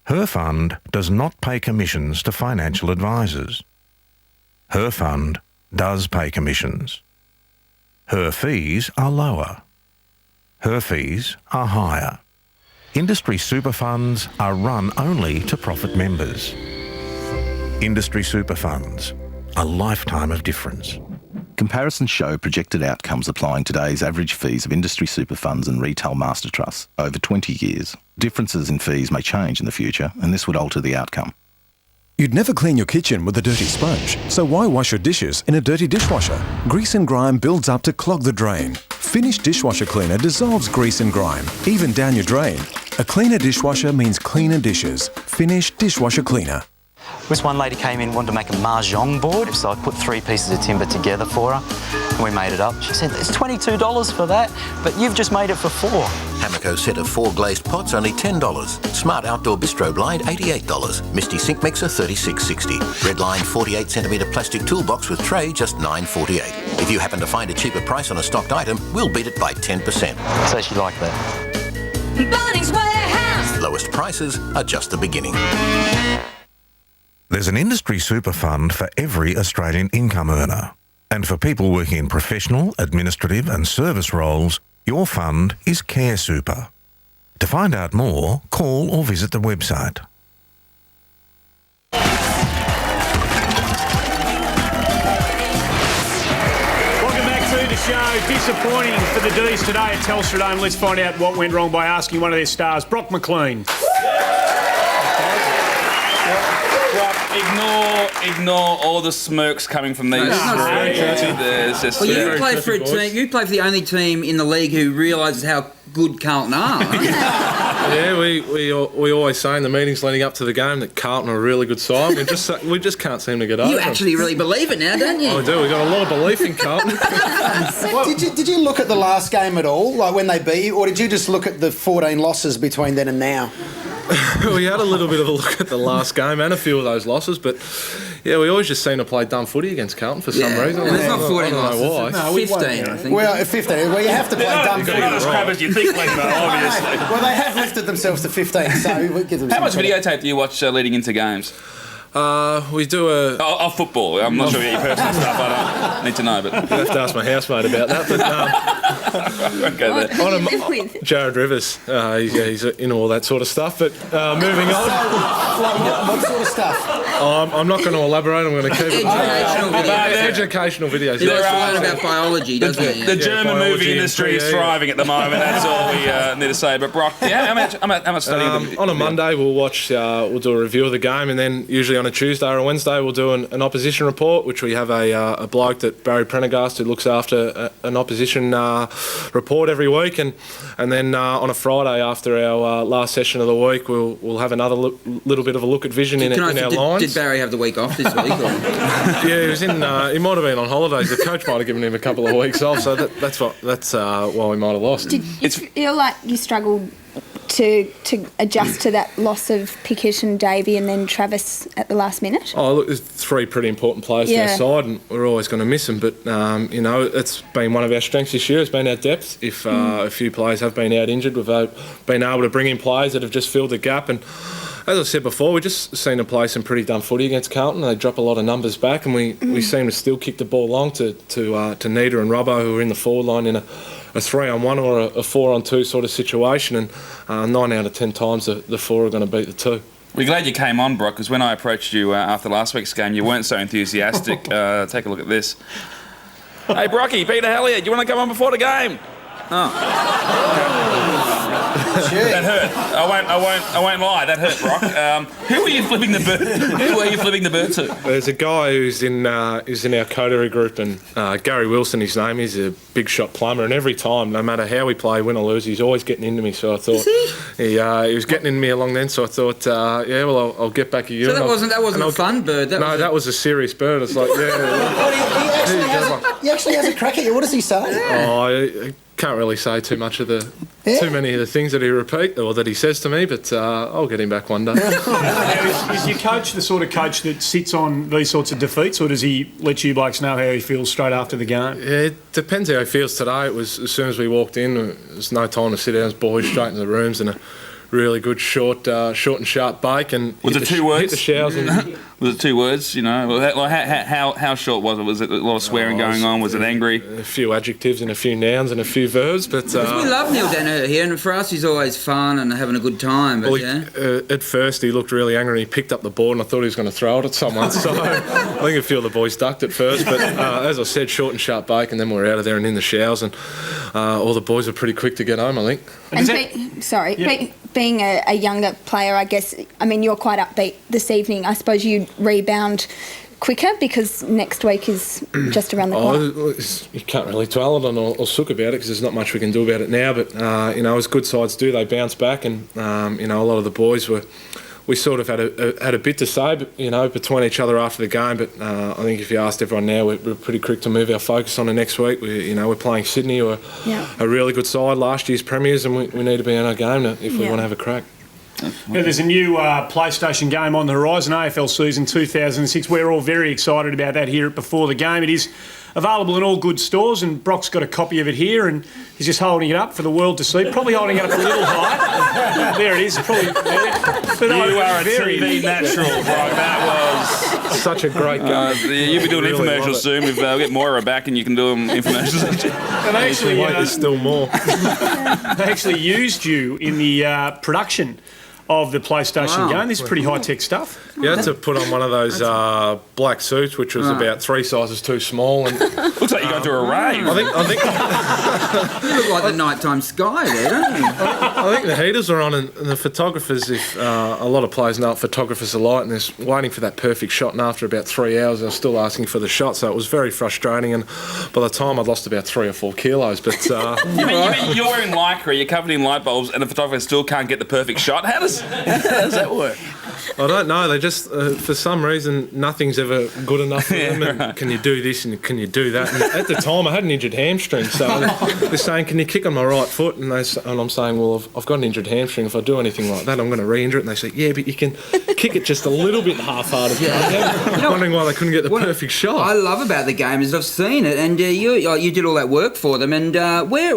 Her fund does not pay commissions to financial advisors. Her fund does pay commissions. Her fees are lower. Her fees are higher. Industry super funds are run only to profit members. Industry super funds, a lifetime of difference. Comparisons show projected outcomes applying today's average fees of industry super funds and retail master trusts over 20 years. Differences in fees may change in the future, and this would alter the outcome. You'd never clean your kitchen with a dirty sponge, so why wash your dishes in a dirty dishwasher? Grease and grime builds up to clog the drain. Finish dishwasher cleaner dissolves grease and grime, even down your drain. A cleaner dishwasher means cleaner dishes. Finish dishwasher cleaner. This one lady came in, wanted to make a mahjong board, so I put 3 pieces of timber together for her, and we made it up. She said, it's $22 for that, but you've just made it for 4. Hamako set of 4 glazed pots, only $10. Smart outdoor bistro blind, $88. Misty sink mixer, $36.60. Redline 48cm plastic toolbox with tray, just $9.48. If you happen to find a cheaper price on a stocked item, we'll beat it by 10%. So she liked that. Bunnings Warehouse. Lowest prices are just the beginning. There's an industry super fund for every Australian income earner. And for people working in professional, administrative and service roles, your fund is Care Super. To find out more, call or visit the website. Welcome back to the show. Disappointing for the D's today at Telstra Dome. Let's find out what went wrong by asking one of their stars, Brock McLean. Ignore all the smirks coming from these. Well, you play for a team. You play for the only team in the league who realises how good Carlton are. Yeah, we always say in the meetings leading up to the game that Carlton are a really good side. We just can't seem to get over. You actually really believe it now, don't you? I do. We've got a lot of belief in Carlton. Did you look at the last game at all, like when they beat you, or did you just look at the 14 losses between then and now? We had a little bit of a look at the last game and a few of those losses, but yeah, we always just seem to play dumb footy against Carlton for some reason. And it's not 14 I don't know why. No, 15, I think. Well, 15. Well, you have to play dumb footy. Not as crap as you think, Lima, obviously. Well, they have lifted themselves to 15, so we give them How some much credit. videotape do you watch leading into games? We do a... Of football. I'm not sure about your personal stuff. I don't need to know, but... You'll have to ask my housemate about that, but... Jared Rivers, he's into all that sort of stuff, but moving on. What sort of stuff? I'm not going to elaborate, I'm going to keep it... Educational videos. He likes to learn about biology, doesn't he? The German movie industry is thriving at the moment, that's all we need to say. But Brock, how much study... On a Monday, we'll do a review of the game, and then usually on a Tuesday or a Wednesday, we'll do an opposition report, which we have a bloke that Barry Prendergast who looks after an opposition report every week, and then on a Friday after our last session of the week, we'll have another little bit of a look at vision in our lines. Did Barry have the week off this week? Yeah, he was in. He might have been on holidays. The coach might have given him a couple of weeks off, so that's why we might have lost. Did you feel like you struggled to adjust to that loss of Pickett and Davey and then Travis at the last minute? Oh, look, there's 3 pretty important players to our side, and we're always going to miss them. But it's been one of our strengths this year. It's been our depth. If a few players have been out injured, we've been able to bring in players that have just filled the gap. And as I said before, we just seen them play some pretty dumb footy against Carlton. They drop a lot of numbers back, and we seem to still kick the ball long to Nita and Robbo, who are in the forward line in a 3-on-1 or a 4-on-2 sort of situation, and 9 out of 10 times the 4 are going to beat the 2. We're glad you came on, Brock, because when I approached you after last week's game, you weren't so enthusiastic. Take a look at this. Hey, Brocky, Peter Hellier, do you want to come on before the game? Oh. That hurt. I won't lie. That hurt, Brock. Who were you flipping the bird to? There's a guy who's in our coterie group, and Garry Wilson, his name. He's a big shot plumber, and every time, no matter how we play, win or lose, he's always getting into me. So I thought he was getting into me along then. So I thought, I'll get back at you. So that wasn't a fun bird. That was a serious bird. It's like, He actually has a crack at you. What does he say? I can't really say too many of the things that he repeats or that he says to me, but I'll get him back one day. Is your coach the sort of coach that sits on these sorts of defeats, or does he let you blokes know how he feels straight after the game? Yeah, it depends how he feels today. It was as soon as we walked in, there's no time to sit down, boys straight into the rooms, and a really good short and sharp bake. And was it 2 words? Hit the showers. Was it 2 words? You know, how short was it? Was it a lot of swearing going on? Was it angry? A few adjectives and a few nouns and a few verbs, but we love Neil Danaher here, and for us, he's always fun and having a good time. But at first, he looked really angry. And he picked up the board, and I thought he was going to throw it at someone. So I think a few of the boys ducked at first, but as I said, short and sharp bake, and then we were out of there and in the showers, and all the boys were pretty quick to get home, I think. Being a younger player, I guess, I mean, you're quite upbeat this evening. I suppose you'd rebound quicker because next week is just around the corner. You can't really dwell on or sook about it because there's not much we can do about it now. But, as good sides do, they bounce back. And, a lot of the boys were we sort of had a bit to say, between each other after the game. But I think if you asked everyone now, we're pretty quick to move our focus on to next week. We're playing Sydney, who are a really good side, last year's premiers, and we need to be in our game if we want to have a crack. Yeah, there's a new PlayStation game on the horizon, AFL season 2006. We're all very excited about that here at Before the Game. It is available in all good stores, and Brock's got a copy of it here, and he's just holding it up for the world to see. Probably holding it up a little high. There it is. Probably there. But you are a TV natural, Brock. That was such a great game. You'll be doing really infomercials soon. We'll get Moira back, and you can do them infomercials. And actually, there's still more. They actually used you in the production of the PlayStation game. This is pretty high-tech stuff. You had to put on one of those black suits, which was about 3 sizes too small. And looks like you're going to a rave. I think you look like the nighttime sky there, don't you? I think the heaters are on, and the photographers, if a lot of players know what photographers are like, and they're waiting for that perfect shot, and after about 3 hours, they were still asking for the shot, so it was very frustrating, and by the time I'd lost about 3 or 4 kilos. But you mean you're wearing lycra, you're covered in light bulbs, and the photographer still can't get the perfect shot? How does that work? I don't know. They just, for some reason, nothing's ever good enough for them. And can you do this and can you do that? And at the time, I had an injured hamstring, so they're saying, "Can you kick on my right foot?" And I'm saying, "Well, I've got an injured hamstring. If I do anything like that, I'm going to re-injure it." And they say, "Yeah, but you can kick it just a little bit half-hearted." I'm wondering why they couldn't get the perfect shot. I love about the game is I've seen it, and you did all that work for them. And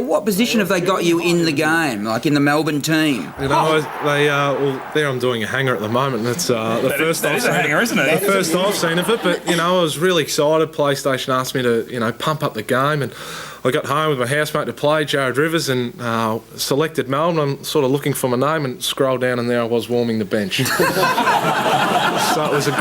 what position have they got you in the game, like in the Melbourne team? There I'm doing a hanger at the moment. And it's the first I've seen. Hanger, isn't it? The first I've seen of it, but I was really excited. PlayStation asked me to pump up the game, and I got home with my housemate to play, Jared Rivers, and selected Melbourne. I'm sort of looking for my name and scroll down, and there I was warming the bench. So it was a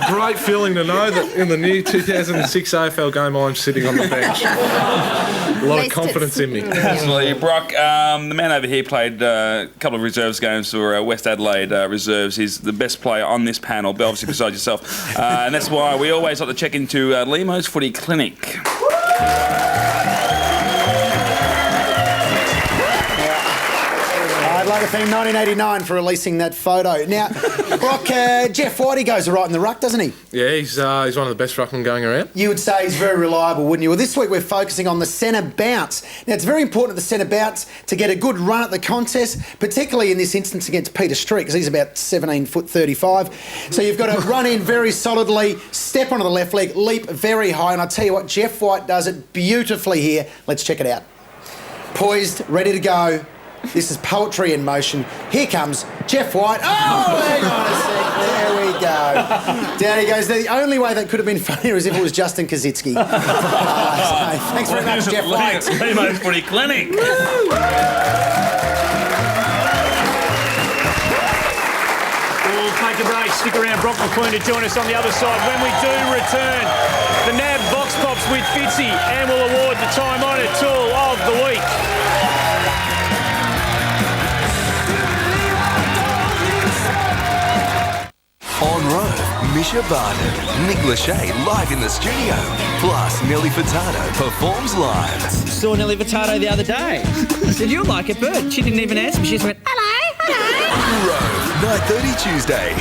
great feeling to know that in the new 2006 AFL game I'm sitting on the bench. A lot of confidence in me. Absolutely. Brock, the man over here played a couple of reserves games for West Adelaide Reserves. He's the best player on this panel, but obviously besides yourself. And that's why we always like to check into Lemo's Footy Clinic. I'd like to thank 1989 for releasing that photo. Now, Brock, Jeff Whitey goes right in the ruck, doesn't he? Yeah, he's one of the best ruckmen going around. You would say he's very reliable, wouldn't you? Well, this week we're focusing on the centre bounce. Now, it's very important at the centre bounce to get a good run at the contest, particularly in this instance against Peter Street, because he's about 17'35". So you've got to run in very solidly, step onto the left leg, leap very high, and I tell you what, Jeff White does it beautifully here. Let's check it out. Poised, ready to go. This is poetry in motion. Here comes Jeff White. Oh, hang on a sec. There we go. Down he goes. The only way that could have been funnier is if it was Justin Kazitsky. Thanks very much, Jeff White. Lemo's Footy Clinic. We'll take a break. Stick around. Brock McLean to join us on the other side. When we do return, the NAB Box Pops with Fitzy, and we'll award the time-honoured tool of the week. On Road, Misha Barton, Nick Lachey live in the studio. Plus, Nelly Furtado performs live. Saw Nelly Furtado the other day. I said, "You like a bird?" She didn't even answer me. She just went, "Hello, hello." Road, 9:30 Tuesday.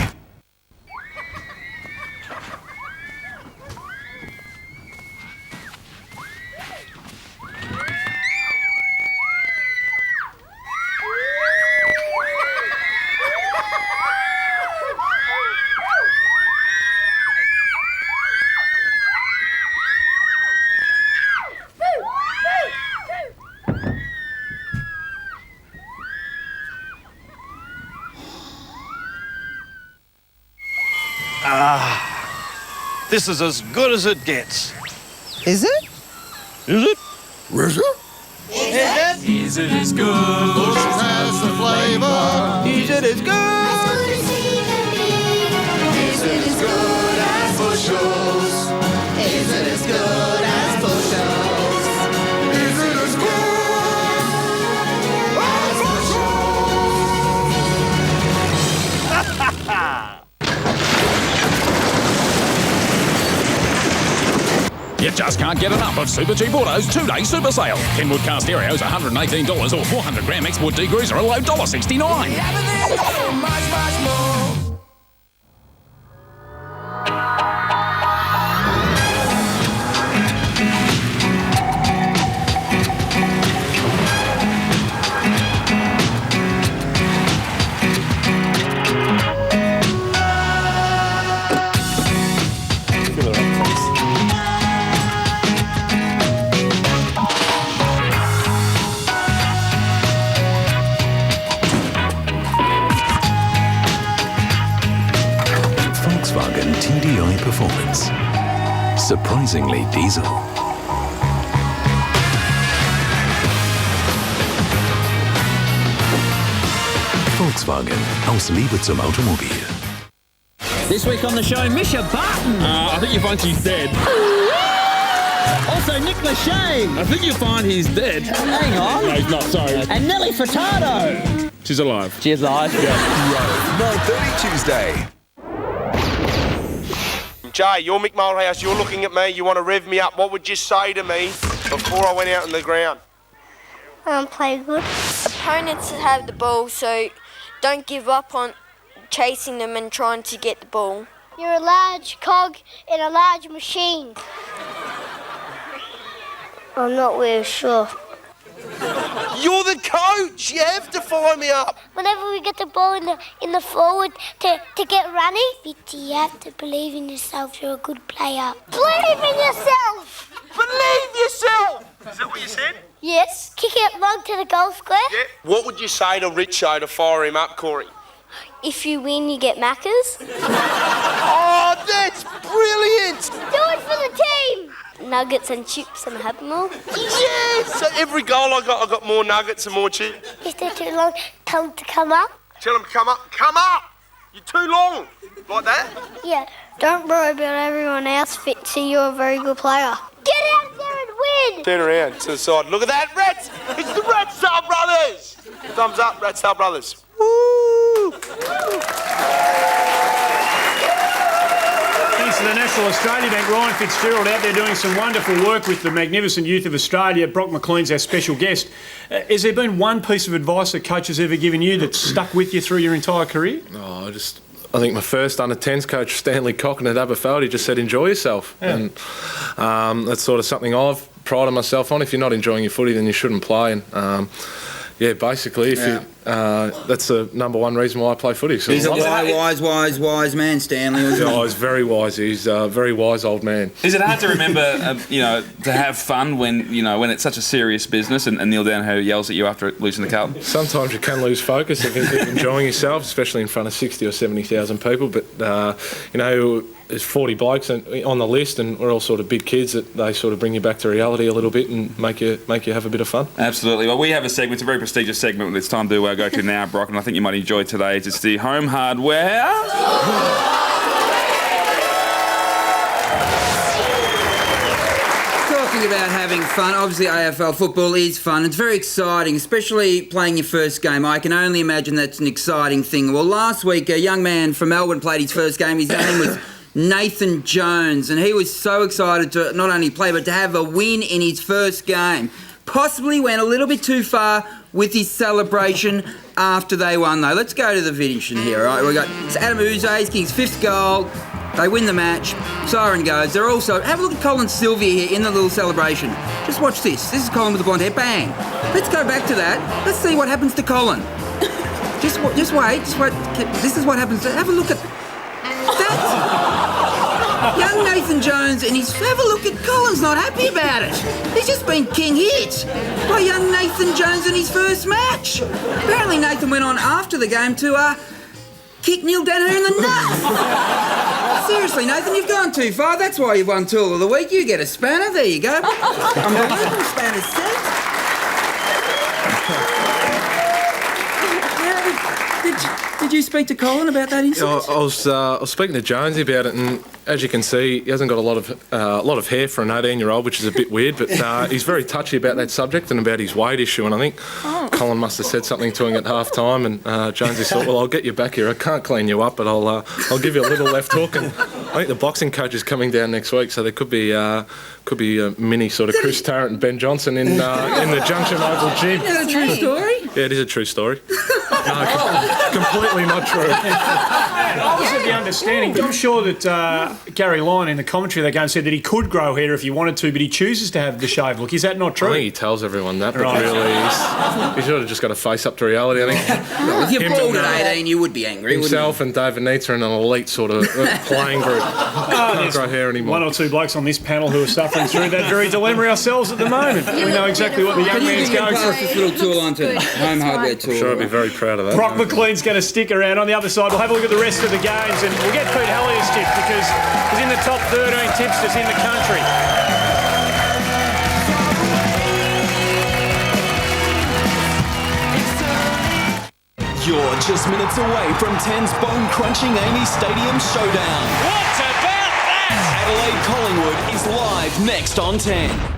This is as good as it gets. Is it? Is it? Is it? Is it as good? Bush's has the flavour. Is it as good? Is it as good as Bushels? Is it as good as Bushels? Is it as good as Bushels? You just just can't get enough of Super Cheap Auto's 2-day super sale. Kenwood car stereos $118 or 400 gram export degreaser a low $1.69. Volkswagen TDI Performance. Surprisingly diesel. Volkswagen, aus Liebe zum Automobil. This week on the show, Misha Barton. I think you find she's dead. Also, Nick Lachey. I think you find he's dead. Hang on. No, he's not, sorry. And Nelly Furtado. She's alive. She's alive? Road, 9:30 Tuesday. Jay, you're Mick Molehouse, you're looking at me, you want to rev me up. What would you say to me before I went out on the ground? Play good. Opponents have the ball, so don't give up on chasing them and trying to get the ball. You're a large cog in a large machine. I'm not really sure. You're the coach, you have to fire me up. Whenever we get the ball in the forward to get running, you have to believe in yourself. You're a good player. Believe in yourself. Believe yourself. Is that what you said? Yes. Kick it long to the goal square. Yeah. What would you say to Richo to fire him up, Corey? If you win, you get Maccas. Oh, that's brilliant. Do it for the team. Nuggets and chips and Happy Meal. Yes! So every goal I got more nuggets and more chips. If they're too long, tell them to come up. Tell them to come up. Come up! You're too long. Like that? Yeah. Don't worry about everyone else fit, so you're a very good player. Get out there and win! Turn around to the side. Look at that, Rats! It's the Rat Star Brothers! Thumbs up, Rat Star Brothers. Woo! Thanks to the National Australia Bank, Ryan Fitzgerald out there doing some wonderful work with the magnificent youth of Australia. Brock McLean's our special guest. Has there been one piece of advice that coach has ever given you that stuck with you through your entire career? Oh, I think my first under-10s coach, Stanley Cocken at Aberfeld, he just said, enjoy yourself. Yeah. And that's sort of something I've prided myself on. If you're not enjoying your footy, then you shouldn't play. And basically, that's the number one reason why I play footy. So He's a wise man, Stanley. He's very wise. He's a very wise old man. Is it hard to remember, to have fun when it's such a serious business and Neil Danaher yells at you after losing the cup? Sometimes you can lose focus of enjoying yourself, especially in front of 60 or 70,000 people. But, there's 40 blokes on the list, and we're all sort of big kids that they sort of bring you back to reality a little bit and make you have a bit of fun. Absolutely. Well, we have a segment. It's a very prestigious segment. It's time to go to now, Brock, and I think you might enjoy today. It's the home hardware. Talking about having fun, obviously AFL football is fun. It's very exciting, especially playing your first game. I can only imagine that's an exciting thing. Well, last week a young man from Melbourne played his first game. His name was Nathan Jones, and he was so excited to not only play but to have a win in his first game. Possibly went a little bit too far with his celebration after they won, though. Let's go to the finish here, right? We've got Adam Uze, he's kicking his fifth goal. They win the match. Siren goes. They're also... Have a look at Colin Sylvia here in the little celebration. Just watch this. This is Colin with the blonde hair. Bang. Let's go back to that. Let's see what happens to Colin. Just wait. This is what happens. Have a look at that. Young Nathan Jones and his... Have a look at Colin's not happy about it. He's just been king hit by young Nathan Jones in his first match. Apparently Nathan went on after the game to kick Neil Danaher in the nuts. Seriously, Nathan, you've gone too far. That's why you've won Tool of the Week. You get a spanner. There you go. Unbelievable spanner set. Did you speak to Colin about that incident? I was speaking to Jonesy about it, and as you can see, he hasn't got a lot of hair for an 18-year-old, which is a bit weird. But he's very touchy about that subject and about his weight issue. And I think Colin must have said something to him at half time, and Jonesy thought, "Well, I'll get you back here. I can't clean you up, but I'll give you a little left hook, and I think the boxing coach is coming down next week, so there could be a mini sort of Chris Tarrant and Ben Johnson in the Junction Oval gym. Is that a true story? Yeah, it is a true story. No, completely not true. I was of the understanding, I'm sure that Garry Lyon in the commentary they go and said that he could grow hair if he wanted to, but he chooses to have the shave look. Is that not true? I think he tells everyone that, but really he should have just got to face up to reality. I think. Well, if you're bald at 18, you would be angry, Himself and David Neitz are in an elite sort of playing group. Can't grow hair anymore. One or two blokes on this panel who are suffering through that very dilemma ourselves at the moment. We know exactly what the young man's going through. This little tour line to home hardware tour. I'm sure I'd be very proud of that. Brock McLean's going to stick around. On the other side, we'll have a look at the rest of the games and we'll get Pete Hallier's tip because he's in the top 13 tipsters in the country. You're just minutes away from 10's bone-crunching Amy Stadium showdown. What about that? Adelaide Collingwood is live next on 10.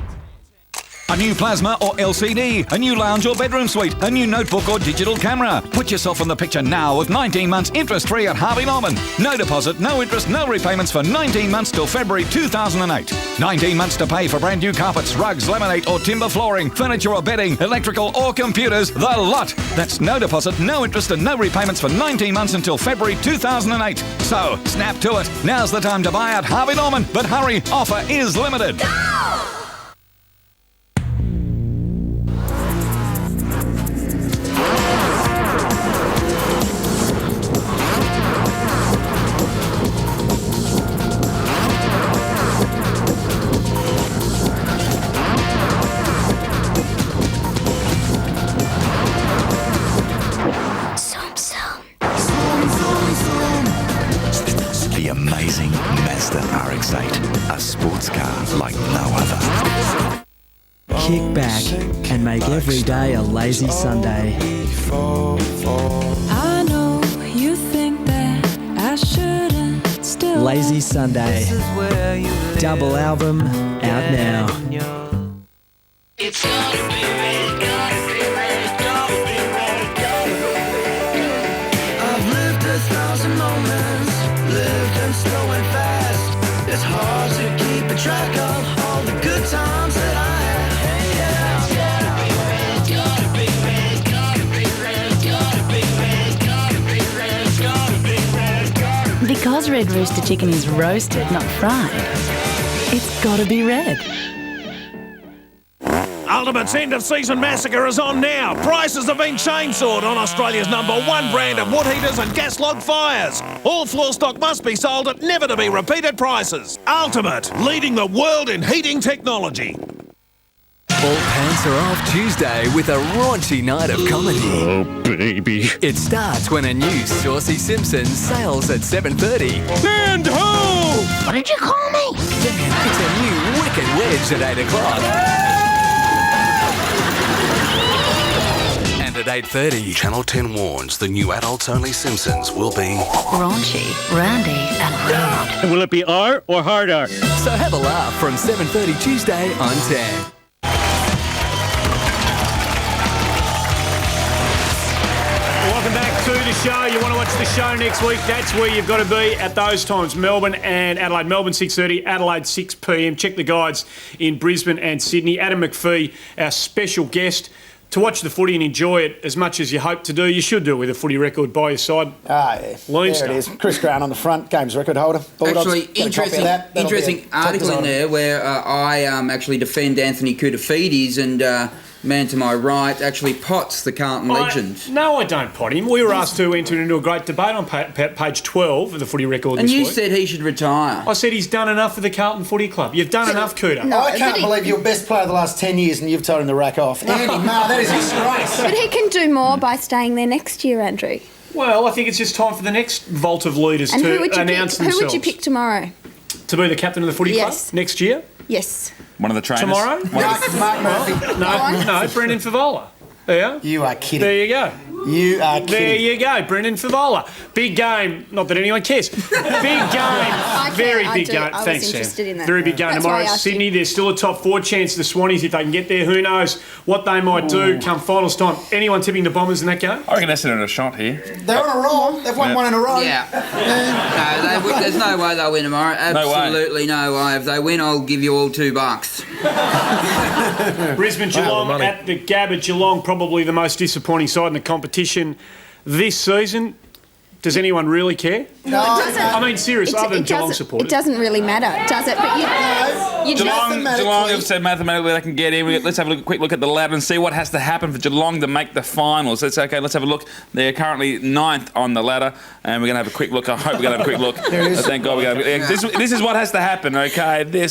A new plasma or LCD, a new lounge or bedroom suite, a new notebook or digital camera. Put yourself in the picture now with 19 months interest-free at Harvey Norman. No deposit, no interest, no repayments for 19 months till February 2008. 19 months to pay for brand new carpets, rugs, laminate or timber flooring, furniture or bedding, electrical or computers, the lot. That's no deposit, no interest and no repayments for 19 months until February 2008. So, snap to it. Now's the time to buy at Harvey Norman. But hurry, offer is limited. The amazing Mazda RX-8, a sports car like no other. Kick back and make every day a lazy Sunday. I know you think that I shouldn't still. Lazy Sunday. Double album out now. It's gotta be red, gotta be red, gotta be red, gotta be red. I've lived 1,000 moments, lived them slow and fast. It's hard to keep a track of all the good times that I had. Hey, yeah. It's gotta be red, gotta be red, gotta be red, gotta be red, gotta be red, gotta be red, gotta be red. Because Red Rooster chicken is roasted, not fried, it's gotta be red. Ultimate's end of season massacre is on now. Prices have been chainsawed on Australia's #1 brand of wood heaters and gas log fires. All floor stock must be sold at never to be repeated prices. Ultimate, leading the world in heating technology. All pants are off Tuesday with a raunchy night of comedy. Oh, baby. It starts when a new Saucy Simpson sails at 7:30. And who? What did you call me? It's a new Wicked Wedge at 8 o'clock. And at 8:30, Channel 10 warns the new adults-only Simpsons will be Raunchy, randy, and rude. Will it be R or hard R? So have a laugh from 7:30 Tuesday on 10. Welcome back to the show. You want to watch the show next week? That's where you've got to be at those times. Melbourne and Adelaide. Melbourne 6:30, Adelaide 6 p.m. Check the guides in Brisbane and Sydney. Adam McPhee, our special guest. To watch the footy and enjoy it as much as you hope to do, you should do it with a footy record by your side. Ah, yeah. There it is. Chris Grant on the front, games record holder. Bulldogs. Actually, interesting article in there where I actually defend Anthony Koutafidis and man to my right actually pots the Carlton legend. No, I don't pot him. We were asked to enter into a great debate on page 12 of the footy record and this you week. said he should retire. I said he's done enough for the Carlton Footy Club. You've done enough, Cooter. No, I can't believe you're best player of the last 10 years and you've told him to rack off. Andy, no, that is a disgrace. But he can do more by staying there next year, Andrew. Well, I think it's just time for the next vault of leaders to announce themselves. Who would you pick tomorrow? To be the captain of the footy club next year? Yes. One of the trainers? Tomorrow? Mark Murphy. No, Brendan Favola. There. You are kidding. There you go. You are kidding. There you go, Brendan Favola. Big game. Not that anyone cares. Big game. Very big game. Thanks, Sam. Very big game tomorrow at Sydney. There's still a top 4 chance. The Swannies, if they can get there, who knows what they might do come finals time. Anyone tipping the Bombers in that game? I reckon Essendon are a shot here. They're on a roll. They've won one in a row. Yeah. No, there's no way they'll win tomorrow. Absolutely no way. If they win, I'll give you all $2. Brisbane Geelong at the Gabba. Geelong probably the most disappointing side in the competition this season. Does anyone really care? No, it doesn't. I mean, seriously, other than Geelong supporters. It doesn't really matter, does it? But Geelong have said mathematically they can get in. Let's have a quick look at the ladder and see what has to happen for Geelong to make the finals. That's okay. Let's have a look. They're currently 9th on the ladder, and we're going to have a quick look. I hope we're going to have a quick look. Thank God we're going to. This is what has to happen. Okay, they're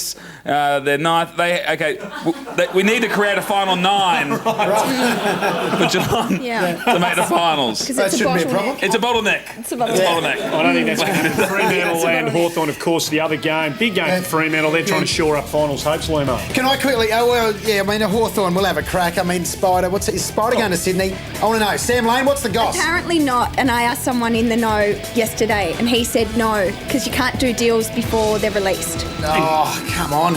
9th. We need to create a final 9 for Geelong to make the finals. That shouldn't be a problem. It's a bottleneck. It's a bottleneck. I don't think that's going to be Fremantle and Hawthorn, of course, the other game. Big game for Fremantle. They're trying to shore up finals hopes, Lumo. Can I quickly... Hawthorn will have a crack. I mean, Spider... Is Spider going to Sydney? I want to know. Sam Lane, what's the goss? Apparently not. And I asked someone in the know yesterday, and he said no, because you can't do deals before they're released. Oh, come on.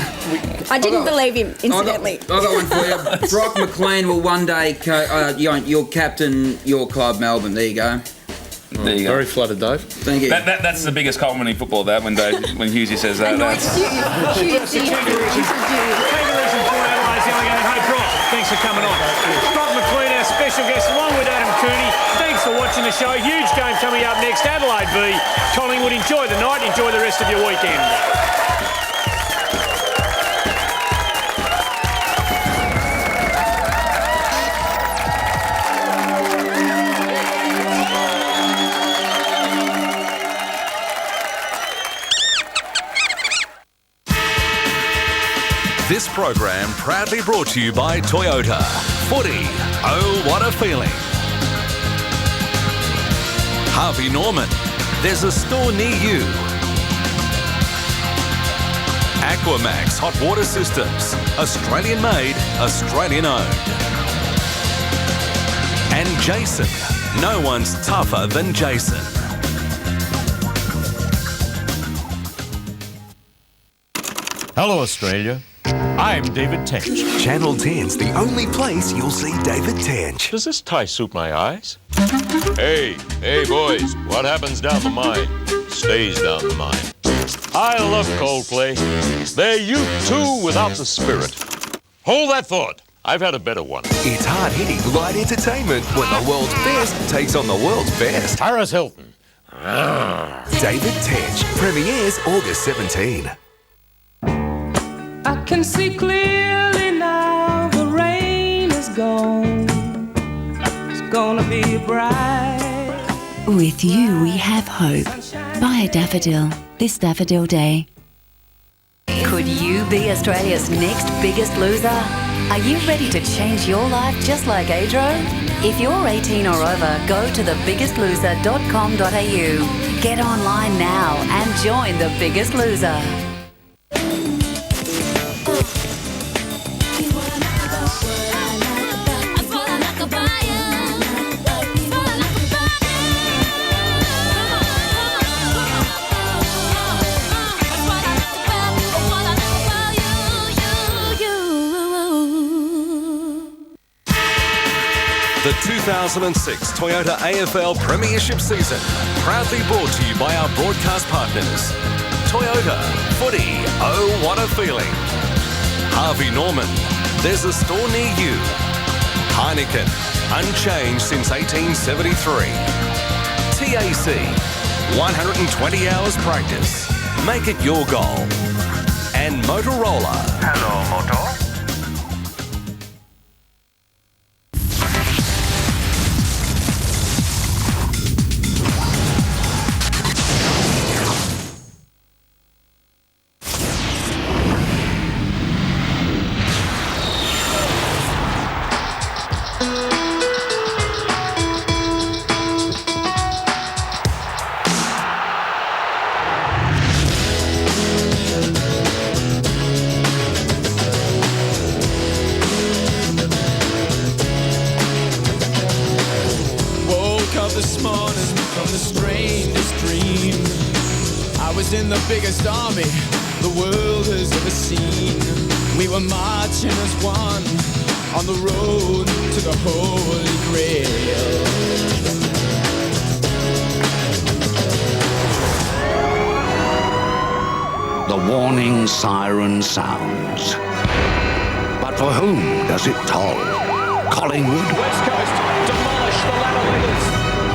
I didn't believe him, incidentally. I got one for you. Brock McLean will one day you'll captain your club, Melbourne. There you go. There you go. Very flattered, Dave. Thank you. That's the biggest compliment in football, that, when Hughes says that. Kangaroos in Port Adelaide's the only game. Hey, Brock, thanks for coming on. Brock McLean, our special guest, along with Adam Cooney. Thanks for watching the show. Huge game coming up next. Adelaide v Collingwood. Enjoy the night. Enjoy the rest of your weekend. This program proudly brought to you by Toyota. Footy, oh what a feeling. Harvey Norman, there's a store near you. Aquamax Hot Water Systems, Australian made, Australian owned. And Jason, no one's tougher than Jason. Hello, Australia. I'm David Tench. Channel 10's the only place you'll see David Tench. Does this tie suit my eyes? Hey, boys, what happens down the mine stays down the mine. I love Coldplay. They're U2 without the spirit. Hold that thought. I've had a better one. It's hard-hitting light entertainment when the world's best takes on the world's best. Paris Hilton. David Tench premieres August 17. I can see clearly now the rain is gone. It's gonna be bright. With you we have hope. Buy a daffodil this Daffodil Day. Could you be Australia's next biggest loser? Are you ready to change your life just like Adro? If you're 18 or over, go to thebiggestloser.com.au. Get online now and join The Biggest Loser. The 2006 Toyota AFL Premiership season, proudly brought to you by our broadcast partners. Toyota, footy, oh what a feeling. Harvey Norman, there's a store near you. Heineken, unchanged since 1873. TAC, 120 hours practice. Make it your goal. And Motorola. Hello, Moto. this morning from the strangest dream. I was in the biggest army the world has ever seen. We were marching as one on the road to the Holy Grail. The warning siren sounds. But for whom does it toll? Collingwood? West Coast, demolish the Latham.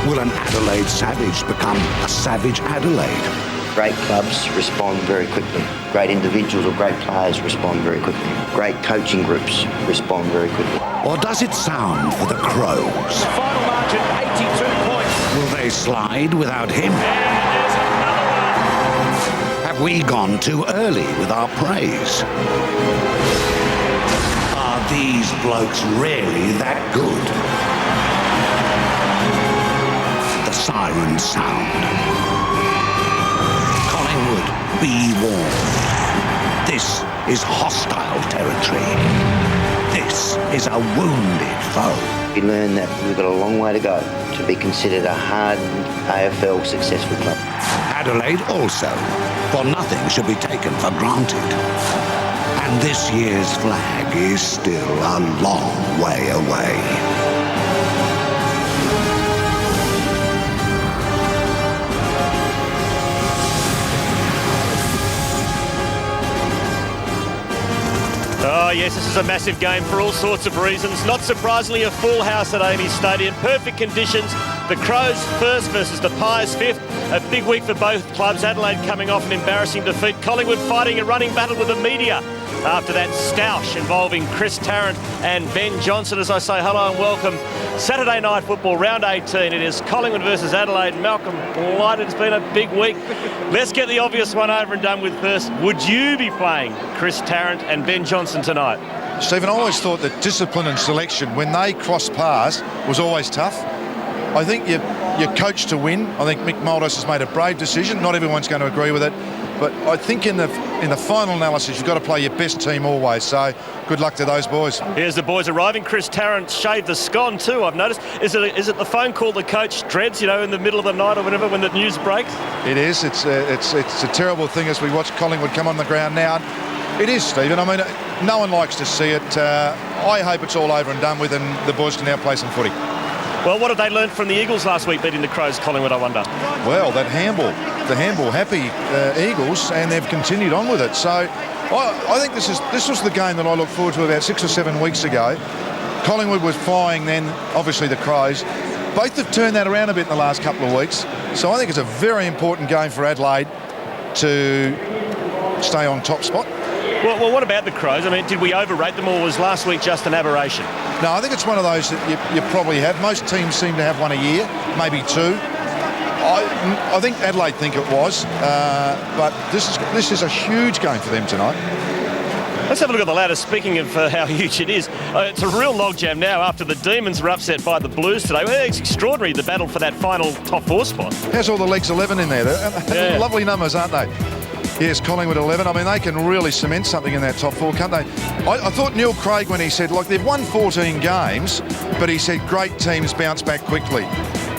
Will an Adelaide Savage become a Savage Adelaide? Great clubs respond very quickly. Great individuals or great players respond very quickly. Great coaching groups respond very quickly. Or does it sound for the Crows? Final margin, 82 points. Will they slide without him? Have we gone too early with our praise? Are these blokes really that good? The sirens sound. Collingwood, be warned. This is hostile territory. This is a wounded foe. We learned that we've got a long way to go to be considered a hardened AFL successful club. Adelaide also, for nothing should be taken for granted. And this year's flag is still a long way away. Oh yes, this is a massive game for all sorts of reasons. Not surprisingly, a full house at Emmys Stadium. Perfect conditions. The Crows first versus the Pies fifth. A big week for both clubs. Adelaide coming off an embarrassing defeat. Collingwood fighting a running battle with the media after that stoush involving Chris Tarrant and Ben Johnson. As I say hello and welcome. Saturday night football, round 18. It is Collingwood versus Adelaide. Malcolm Blight, it's been a big week. Let's get the obvious one over and done with first. Would you be playing Chris Tarrant and Ben Johnson tonight? Stephen, I always thought that discipline and selection, when they cross paths, was always tough. I think you're coached to win. I think Mick Malthouse has made a brave decision. Not everyone's going to agree with it. But I think in the final analysis, you've got to play your best team always. So good luck to those boys. Here's the boys arriving. Chris Tarrant shaved the scone too, I've noticed. Is it the phone call the coach dreads, in the middle of the night or whatever when the news breaks? It is. It's a terrible thing as we watch Collingwood come on the ground now. It is, Stephen. I mean, no one likes to see it. I hope it's all over and done with and the boys can now play some footy. Well, what have they learned from the Eagles last week beating the Crows, Collingwood, I wonder? Well, the handball happy Eagles, and they've continued on with it. So I think this was the game that I looked forward to about 6 or 7 weeks ago. Collingwood was flying then, obviously the Crows. Both have turned that around a bit in the last couple of weeks. So I think it's a very important game for Adelaide to stay on top spot. Well, what about the Crows? I mean, did we overrate them, or was last week just an aberration? No, I think it's one of those that you probably have. Most teams seem to have one a year, maybe two. I think Adelaide think it was, but this is a huge game for them tonight. Let's have a look at the ladder. Speaking of how huge it is, it's a real logjam now after the Demons were upset by the Blues today. Well, it's extraordinary, the battle for that final top 4 spot. How's all the legs 11 in there? They're lovely numbers, aren't they? Yes, Collingwood 11. I mean, they can really cement something in that top 4, can't they? I thought Neil Craig, when he said, look, they've won 14 games, but he said great teams bounce back quickly.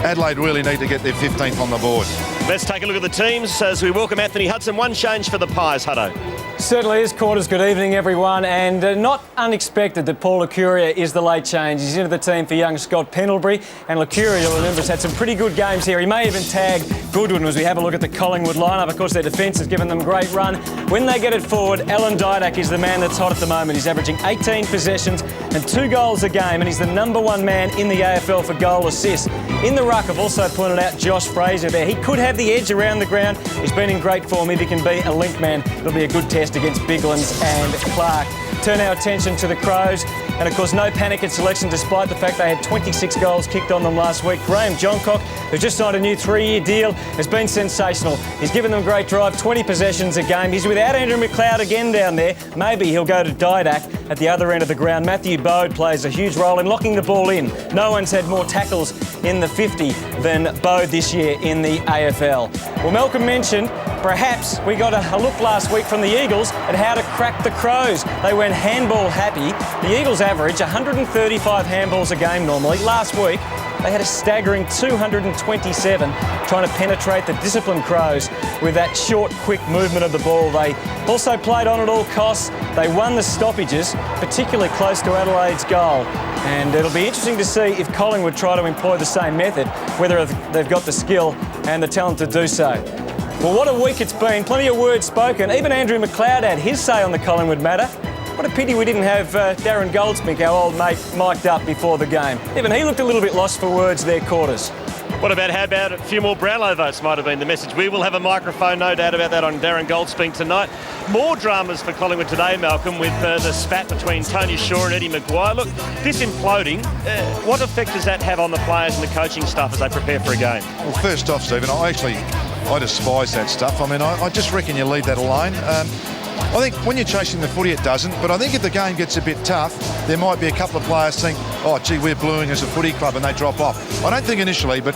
Adelaide really need to get their 15th on the board. Let's take a look at the teams as we welcome Anthony Hudson. One change for the Pies, Hutto. Certainly is, Quarters. Good evening, everyone. And not unexpected that Paul Licuria is the late change. He's into the team for young Scott Pendlebury. And Licuria, you'll remember, has had some pretty good games here. He may even tag Goodwin as we have a look at the Collingwood lineup. Of course, their defence has given them a great run. When they get it forward, Alan Didak is the man that's hot at the moment. He's averaging 18 possessions and 2 goals a game, and he's the #1 man in the AFL for goal assists. In the ruck, I've also pointed out Josh Fraser there. He could have the edge around the ground. He's been in great form. If he can be a link man, it'll be a good test against Biglands and Clark. Turn our attention to the Crows. And of course, no panic at selection despite the fact they had 26 goals kicked on them last week. Graham Johncock, who just signed a new 3-year deal, has been sensational. He's given them a great drive, 20 possessions a game. He's without Andrew McLeod again down there. Maybe he'll go to Didak at the other end of the ground. Matthew Bode plays a huge role in locking the ball in. No one's had more tackles in the 50 than Bode this year in the AFL. Well, Malcolm mentioned perhaps we got a look last week from the Eagles at how to crack the Crows. They went handball happy. The Eagles average 135 handballs a game normally. Last week, They had a staggering 227 trying to penetrate the disciplined Crows with that short, quick movement of the ball. They also played on at all costs. They won the stoppages, particularly close to Adelaide's goal. And it'll be interesting to see if Collingwood try to employ the same method, whether they've got the skill and the talent to do so. Well, what a week it's been. Plenty of words spoken. Even Andrew McLeod had his say on the Collingwood matter. What a pity we didn't have Darren Goldsmith, our old mate, mic'd up before the game. Even he looked a little bit lost for words there, Quarters. How about a few more Brownlow votes might have been the message. We will have a microphone, no doubt about that, on Darren Goldsmith tonight. More dramas for Collingwood today, Malcolm, with the spat between Tony Shaw and Eddie Maguire. Look, this imploding, what effect does that have on the players and the coaching staff as they prepare for a game? Well, first off, Stephen, I despise that stuff. I mean, I just reckon you leave that alone. I think when you're chasing the footy, it doesn't. But I think if the game gets a bit tough, there might be a couple of players think, oh, gee, we're blueing as a footy club, and they drop off. I don't think initially, but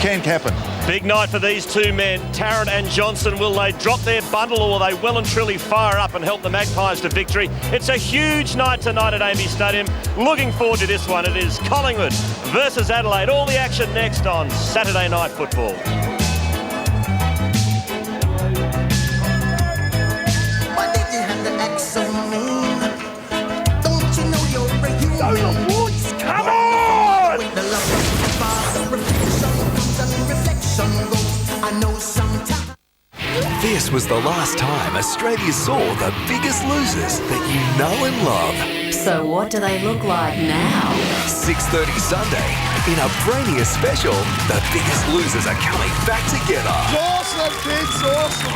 can happen. Big night for these two men, Tarrant and Johnson. Will they drop their bundle, or will they well and truly fire up and help the Magpies to victory? It's a huge night tonight at Amy Stadium. Looking forward to this one. It is Collingwood versus Adelaide. All the action next on Saturday Night Football. Come on! This was the last time Australia saw the biggest losers that you know and love. So what do they look like now? 6:30 Sunday, in a Brainier special, the biggest losers are coming back together. Awesome, kids, awesome.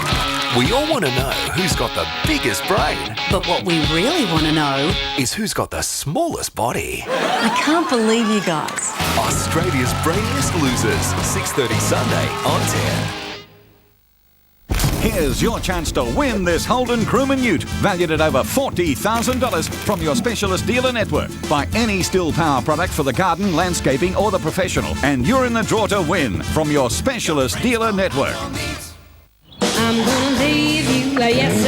We all want to know who's got the biggest brain. But what we really want to know is who's got the smallest body. I can't believe you guys. Australia's Brainiest Losers, 6:30 Sunday on 10. Here's your chance to win this Holden Crewman Ute, valued at over $40,000 from your specialist dealer network. Buy any Still Power product for the garden, landscaping or the professional, and you're in the draw to win from your specialist dealer network. I'm gonna leave you, yes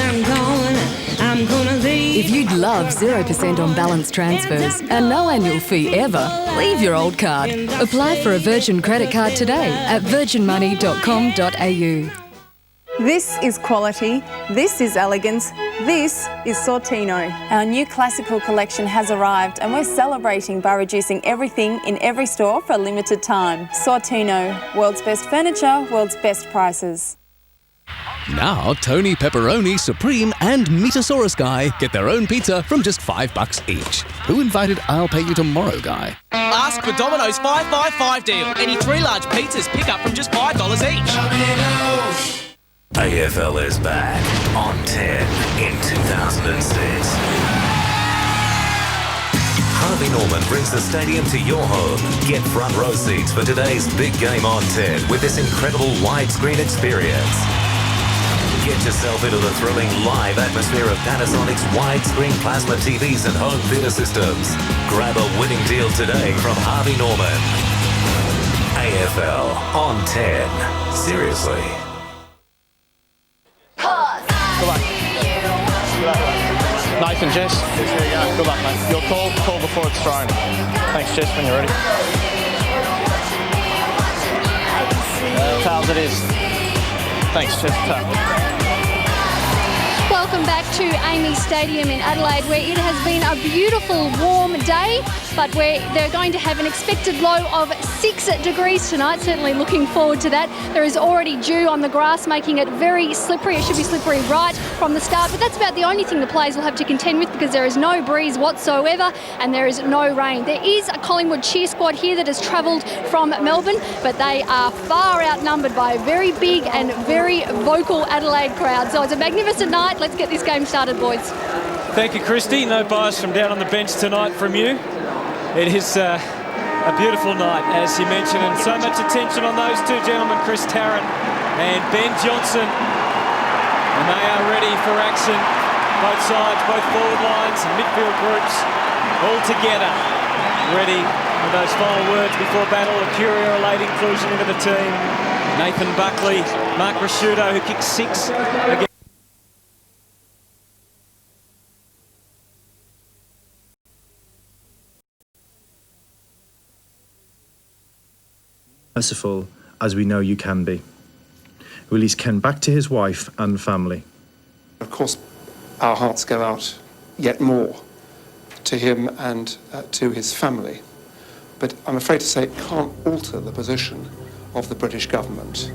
I'm gonna leave. If you'd love 0% on balance transfers and no annual fee ever, leave your old card. Apply for a Virgin credit card today at virginmoney.com.au. This is quality, this is elegance, this is Sortino. Our new classical collection has arrived and we're celebrating by reducing everything in every store for a limited time. Sortino, world's best furniture, world's best prices. Now, Tony Pepperoni, Supreme and Meatosaurus Guy get their own pizza from just $5 each. Who invited I'll Pay You Tomorrow Guy? Ask for Domino's 555 deal. Any 3 large pizzas pick up from just $5 each. AFL is back on 10 in 2006. Harvey Norman brings the stadium to your home. Get front row seats for today's big game on 10 with this incredible widescreen experience. Get yourself into the thrilling live atmosphere of Panasonic's widescreen plasma TVs and home theatre systems. Grab a winning deal today from Harvey Norman. AFL on 10. Seriously. Nathan, Jess. Good luck, mate. Your call before it's thrown. Thanks, Jess, when you're ready. Tails it is. Thanks, Jess. Welcome back to Amy Stadium in Adelaide, where it has been a beautiful warm day, but they're going to have an expected low of 6 degrees tonight. Certainly looking forward to that. There is already dew on the grass, making it very slippery. It should be slippery right from the start, but that's about the only thing the players will have to contend with, because there is no breeze whatsoever and there is no rain. There is a Collingwood cheer squad here that has travelled from Melbourne, but they are far outnumbered by a very big and very vocal Adelaide crowd. So it's a magnificent night. Let's get this game started, boys. Thank you, Christy. No bias from down on the bench tonight from you. It is a beautiful night, as you mentioned, and so much attention on those two gentlemen, Chris Tarrant and Ben Johnson. And they are ready for action. Both sides, both forward lines and midfield groups, all together. Ready for those final words before battle. A Curia, a late inclusion into the team. Nathan Buckley, Mark Rasciuto, who kicked 6 against merciful as we know you can be. Release Ken back to his wife and family. Of course, our hearts go out yet more to him and to his family. But I'm afraid to say it can't alter the position of the British government.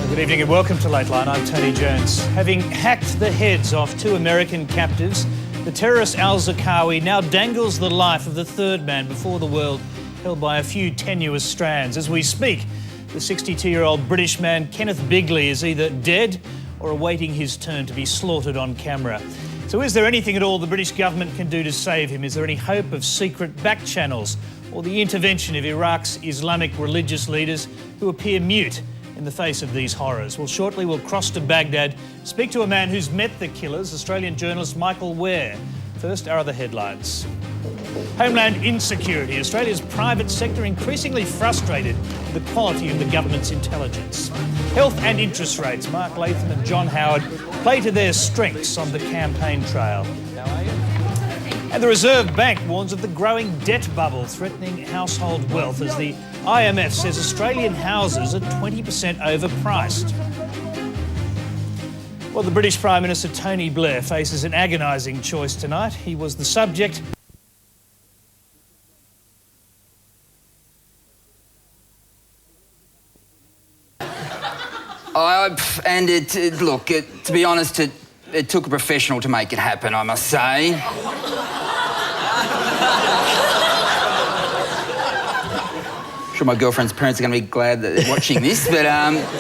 Good evening and welcome to Lateline. I'm Tony Jones. Having hacked the heads off 2 American captives, the terrorist al-Zarqawi now dangles the life of the third man before the world, held by a few tenuous strands. As we speak, the 62-year-old British man Kenneth Bigley is either dead or awaiting his turn to be slaughtered on camera. So is there anything at all the British government can do to save him? Is there any hope of secret back channels or the intervention of Iraq's Islamic religious leaders who appear mute in the face of these horrors? Well, shortly we'll cross to Baghdad, speak to a man who's met the killers, Australian journalist Michael Ware. First are the headlines. Homeland insecurity. Australia's private sector increasingly frustrated with the quality of the government's intelligence. Health and interest rates. Mark Latham and John Howard play to their strengths on the campaign trail. And the Reserve Bank warns of the growing debt bubble threatening household wealth as the IMF says Australian houses are 20% overpriced. Well, the British Prime Minister Tony Blair faces an agonising choice tonight. He was the subject to be honest, it took a professional to make it happen, I must say. I'm sure my girlfriend's parents are going to be glad that they're watching this, but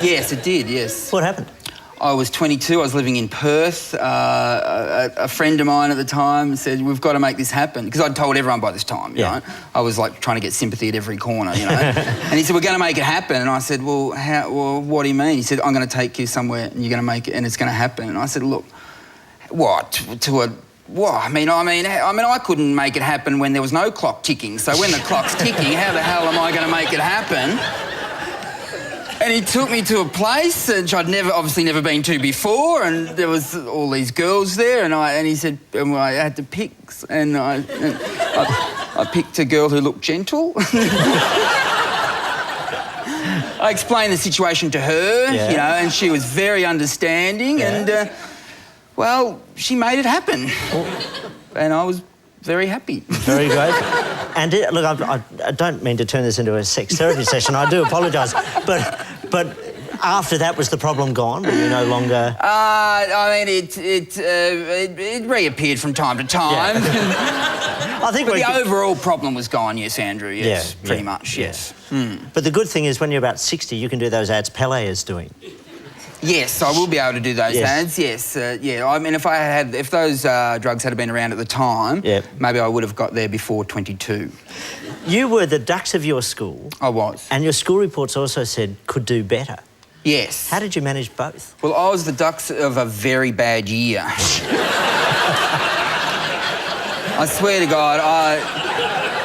yes, it did, yes. What happened? I was 22, I was living in Perth. A friend of mine at the time said, we've got to make this happen, because I'd told everyone by this time, you know. I was like trying to get sympathy at every corner, you know. And he said, we're going to make it happen. And I said, well, what do you mean? He said, I'm going to take you somewhere and you're going to make it and it's going to happen. And I said, look, what? I mean, I couldn't make it happen when there was no clock ticking. So when the clock's ticking, how the hell am I going to make it happen? And he took me to a place which I'd obviously never been to before, and there was all these girls there, and he said, I had to pick, and I picked a girl who looked gentle. I explained the situation to her, you know, and she was very understanding, and well, she made it happen, and I was very happy. Very great. And look, I don't mean to turn this into a sex therapy session. I do apologise, but after that, was the problem gone? Were you no longer? I mean, it reappeared from time to time. Yeah. I think but the overall problem was gone. Yes, Andrew. Yes, pretty much. Yes. But the good thing is, when you're about 60, you can do those ads Pele is doing. Yes, I will be able to do those ads. Yes, yeah. I mean, if those drugs had been around at the time, maybe I would have got there before 22. You were the Ducks of your school. I was. And your school reports also said could do better. Yes. How did you manage both? Well, I was the Ducks of a very bad year. I swear to God,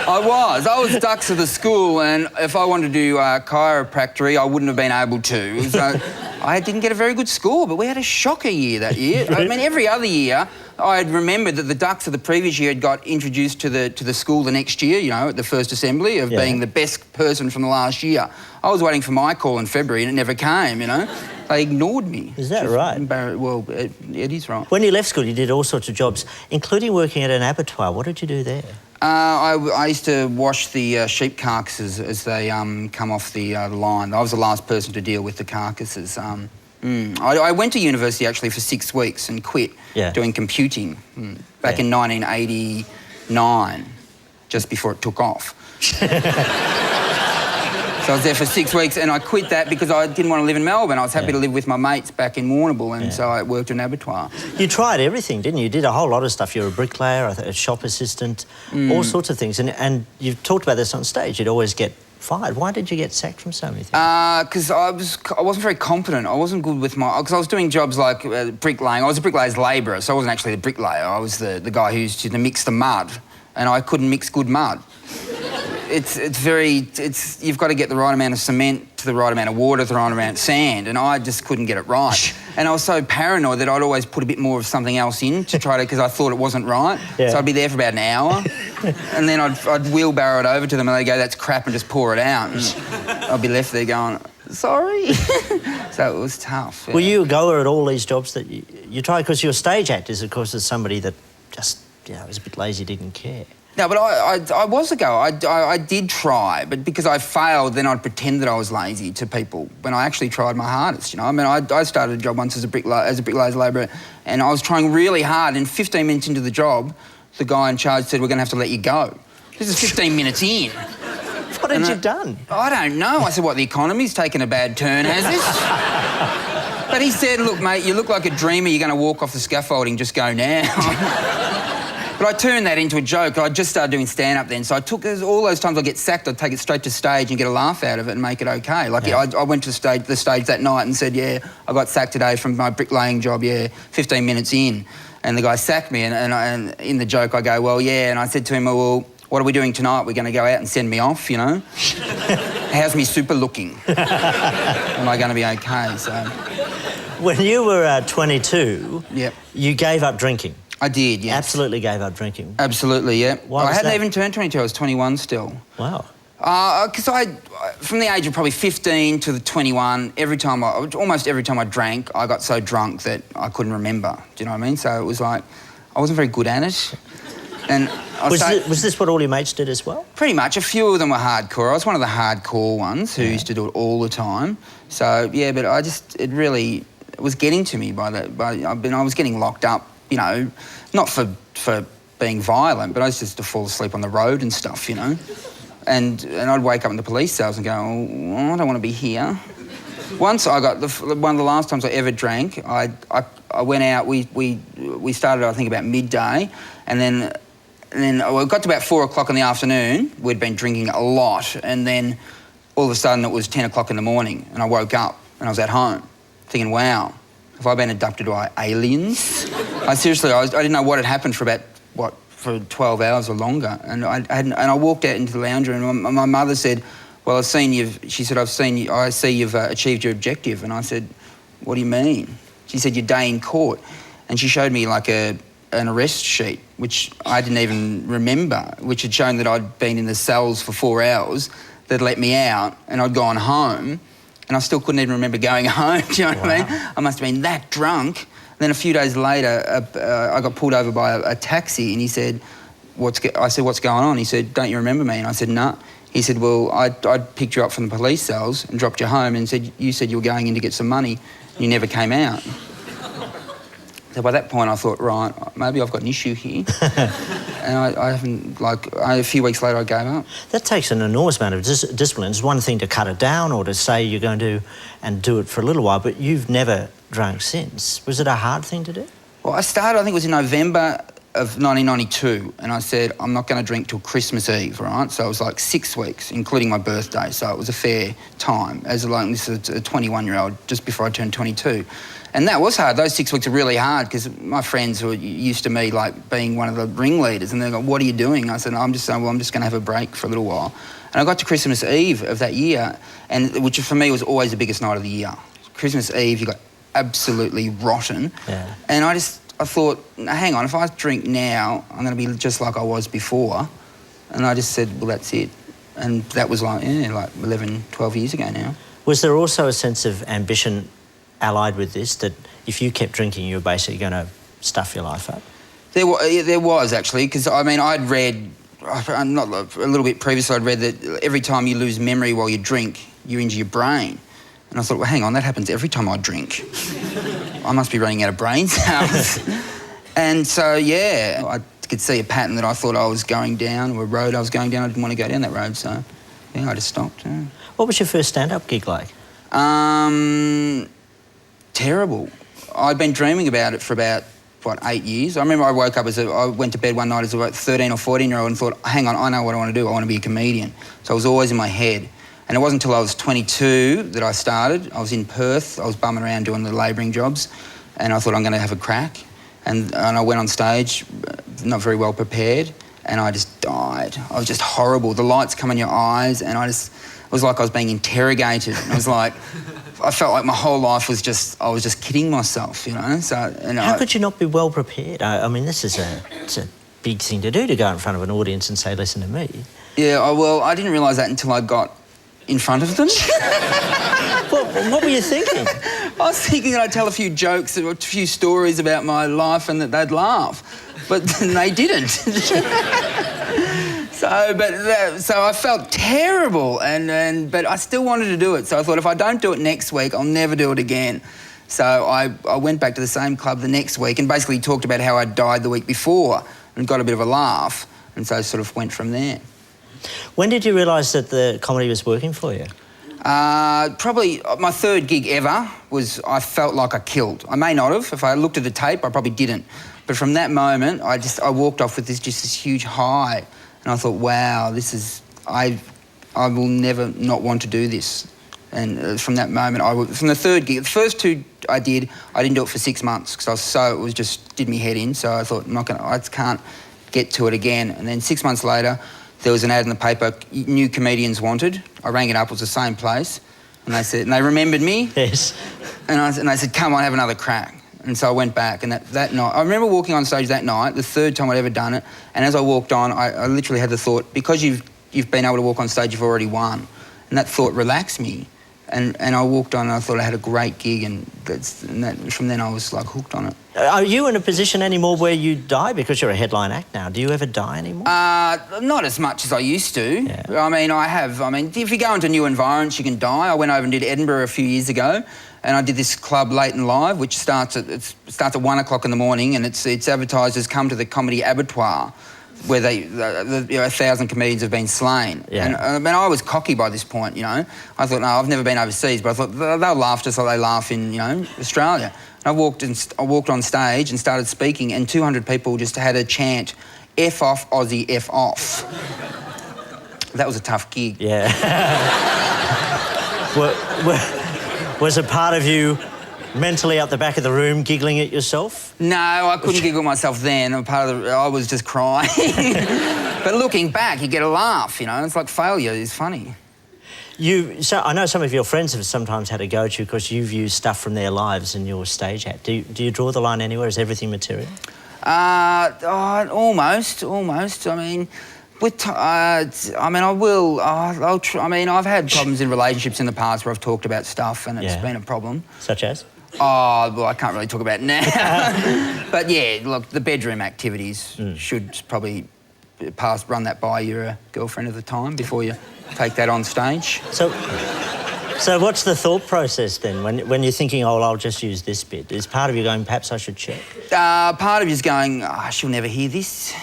I was Ducks of the school, and if I wanted to do chiropractic, I wouldn't have been able to. So I didn't get a very good score, but we had a shocker year that year. I mean, every other year, I had remembered that the Ducks of the previous year had got introduced to the school the next year, you know, at the first assembly of being the best person from the last year. I was waiting for my call in February and it never came, you know. They ignored me. Is that right? Well, it is right. When you left school, you did all sorts of jobs, including working at an abattoir. What did you do there? I used to wash the sheep carcasses as they come off the line. I was the last person to deal with the carcasses. I went to university actually for 6 weeks and quit doing computing back in 1989, just before it took off. So I was there for 6 weeks and I quit that because I didn't want to live in Melbourne. I was happy to live with my mates back in Warrnambool, and so I worked in an abattoir. You tried everything, didn't you? You did a whole lot of stuff. You were a bricklayer, a shop assistant, all sorts of things. And you've talked about this on stage. You'd always get fired. Why did you get sacked from so many things? Because I wasn't very competent. I wasn't good with my... Because I was doing jobs like bricklaying. I was a bricklayer's labourer, so I wasn't actually the bricklayer. I was the guy who used to mix the mud and I couldn't mix good mud. You've got to get the right amount of cement to the right amount of water to the right amount of sand, and I just couldn't get it right. And I was so paranoid that I'd always put a bit more of something else in to try to, because I thought it wasn't right. Yeah. So I'd be there for about an hour, and then I'd wheelbarrow it over to them, and they'd go, "That's crap," and just pour it out. And I'd be left there going, "Sorry." So it was tough. Yeah. Were you a goer at all these jobs that you tried? Because your stage actors, of course, is somebody that just, was a bit lazy, didn't care. No, but I was a goer. I did try, but because I failed, then I'd pretend that I was lazy to people when I actually tried my hardest, I mean, I started a job once as a bricklayer's labourer, and I was trying really hard, and 15 minutes into the job, the guy in charge said, "We're going to have to let you go." This is 15 minutes in. What had you done? I don't know. I said, "What, the economy's taken a bad turn, has it?" But he said, "Look, mate, you look like a dreamer. You're going to walk off the scaffolding. Just go now." But I turned that into a joke. I just started doing stand-up then, so I took all those times I get sacked, I'd take it straight to stage and get a laugh out of it and make it okay. Like, I went to the stage that night and said, "Yeah, I got sacked today from my bricklaying job, 15 minutes in." And the guy sacked me, and in the joke I go, "Well, yeah," and I said to him, "Well, what are we doing tonight? We're going to go out and send me off, How's me super looking? Am I going to be okay?" So, when you were 22, yep, you gave up drinking. I did, yes. Absolutely gave up drinking. Absolutely, yeah. Why I was hadn't that? even turned 22, I was 21 still. Wow. Because from the age of probably 15 to the 21, almost every time I drank, I got so drunk that I couldn't remember. Do you know what I mean? So it was like, I wasn't very good at it. And was this what all your mates did as well? Pretty much. A few of them were hardcore. I was one of the hardcore ones who used to do it all the time. So, yeah, but it really was getting to me I was getting locked up, not for being violent, but I used to fall asleep on the road and stuff, And I'd wake up in the police cells and go, "Oh, I don't want to be here." Once I got one of the last times I ever drank, I went out. We started, I think, about midday, and then it got to about 4 o'clock in the afternoon. We'd been drinking a lot, and then all of a sudden it was 10 o'clock in the morning, and I woke up and I was at home, thinking, "Wow, have I been abducted by aliens?" I didn't know what had happened for 12 hours or longer, and I walked out into the lounge room, and my mother said, "Well, I see you've achieved your objective." And I said, "What do you mean?" She said, "Your day in court." And she showed me like an arrest sheet, which I didn't even remember, which had shown that I'd been in the cells for 4 hours, that let me out, and I'd gone home, and I still couldn't even remember going home. Do you know what I mean? I must have been that drunk. And then a few days later, I got pulled over by a taxi, and he said, I said, "What's going on?" He said, "Don't you remember me?" And I said, "No." He said, "Well, I'd picked you up from the police cells and dropped you home, and you said you were going in to get some money. You never came out." So by that point, I thought, right, maybe I've got an issue here. And I haven't, a few weeks later, I gave up. That takes an enormous amount of discipline. It's one thing to cut it down or to say you're going to and do it for a little while, but you've never drunk since. Was it a hard thing to do? Well, I started, I think it was in November of 1992, and I said, "I'm not going to drink till Christmas Eve," right? So it was like 6 weeks, including my birthday, so it was a fair time. This is a 21-year-old, just before I turned 22. And that was hard. Those 6 weeks are really hard, because my friends who were used to me, being one of the ringleaders, and they go, "What are you doing?" I said, "I'm just going to have a break for a little while." And I got to Christmas Eve of that year, which for me was always the biggest night of the year. Christmas Eve, you got absolutely rotten. Yeah. And I thought, hang on, if I drink now, I'm going to be just like I was before. And I just said, well, that's it. And that was like 11, 12 years ago now. Was there also a sense of ambition allied with this, that if you kept drinking, you were basically going to stuff your life up? There was, actually, because, I mean, I'd read, a little bit previously, I'd read that every time you lose memory while you drink, you injure your brain. And I thought, well, hang on, that happens every time I drink. I must be running out of brain cells. And so, yeah, I could see a pattern that I thought I was going down, or a road I was going down. I didn't want to go down that road, so, yeah, I just stopped. Yeah. What was your first stand-up gig like? Terrible. I'd been dreaming about it for about, 8 years. I remember I woke up I went to bed one night as a 13 or 14-year-old and thought, hang on, I know what I want to do. I want to be a comedian. So it was always in my head. And it wasn't until I was 22 that I started. I was in Perth. I was bumming around doing the labouring jobs, and I thought I'm going to have a crack. And I went on stage, not very well prepared, and I just died. I was just horrible. The lights come in your eyes, and it was like I was being interrogated. And I was like, I felt like my whole life was I was just kidding myself, you know. So, how could you not be well prepared? I mean, it's a big thing to do, to go in front of an audience and say, listen to me. Yeah, well, I didn't realise that until I got in front of them. What were you thinking? I was thinking that I'd tell a few jokes, a few stories about my life, and that they'd laugh, but they didn't. So I felt terrible, but I still wanted to do it. So I thought, if I don't do it next week, I'll never do it again. So I went back to the same club the next week and basically talked about how I died the week before and got a bit of a laugh, and so sort of went from there. When did you realise that the comedy was working for you? Probably my third gig ever was, I felt like I killed. I may not have. If I looked at the tape, I probably didn't. But from that moment, I walked off with this huge high, and I thought, wow, I will never not want to do this. And from that moment, from the third gig, the first two I didn't do it for 6 months because it just did me head in. So I thought, I can't get to it again. And then 6 months later, there was an ad in the paper, new comedians wanted. I rang it up, it was the same place. And they remembered me. Yes. And they said, come on, have another crack. And so I went back, and that night, I remember walking on stage that night, the third time I'd ever done it, and as I walked on, I literally had the thought, because you've been able to walk on stage, you've already won. And that thought relaxed me. And I walked on, and I thought I had a great gig, and from then I was like hooked on it. Are you in a position anymore where you die? Because you're a headline act now. Do you ever die anymore? Not as much as I used to. Yeah. I mean, if you go into new environments, you can die. I went over and did Edinburgh a few years ago, and I did this club Lateline Live, which starts at 1 o'clock in the morning, and it's advertised as come to the comedy abattoir, where 1,000 comedians have been slain. Yeah. And I was cocky by this point, you know. I thought, no, I've never been overseas, but I thought they'll laugh just like they laugh in, you know, Australia. And I walked on stage and started speaking, and 200 people just had a chant, F off, Aussie, F off. That was a tough gig. Yeah. Was a part of you mentally up the back of the room giggling at yourself? No, I couldn't giggle myself then. I was just crying. But looking back, you get a laugh, you know. It's like failure is funny. So I know some of your friends have sometimes had a go at you because you've used stuff from their lives in your stage act. Do you draw the line anywhere? Is everything material? Almost. I mean, I've had problems in relationships in the past where I've talked about stuff and it's been a problem. Such as? Oh, well, I can't really talk about it now. But yeah, look, the bedroom activities should probably run that by your girlfriend at the time before you take that on stage. So what's the thought process then when you're thinking, oh, well, I'll just use this bit? Is part of you going, perhaps I should check? Part of you's going, she'll never hear this.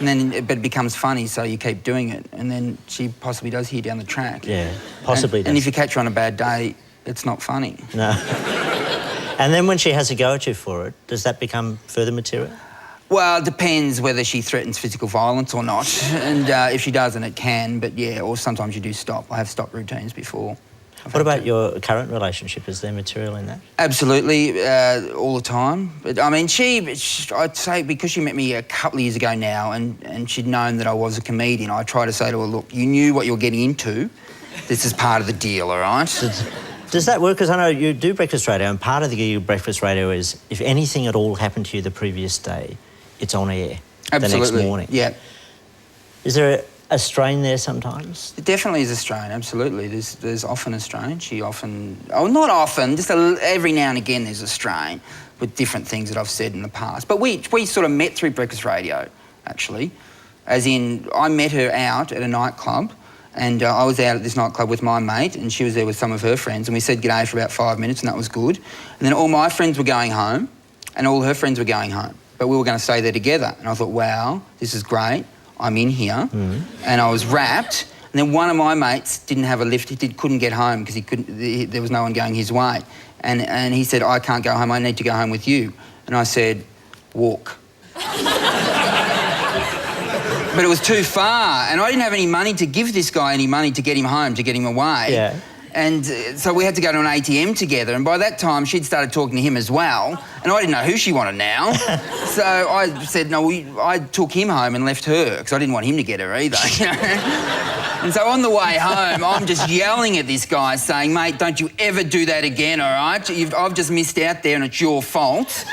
But it becomes funny, so you keep doing it. And then she possibly does hear down the track. Yeah, possibly does. And if you catch her on a bad day, it's not funny. No. And then when she has a go at you for it, does that become further material? Well, it depends whether she threatens physical violence or not. And if she doesn't, it can. But yeah, or sometimes you do stop. I have stopped routines before. What about your current relationship? Is there material in that? Absolutely, all the time. But I mean, I'd say because she met me a couple of years ago now and she'd known that I was a comedian, I try to say to her, look, you knew what you were getting into. This is part of the deal, all right? Does that work? Because I know you do breakfast radio, and part of the gig of breakfast radio is if anything at all happened to you the previous day, it's on air the next morning. Yeah. Is there a strain there sometimes? It definitely is a strain, absolutely. There's often a strain. Not often, just every now and again there's a strain with different things that I've said in the past. But we sort of met through breakfast radio, actually. As in, I met her out at a nightclub, and I was out at this nightclub with my mate, and she was there with some of her friends, and we said g'day for about 5 minutes, and that was good. And then all my friends were going home, and all her friends were going home. But we were going to stay there together. And I thought, wow, this is great. I'm in here. And I was wrapped. And then one of my mates didn't have a lift. He couldn't get home because there was no one going his way. And he said, I can't go home. I need to go home with you. And I said, walk. But it was too far. And I didn't have any money to give this guy any money to get him home, to get him away. Yeah. And so we had to go to an ATM together, and by that time she'd started talking to him as well, and I didn't know who she wanted now. So I said, no, I took him home and left her, because I didn't want him to get her either. You know? And so on the way home, I'm just yelling at this guy saying, mate, don't you ever do that again, all right? I've just missed out there and it's your fault.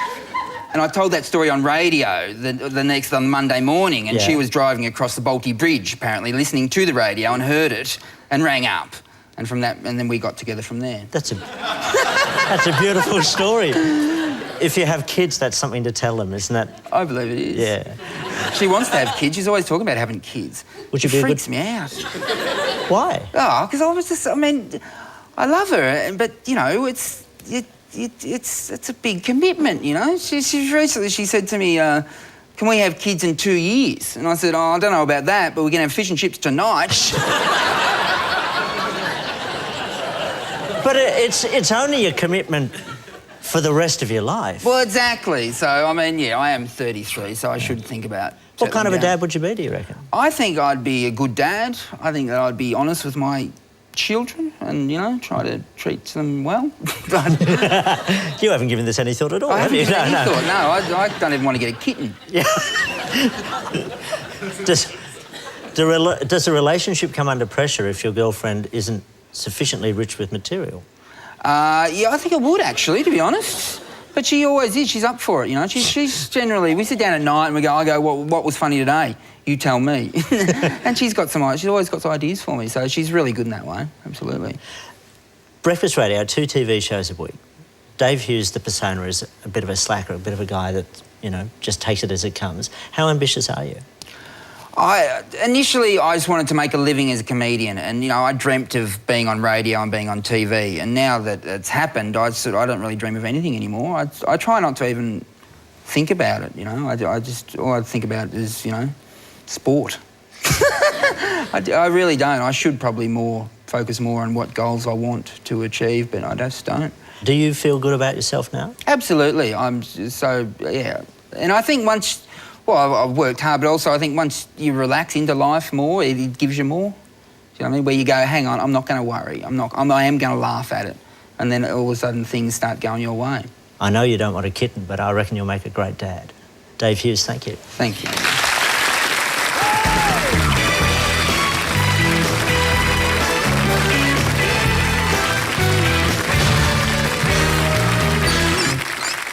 And I told that story on radio the next on Monday morning, and she was driving across the Balti Bridge, apparently, listening to the radio, and heard it and rang up. And from that, and then we got together from there. That's a beautiful story. If you have kids, that's something to tell them, isn't that? I believe it is. Yeah. She wants to have kids. She's always talking about having kids. Would you it be freaks me out. Why? Oh, because I love her, but you know, it's a big commitment. You know, she recently said to me, "Can we have kids in 2 years?" And I said, "Oh, I don't know about that, but we're gonna have fish and chips tonight." But it's only a commitment for the rest of your life. Well, exactly. So, I mean, yeah, I am 33, so I should think about... What kind of a dad would you be, do you reckon? I think I'd be a good dad. I think that I'd be honest with my children and, you know, try to treat them well. You haven't given this any thought at all, have you? No. No, I don't even want to get a kitten. Yeah. Does a relationship come under pressure if your girlfriend isn't sufficiently rich with material? Yeah, I think it would, actually, to be honest. But she always is. She's up for it, you know. She's generally... We sit down at night and I go, what was funny today? You tell me. And she's always got some ideas for me, so she's really good in that way, absolutely. Breakfast radio, 2 TV shows a week. Dave Hughes, the persona, is a bit of a slacker, a bit of a guy that, you know, just takes it as it comes. How ambitious are you? Initially, I just wanted to make a living as a comedian, and, you know, I dreamt of being on radio and being on TV, and now that it's happened, I don't really dream of anything anymore. I try not to even think about it, you know. All I think about is, you know, sport. I really don't. I should probably focus more on what goals I want to achieve, but I just don't. Do you feel good about yourself now? Absolutely. Yeah. And I think once... Well, I've worked hard, but also I think once you relax into life more, it gives you more. Do you know what I mean? Where you go, hang on, I'm not going to worry. I am going to laugh at it. And then all of a sudden things start going your way. I know you don't want a kitten, but I reckon you'll make a great dad. Dave Hughes, thank you. Thank you.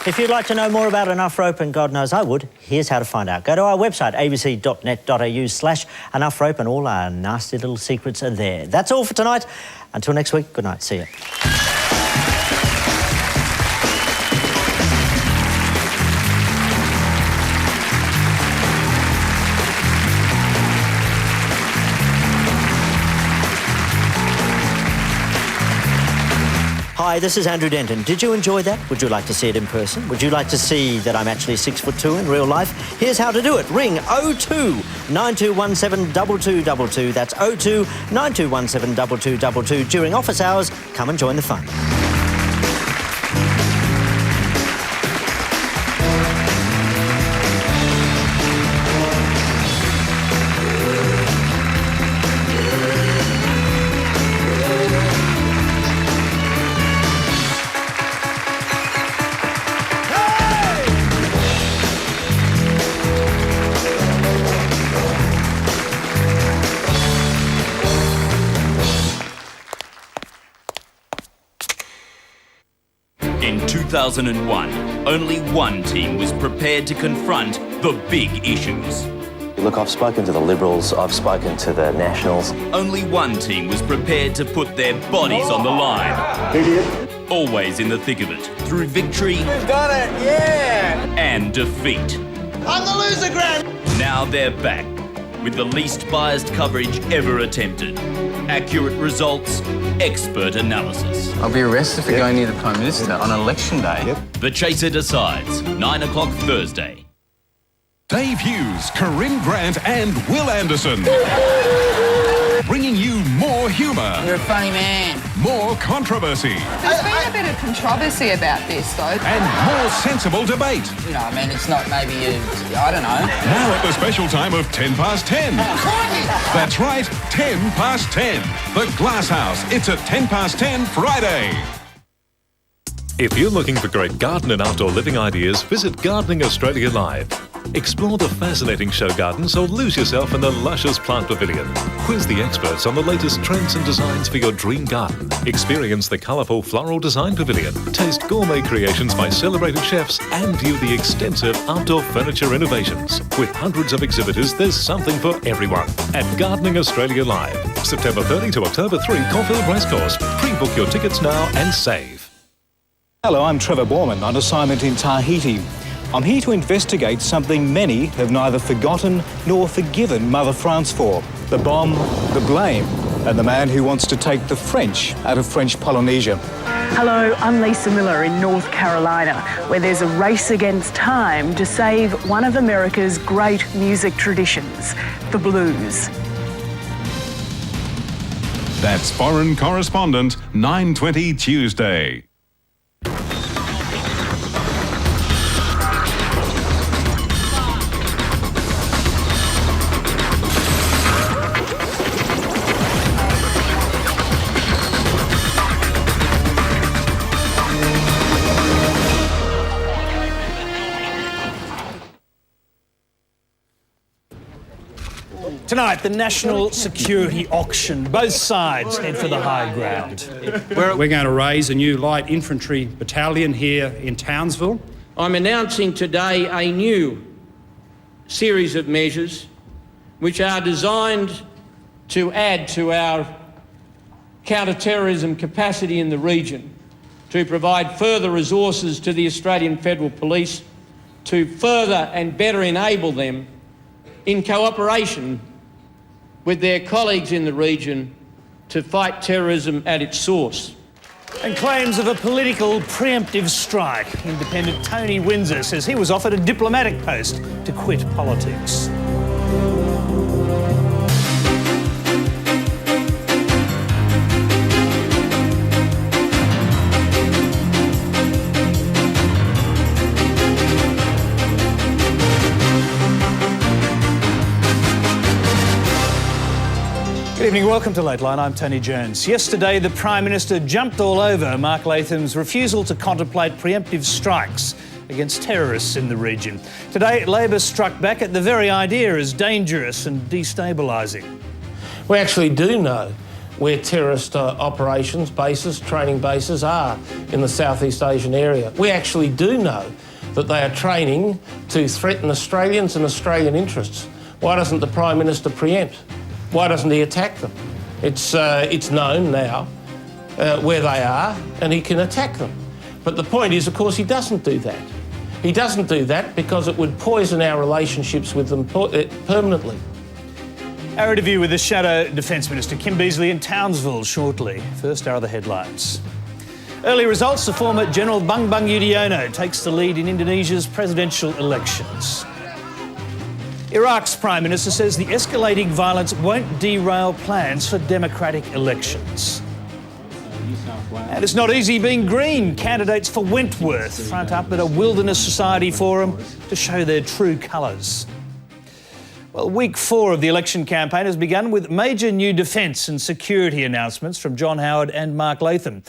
If you'd like to know more about Enough Rope, and God knows I would, here's how to find out. Go to our website, abc.net.au/Enough Rope, and all our nasty little secrets are there. That's all for tonight. Until next week, good night. See you. Hi, this is Andrew Denton. Did you enjoy that? Would you like to see it in person? Would you like to see that I'm actually 6'2" in real life? Here's how to do it. Ring 02 9217 2222. That's 02 9217 2222. During office hours, come and join the fun. In 2001, only one team was prepared to confront the big issues. Look, I've spoken to the Liberals, I've spoken to the Nationals. Only one team was prepared to put their bodies on the line. Idiot. Always in the thick of it, through victory... We've done it, yeah! ...and defeat. I'm the loser, Graham! Now they're back, with the least biased coverage ever attempted. Accurate results, expert analysis. I'll be arrested for going near the Prime Minister on election day. The Chaser decides, 9 o'clock Thursday. Dave Hughes, Corinne Grant and Will Anderson. bringing you more humour. You're a funny man. More controversy. There's been a bit of controversy about this, though. And more sensible debate. You know, I mean, it's not maybe I don't know. Now at the special time of 10 past 10. That's right, 10 past 10. The Glass House. It's at 10 past 10 Friday. If you're looking for great garden and outdoor living ideas, visit Gardening Australia Live. Explore the fascinating show gardens or lose yourself in the luscious plant pavilion. Quiz the experts on the latest trends and designs for your dream garden. Experience the colourful floral design pavilion. Taste gourmet creations by celebrated chefs and view the extensive outdoor furniture innovations. With hundreds of exhibitors, there's something for everyone. At Gardening Australia Live, September 30 to October 3, Caulfield Racecourse. Pre-book your tickets now and save. Hello, I'm Trevor Borman on assignment in Tahiti. I'm here to investigate something many have neither forgotten nor forgiven Mother France for. The bomb, the blame, and the man who wants to take the French out of French Polynesia. Hello, I'm Lisa Miller in North Carolina, where there's a race against time to save one of America's great music traditions, the blues. That's Foreign Correspondent, 9:20 Tuesday. Tonight, the national security auction. Both sides head for the high ground. We're going to raise a new light infantry battalion here in Townsville. I'm announcing today a new series of measures which are designed to add to our counter-terrorism capacity in the region, to provide further resources to the Australian Federal Police, to further and better enable them in cooperation with their colleagues in the region to fight terrorism at its source. And claims of a political preemptive strike. Independent Tony Windsor says he was offered a diplomatic post to quit politics. Good evening, welcome to Lateline. I'm Tony Jones. Yesterday, the Prime Minister jumped all over Mark Latham's refusal to contemplate preemptive strikes against terrorists in the region. Today, Labor struck back at the very idea as dangerous and destabilising. We actually do know where terrorist operations, bases, training bases are in the Southeast Asian area. We actually do know that they are training to threaten Australians and Australian interests. Why doesn't the Prime Minister preempt? Why doesn't he attack them? It's known now where they are, and he can attack them. But the point is, of course, he doesn't do that. He doesn't do that because it would poison our relationships with them permanently. Our interview with the Shadow Defence Minister, Kim Beazley, in Townsville shortly. First are the headlines. Early results, the former General Bang Bang Yudhoyono takes the lead in Indonesia's presidential elections. Iraq's Prime Minister says the escalating violence won't derail plans for democratic elections. And it's not easy being green. Candidates for Wentworth front up at a Wilderness Society forum to show their true colours. Well, week 4 of the election campaign has begun with major new defence and security announcements from John Howard and Mark Latham.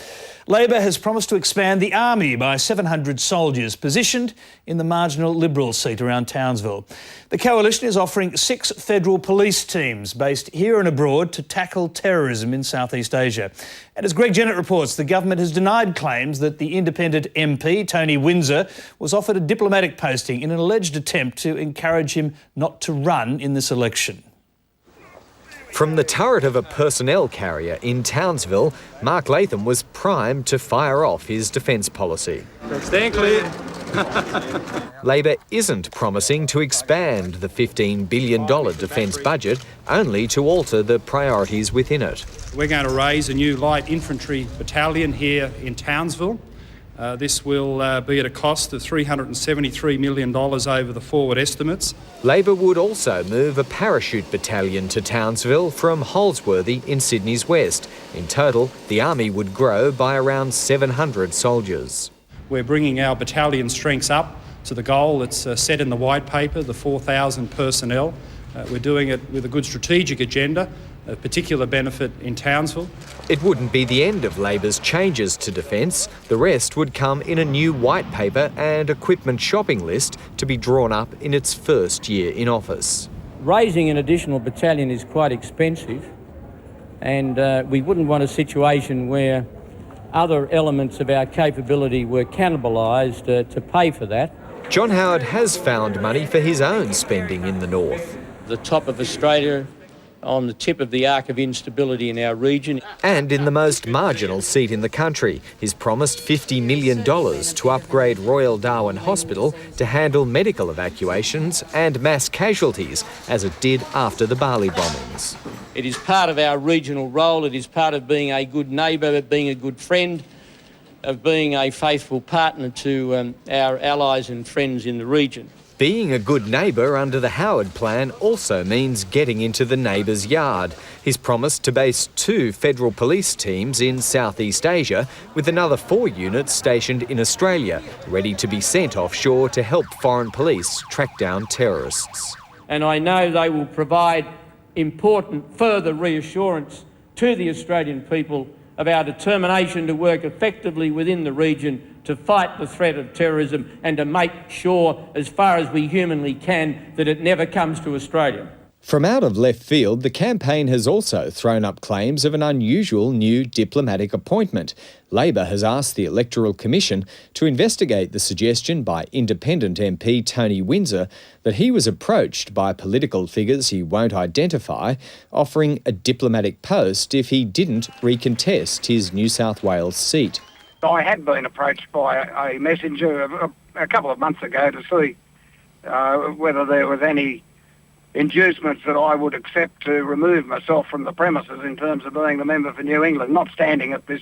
Labor has promised to expand the army by 700 soldiers positioned in the marginal Liberal seat around Townsville. The coalition is offering 6 federal police teams based here and abroad to tackle terrorism in Southeast Asia. And as Greg Jennett reports, the government has denied claims that the independent MP, Tony Windsor, was offered a diplomatic posting in an alleged attempt to encourage him not to run in this election. From the turret of a personnel carrier in Townsville, Mark Latham was primed to fire off his defence policy. Stand clear. Labor isn't promising to expand the $15 billion defence budget, only to alter the priorities within it. We're going to raise a new light infantry battalion here in Townsville. This will be at a cost of $373 million over the forward estimates. Labor would also move a parachute battalion to Townsville from Holsworthy in Sydney's west. In total, the Army would grow by around 700 soldiers. We're bringing our battalion strengths up to the goal that's set in the white paper, the 4,000 personnel. We're doing it with a good strategic agenda, of particular benefit in Townsville. It wouldn't be the end of Labor's changes to defence. The rest would come in a new white paper and equipment shopping list to be drawn up in its first year in office. Raising an additional battalion is quite expensive, and we wouldn't want a situation where other elements of our capability were cannibalised to pay for that. John Howard has found money for his own spending in the north. The top of Australia, on the tip of the arc of instability in our region. And in the most marginal seat in the country, he's promised $50 million to upgrade Royal Darwin Hospital to handle medical evacuations and mass casualties, as it did after the Bali bombings. It is part of our regional role, it is part of being a good neighbour, of being a good friend, of being a faithful partner to our allies and friends in the region. Being a good neighbour under the Howard plan also means getting into the neighbour's yard. He's promised to base 2 federal police teams in Southeast Asia, with another 4 units stationed in Australia, ready to be sent offshore to help foreign police track down terrorists. And I know they will provide important further reassurance to the Australian people of our determination to work effectively within the region to fight the threat of terrorism and to make sure, as far as we humanly can, that it never comes to Australia. From out of left field, the campaign has also thrown up claims of an unusual new diplomatic appointment. Labor has asked the Electoral Commission to investigate the suggestion by independent MP Tony Windsor that he was approached by political figures he won't identify, offering a diplomatic post if he didn't recontest his New South Wales seat. I had been approached by a messenger a couple of months ago to see whether there was any inducements that I would accept to remove myself from the premises in terms of being the member for New England, not standing at this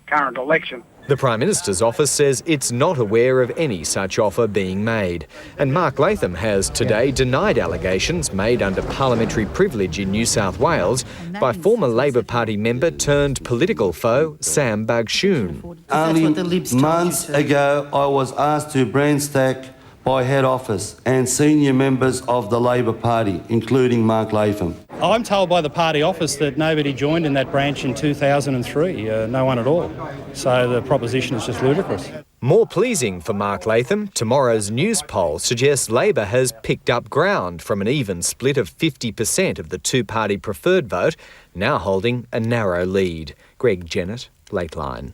current election. The Prime Minister's office says it's not aware of any such offer being made. And Mark Latham has today denied allegations made under parliamentary privilege in New South Wales by former Labor Party member turned political foe Sam Bagshoon. Only months ago I was asked to brainstack by head office and senior members of the Labor Party, including Mark Latham. I'm told by the party office that nobody joined in that branch in 2003, no one at all. So the proposition is just ludicrous. More pleasing for Mark Latham, tomorrow's news poll suggests Labor has picked up ground from an even split of 50% of the two-party preferred vote, now holding a narrow lead. Greg Jennett, Lateline.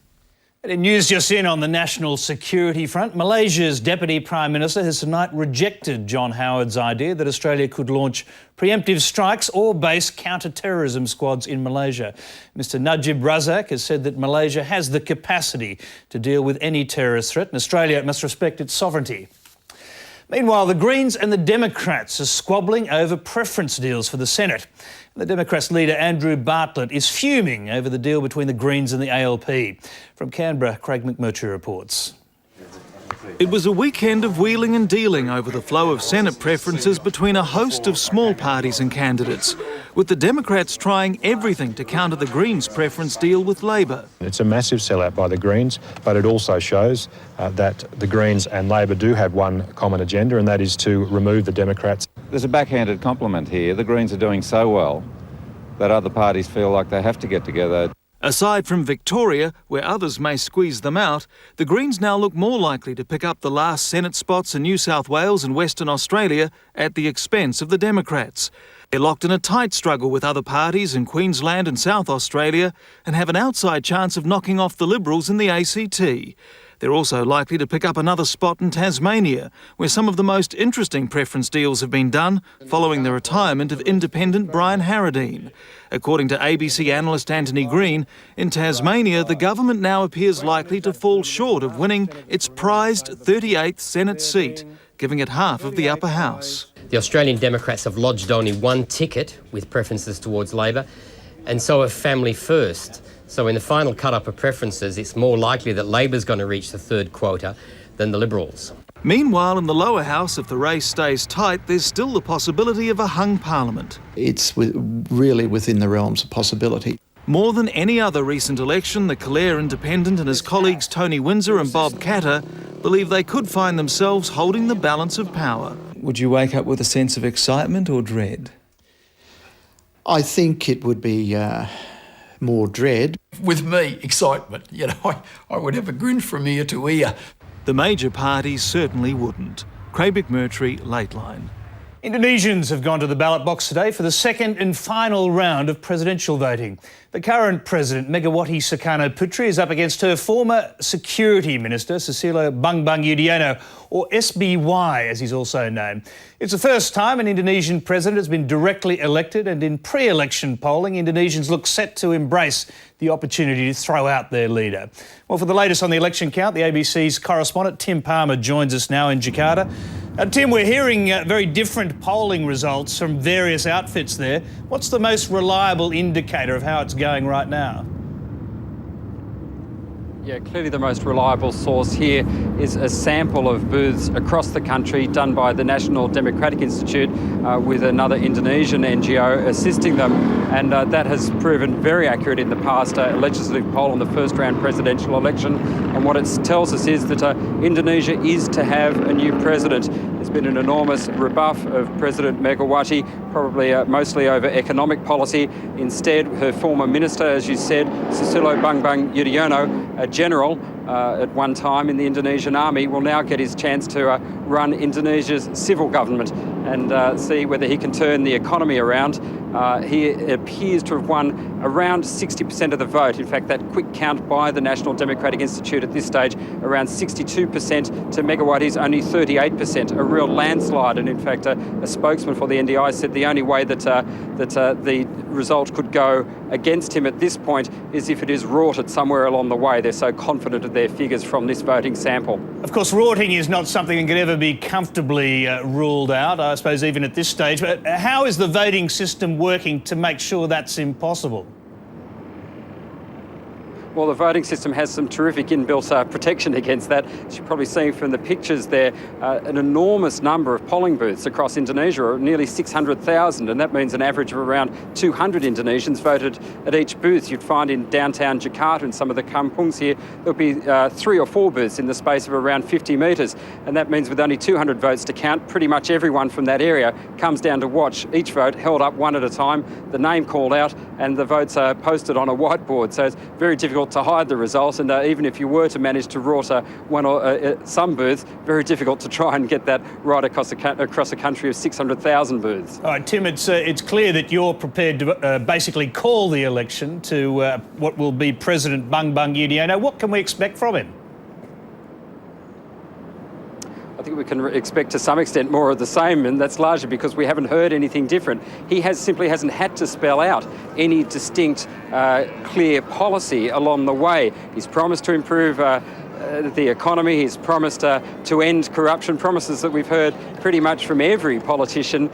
In news just in on the national security front, Malaysia's Deputy Prime Minister has tonight rejected John Howard's idea that Australia could launch preemptive strikes or base counter-terrorism squads in Malaysia. Mr Najib Razak has said that Malaysia has the capacity to deal with any terrorist threat and Australia must respect its sovereignty. Meanwhile, the Greens and the Democrats are squabbling over preference deals for the Senate. The Democrats leader Andrew Bartlett is fuming over the deal between the Greens and the ALP. From Canberra, Craig McMurtry reports. It was a weekend of wheeling and dealing over the flow of Senate preferences between a host of small parties and candidates, with the Democrats trying everything to counter the Greens' preference deal with Labor. It's a massive sellout by the Greens, but it also shows that the Greens and Labor do have one common agenda, and that is to remove the Democrats. There's a backhanded compliment here. The Greens are doing so well that other parties feel like they have to get together. Aside from Victoria, where others may squeeze them out, the Greens now look more likely to pick up the last Senate spots in New South Wales and Western Australia at the expense of the Democrats. They're locked in a tight struggle with other parties in Queensland and South Australia and have an outside chance of knocking off the Liberals in the ACT. They're also likely to pick up another spot in Tasmania, where some of the most interesting preference deals have been done following the retirement of independent Brian Harradine. According to ABC analyst Anthony Green, in Tasmania, the government now appears likely to fall short of winning its prized 38th Senate seat, giving it half of the upper house. The Australian Democrats have lodged only one ticket with preferences towards Labor, and so are family first. So in the final cut-up of preferences, it's more likely that Labor's going to reach the third quota than the Liberals. Meanwhile, in the lower house, if the race stays tight, there's still the possibility of a hung parliament. It's really within the realms of possibility. More than any other recent election, the Calare Independent and his colleagues Tony Windsor and Bob Catter believe they could find themselves holding the balance of power. Would you wake up with a sense of excitement or dread? I think it would be more dread. With me, excitement. You know, I would have a grin from ear to ear. The major parties certainly wouldn't. Craig McMurtry, Lateline. Indonesians have gone to the ballot box today for the second and final round of presidential voting. The current president, Megawati Soekarno Putri, is up against her former security minister, Susilo Bambang Yudhoyono, or SBY as he's also known. It's the first time an Indonesian president has been directly elected, and in pre-election polling, Indonesians look set to embrace the opportunity to throw out their leader. Well, for the latest on the election count, the ABC's correspondent Tim Palmer joins us now in Jakarta. Tim, we're hearing very different polling results from various outfits there. What's the most reliable indicator of how it's going right now? Yeah, clearly the most reliable source here is a sample of booths across the country done by the National Democratic Institute with another Indonesian NGO assisting them, and that has proven very accurate in the past legislative poll on the first round presidential election. And what it tells us is that Indonesia is to have a new president. There's been an enormous rebuff of President Megawati, probably mostly over economic policy. Instead, her former minister, as you said, Susilo Bambang Yudhoyono, a general at one time in the Indonesian army, will now get his chance to run Indonesia's civil government and see whether he can turn the economy around. He appears to have won around 60% of the vote. In fact, that quick count by the National Democratic Institute at this stage, around 62% to Megawati's only 38%, a real landslide. And in fact, a spokesman for the NDI said the only way that the result could go against him at this point is if it is rorted somewhere along the way. They're so confident of their figures from this voting sample. Of course, rorting is not something that can ever be comfortably ruled out, I suppose, even at this stage. But how is the voting system working to make sure that's impossible? Well, the voting system has some terrific inbuilt protection against that. As you're probably seeing from the pictures there, an enormous number of polling booths across Indonesia, nearly 600,000, and that means an average of around 200 Indonesians voted at each booth. You'd find in downtown Jakarta and some of the kampungs here, there'll be 3 or 4 booths in the space of around 50 metres, and that means with only 200 votes to count, pretty much everyone from that area comes down to watch each vote held up one at a time, the name called out, and the votes are posted on a whiteboard. So it's very difficult to hide the results, and even if you were to manage to rort one or some booths, very difficult to try and get that right across a country of 600,000 booths. All right, Tim, it's clear that you're prepared to basically call the election to what will be President Bambang Yudhoyono. What can we expect from him? I think we can expect to some extent more of the same, and that's largely because we haven't heard anything different. He simply hasn't had to spell out any distinct, clear policy along the way. He's promised to improve the economy, he's promised to end corruption, promises that we've heard pretty much from every politician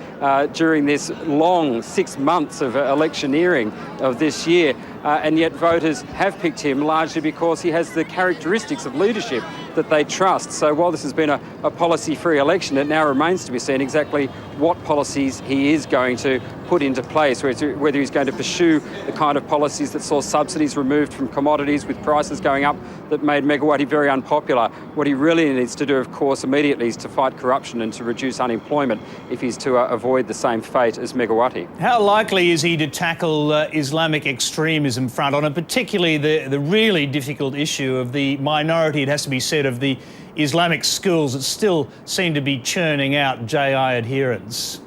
during this long 6 months of electioneering of this year. And yet voters have picked him largely because he has the characteristics of leadership that they trust. So while this has been a policy-free election, it now remains to be seen exactly what policies he is going to put into place, whether he's going to pursue the kind of policies that saw subsidies removed from commodities with prices going up that made Megawati very unpopular. What he really needs to do, of course, immediately is to fight corruption and to reduce unemployment if he's to avoid the same fate as Megawati. How likely is he to tackle Islamic extremism front on, and particularly the really difficult issue of the minority, it has to be said, of the Islamic schools that still seem to be churning out JI adherents?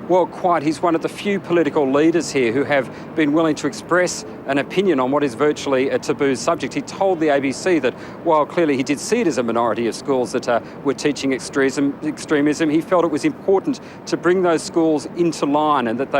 Well, quite. He's one of the few political leaders here who have been willing to express an opinion on what is virtually a taboo subject. He told the ABC that while clearly he did see it as a minority of schools that were teaching extremism, he felt it was important to bring those schools into line and that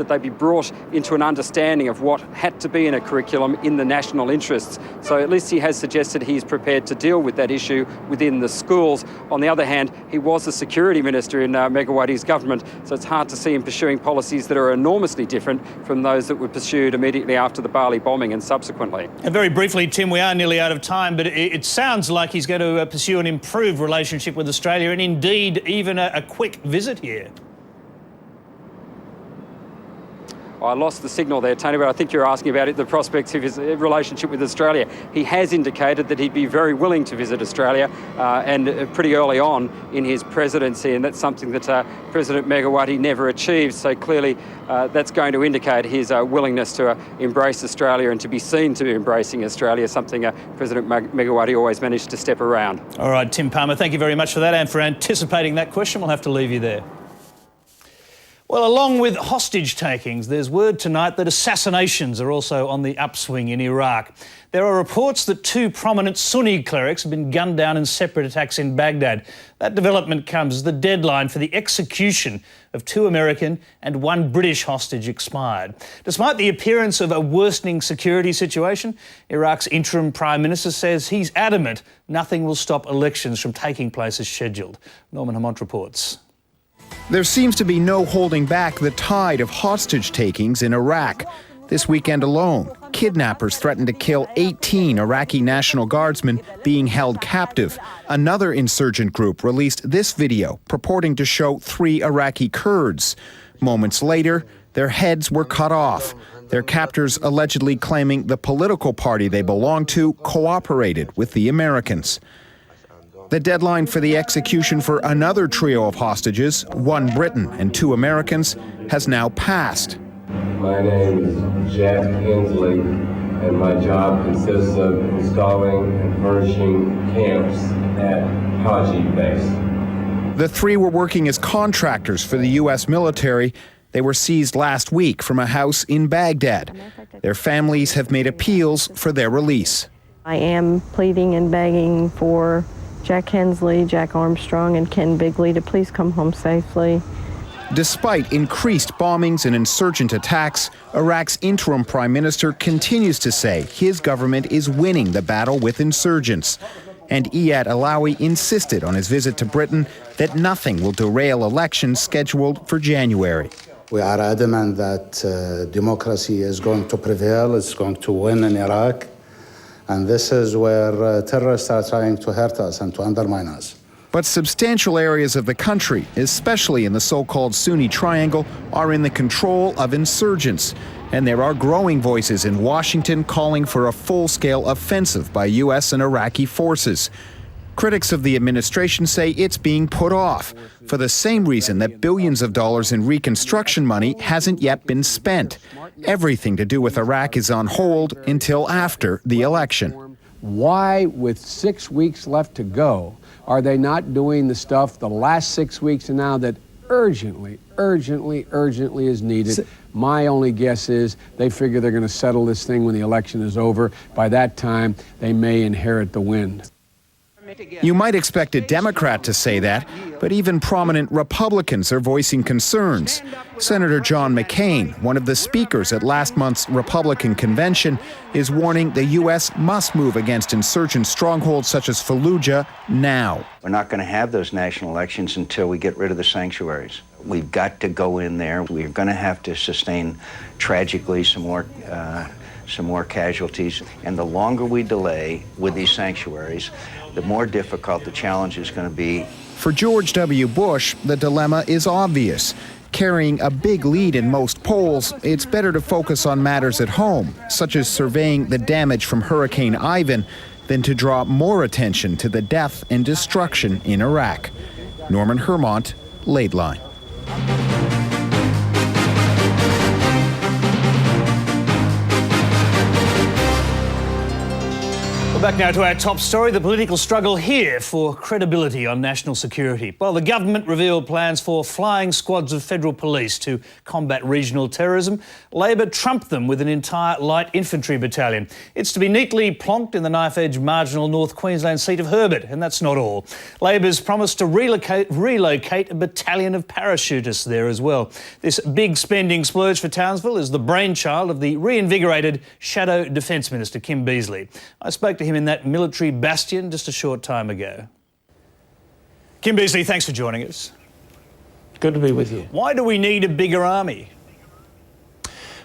they be brought into an understanding of what had to be in a curriculum in the national interests. So at least he has suggested he's prepared to deal with that issue within the schools. On the other hand, he was the security minister in Megawati's government, so it's hard start to see him pursuing policies that are enormously different from those that were pursued immediately after the Bali bombing and subsequently. And very briefly, Tim, we are nearly out of time, but it sounds like he's going to pursue an improved relationship with Australia and indeed even a quick visit here. I lost the signal there, Tony, but I think you're asking about the prospects of his relationship with Australia. He has indicated that he'd be very willing to visit Australia and pretty early on in his presidency, and that's something that President Megawati never achieved. So clearly that's going to indicate his willingness to embrace Australia and to be seen to be embracing Australia, something President Megawati always managed to step around. All right, Tim Palmer, thank you very much for that and for anticipating that question. We'll have to leave you there. Well, along with hostage takings, there's word tonight that assassinations are also on the upswing in Iraq. There are reports that 2 prominent Sunni clerics have been gunned down in separate attacks in Baghdad. That development comes as the deadline for the execution of 2 American and 1 British hostage expired. Despite the appearance of a worsening security situation, Iraq's interim Prime Minister says he's adamant nothing will stop elections from taking place as scheduled. Norman Hamont reports. There seems to be no holding back the tide of hostage takings in Iraq. This weekend alone, kidnappers threatened to kill 18 Iraqi National Guardsmen being held captive. Another insurgent group released this video purporting to show 3 Iraqi Kurds. Moments later, their heads were cut off. Their captors allegedly claiming the political party they belonged to cooperated with the Americans. The deadline for the execution for another trio of hostages, 1 Briton and 2 Americans, has now passed. My name is Jack Hensley, and my job consists of installing and furnishing camps at Haji Base. The 3 were working as contractors for the U.S. military. They were seized last week from a house in Baghdad. Their families have made appeals for their release. I am pleading and begging for Jack Hensley, Jack Armstrong, and Ken Bigley to please come home safely. Despite increased bombings and insurgent attacks, Iraq's interim prime minister continues to say his government is winning the battle with insurgents. And Iyad Alawi insisted on his visit to Britain that nothing will derail elections scheduled for January. We are adamant that democracy is going to prevail, it's going to win in Iraq. And this is where terrorists are trying to hurt us and to undermine us. But substantial areas of the country, especially in the so-called Sunni Triangle, are in the control of insurgents. And there are growing voices in Washington calling for a full-scale offensive by U.S. and Iraqi forces. Critics of the administration say it's being put off for the same reason that billions of dollars in reconstruction money hasn't yet been spent. Everything to do with Iraq is on hold until after the election. Why, with 6 weeks left to go, are they not doing the stuff the last 6 weeks and now that urgently is needed? My only guess is they figure they're going to settle this thing when the election is over. By that time, they may inherit the wind. You might expect a Democrat to say that, but even prominent Republicans are voicing concerns. Senator John McCain, one of the speakers at last month's Republican convention, is warning the U.S. must move against insurgent strongholds such as Fallujah now. We're not going to have those national elections until we get rid of the sanctuaries. We've got to go in there. We're going to have to sustain, tragically, some more casualties. And the longer we delay with these sanctuaries, the more difficult the challenge is going to be. For George W. Bush, the dilemma is obvious. Carrying a big lead in most polls, it's better to focus on matters at home, such as surveying the damage from Hurricane Ivan, than to draw more attention to the death and destruction in Iraq. Norman Hermont, Lateline. Back now to our top story, the political struggle here for credibility on national security. Well, the government revealed plans for flying squads of federal police to combat regional terrorism. Labor trumped them with an entire light infantry battalion. It's to be neatly plonked in the knife-edge marginal North Queensland seat of Herbert, and that's not all. Labor's promised to relocate a battalion of parachutists there as well. This big spending splurge for Townsville is the brainchild of the reinvigorated Shadow Defence Minister, Kim Beazley. I spoke to him in that military bastion just a short time ago. Kim Beazley, thanks for joining us. Good to be with you. Why do we need a bigger army?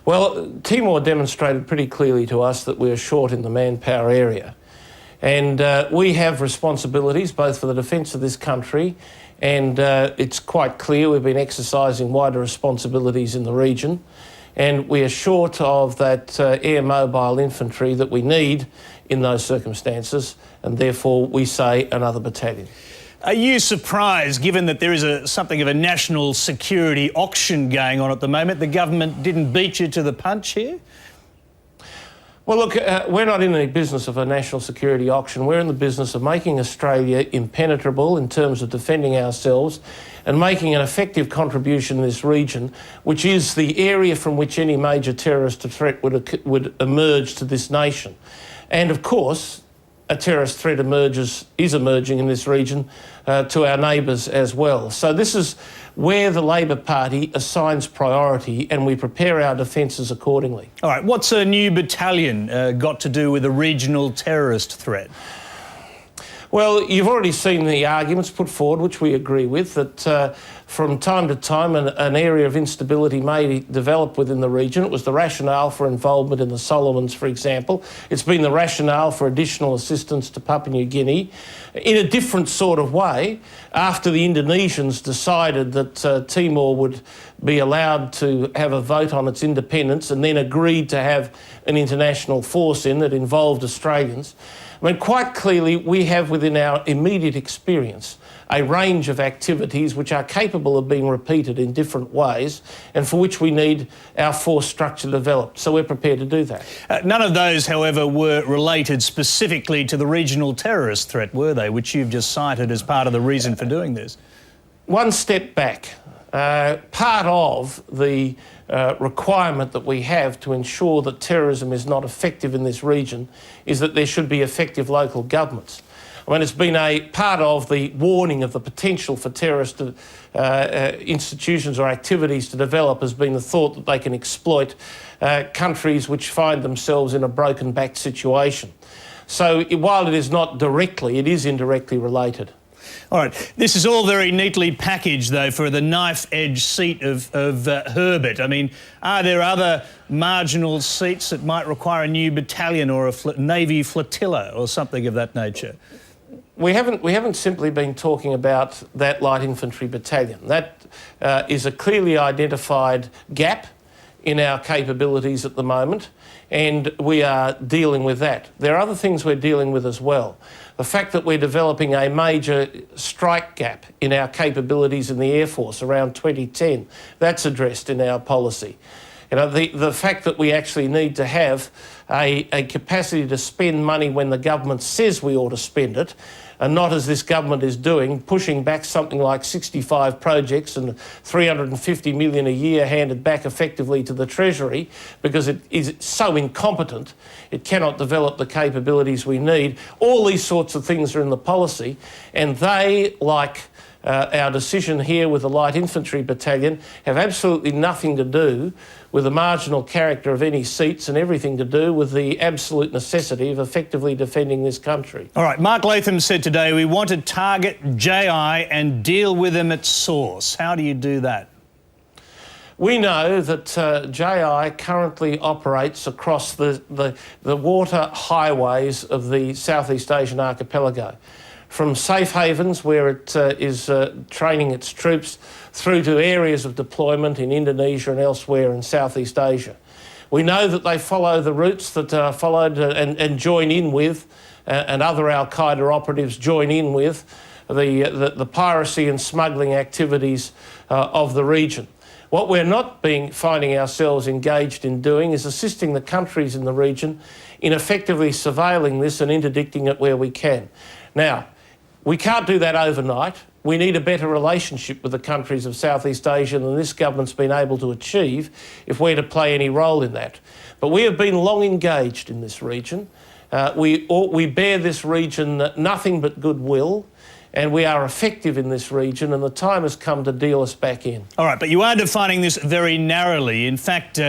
Well, Timor demonstrated pretty clearly to us that we're short in the manpower area. And we have responsibilities both for the defence of this country, and it's quite clear we've been exercising wider responsibilities in the region. And we are short of that air mobile infantry that we need in those circumstances, and therefore we say another battalion. Are you surprised, given that there is something of a national security auction going on at the moment, the government didn't beat you to the punch here? Well, look, we're not in the business of a national security auction. We're in the business of making Australia impenetrable in terms of defending ourselves and making an effective contribution in this region, which is the area from which any major terrorist threat would emerge to this nation. And of course, a terrorist threat is emerging in this region to our neighbours as well. So this is where the Labor Party assigns priority, and we prepare our defences accordingly. All right, what's a new battalion got to do with a regional terrorist threat? Well, you've already seen the arguments put forward, which we agree with, that from time to time an area of instability may develop within the region. It was the rationale for involvement in the Solomons, for example. It's been the rationale for additional assistance to Papua New Guinea in a different sort of way after the Indonesians decided that Timor would be allowed to have a vote on its independence and then agreed to have an international force in that involved Australians. I mean, quite clearly, we have within our immediate experience a range of activities which are capable of being repeated in different ways and for which we need our force structure developed. So we're prepared to do that. None of those, however, were related specifically to the regional terrorist threat, were they, which you've just cited as part of the reason for doing this? One step back. Part of the requirement that we have to ensure that terrorism is not effective in this region is that there should be effective local governments. I mean, it's been a part of the warning of the potential for terrorist institutions or activities to develop has been the thought that they can exploit countries which find themselves in a broken-backed situation. So while it is not directly, it is indirectly related. All right, this is all very neatly packaged, though, for the knife-edge seat of Herbert. I mean, are there other marginal seats that might require a new battalion or a Navy flotilla or something of that nature? We haven't simply been talking about that light infantry battalion. That is a clearly identified gap in our capabilities at the moment, and we are dealing with that. There are other things we're dealing with as well. The fact that we're developing a major strike gap in our capabilities in the Air Force around 2010, that's addressed in our policy. You know, the fact that we actually need to have a capacity to spend money when the government says we ought to spend it, and not as this government is doing, pushing back something like 65 projects and 350 million a year handed back effectively to the Treasury because it is so incompetent, it cannot develop the capabilities we need. All these sorts of things are in the policy, and they, like our decision here with the Light Infantry Battalion, have absolutely nothing to do with the marginal character of any seats and everything to do with the absolute necessity of effectively defending this country. All right, Mark Latham said today we want to target JI and deal with them at source. How do you do that? We know that JI currently operates across the water highways of the Southeast Asian archipelago, from safe havens where it is training its troops through to areas of deployment in Indonesia and elsewhere in Southeast Asia. We know that they follow the routes that are followed and join in with, and other al-Qaeda operatives join in with, the piracy and smuggling activities of the region. What we're not finding ourselves engaged in doing is assisting the countries in the region in effectively surveilling this and interdicting it where we can. Now, we can't do that overnight. We need a better relationship with the countries of Southeast Asia than this government's been able to achieve if we're to play any role in that. But we have been long engaged in this region. We bear this region nothing but goodwill, and we are effective in this region, and the time has come to deal us back in. All right, but you are defining this very narrowly. In fact,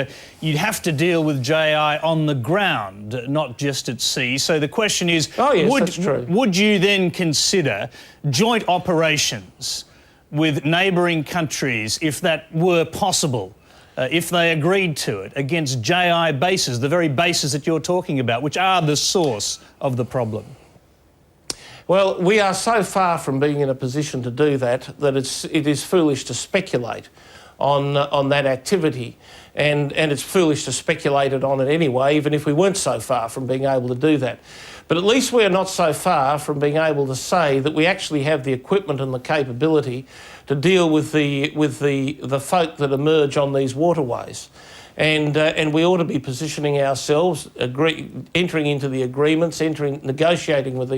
you'd have to deal with JI on the ground, not just at sea. So the question is, that's true. Would you then consider joint operations with neighbouring countries, if that were possible, if they agreed to it, against JI bases, the very bases that you're talking about, which are the source of the problem? Well, we are so far from being in a position to do that it is foolish to speculate on that activity, and it's foolish to speculate on it anyway, even if we weren't so far from being able to do that. But at least we're not so far from being able to say that we actually have the equipment and the capability to deal with the folk that emerge on these waterways. And we ought to be positioning ourselves, entering into the agreements, negotiating with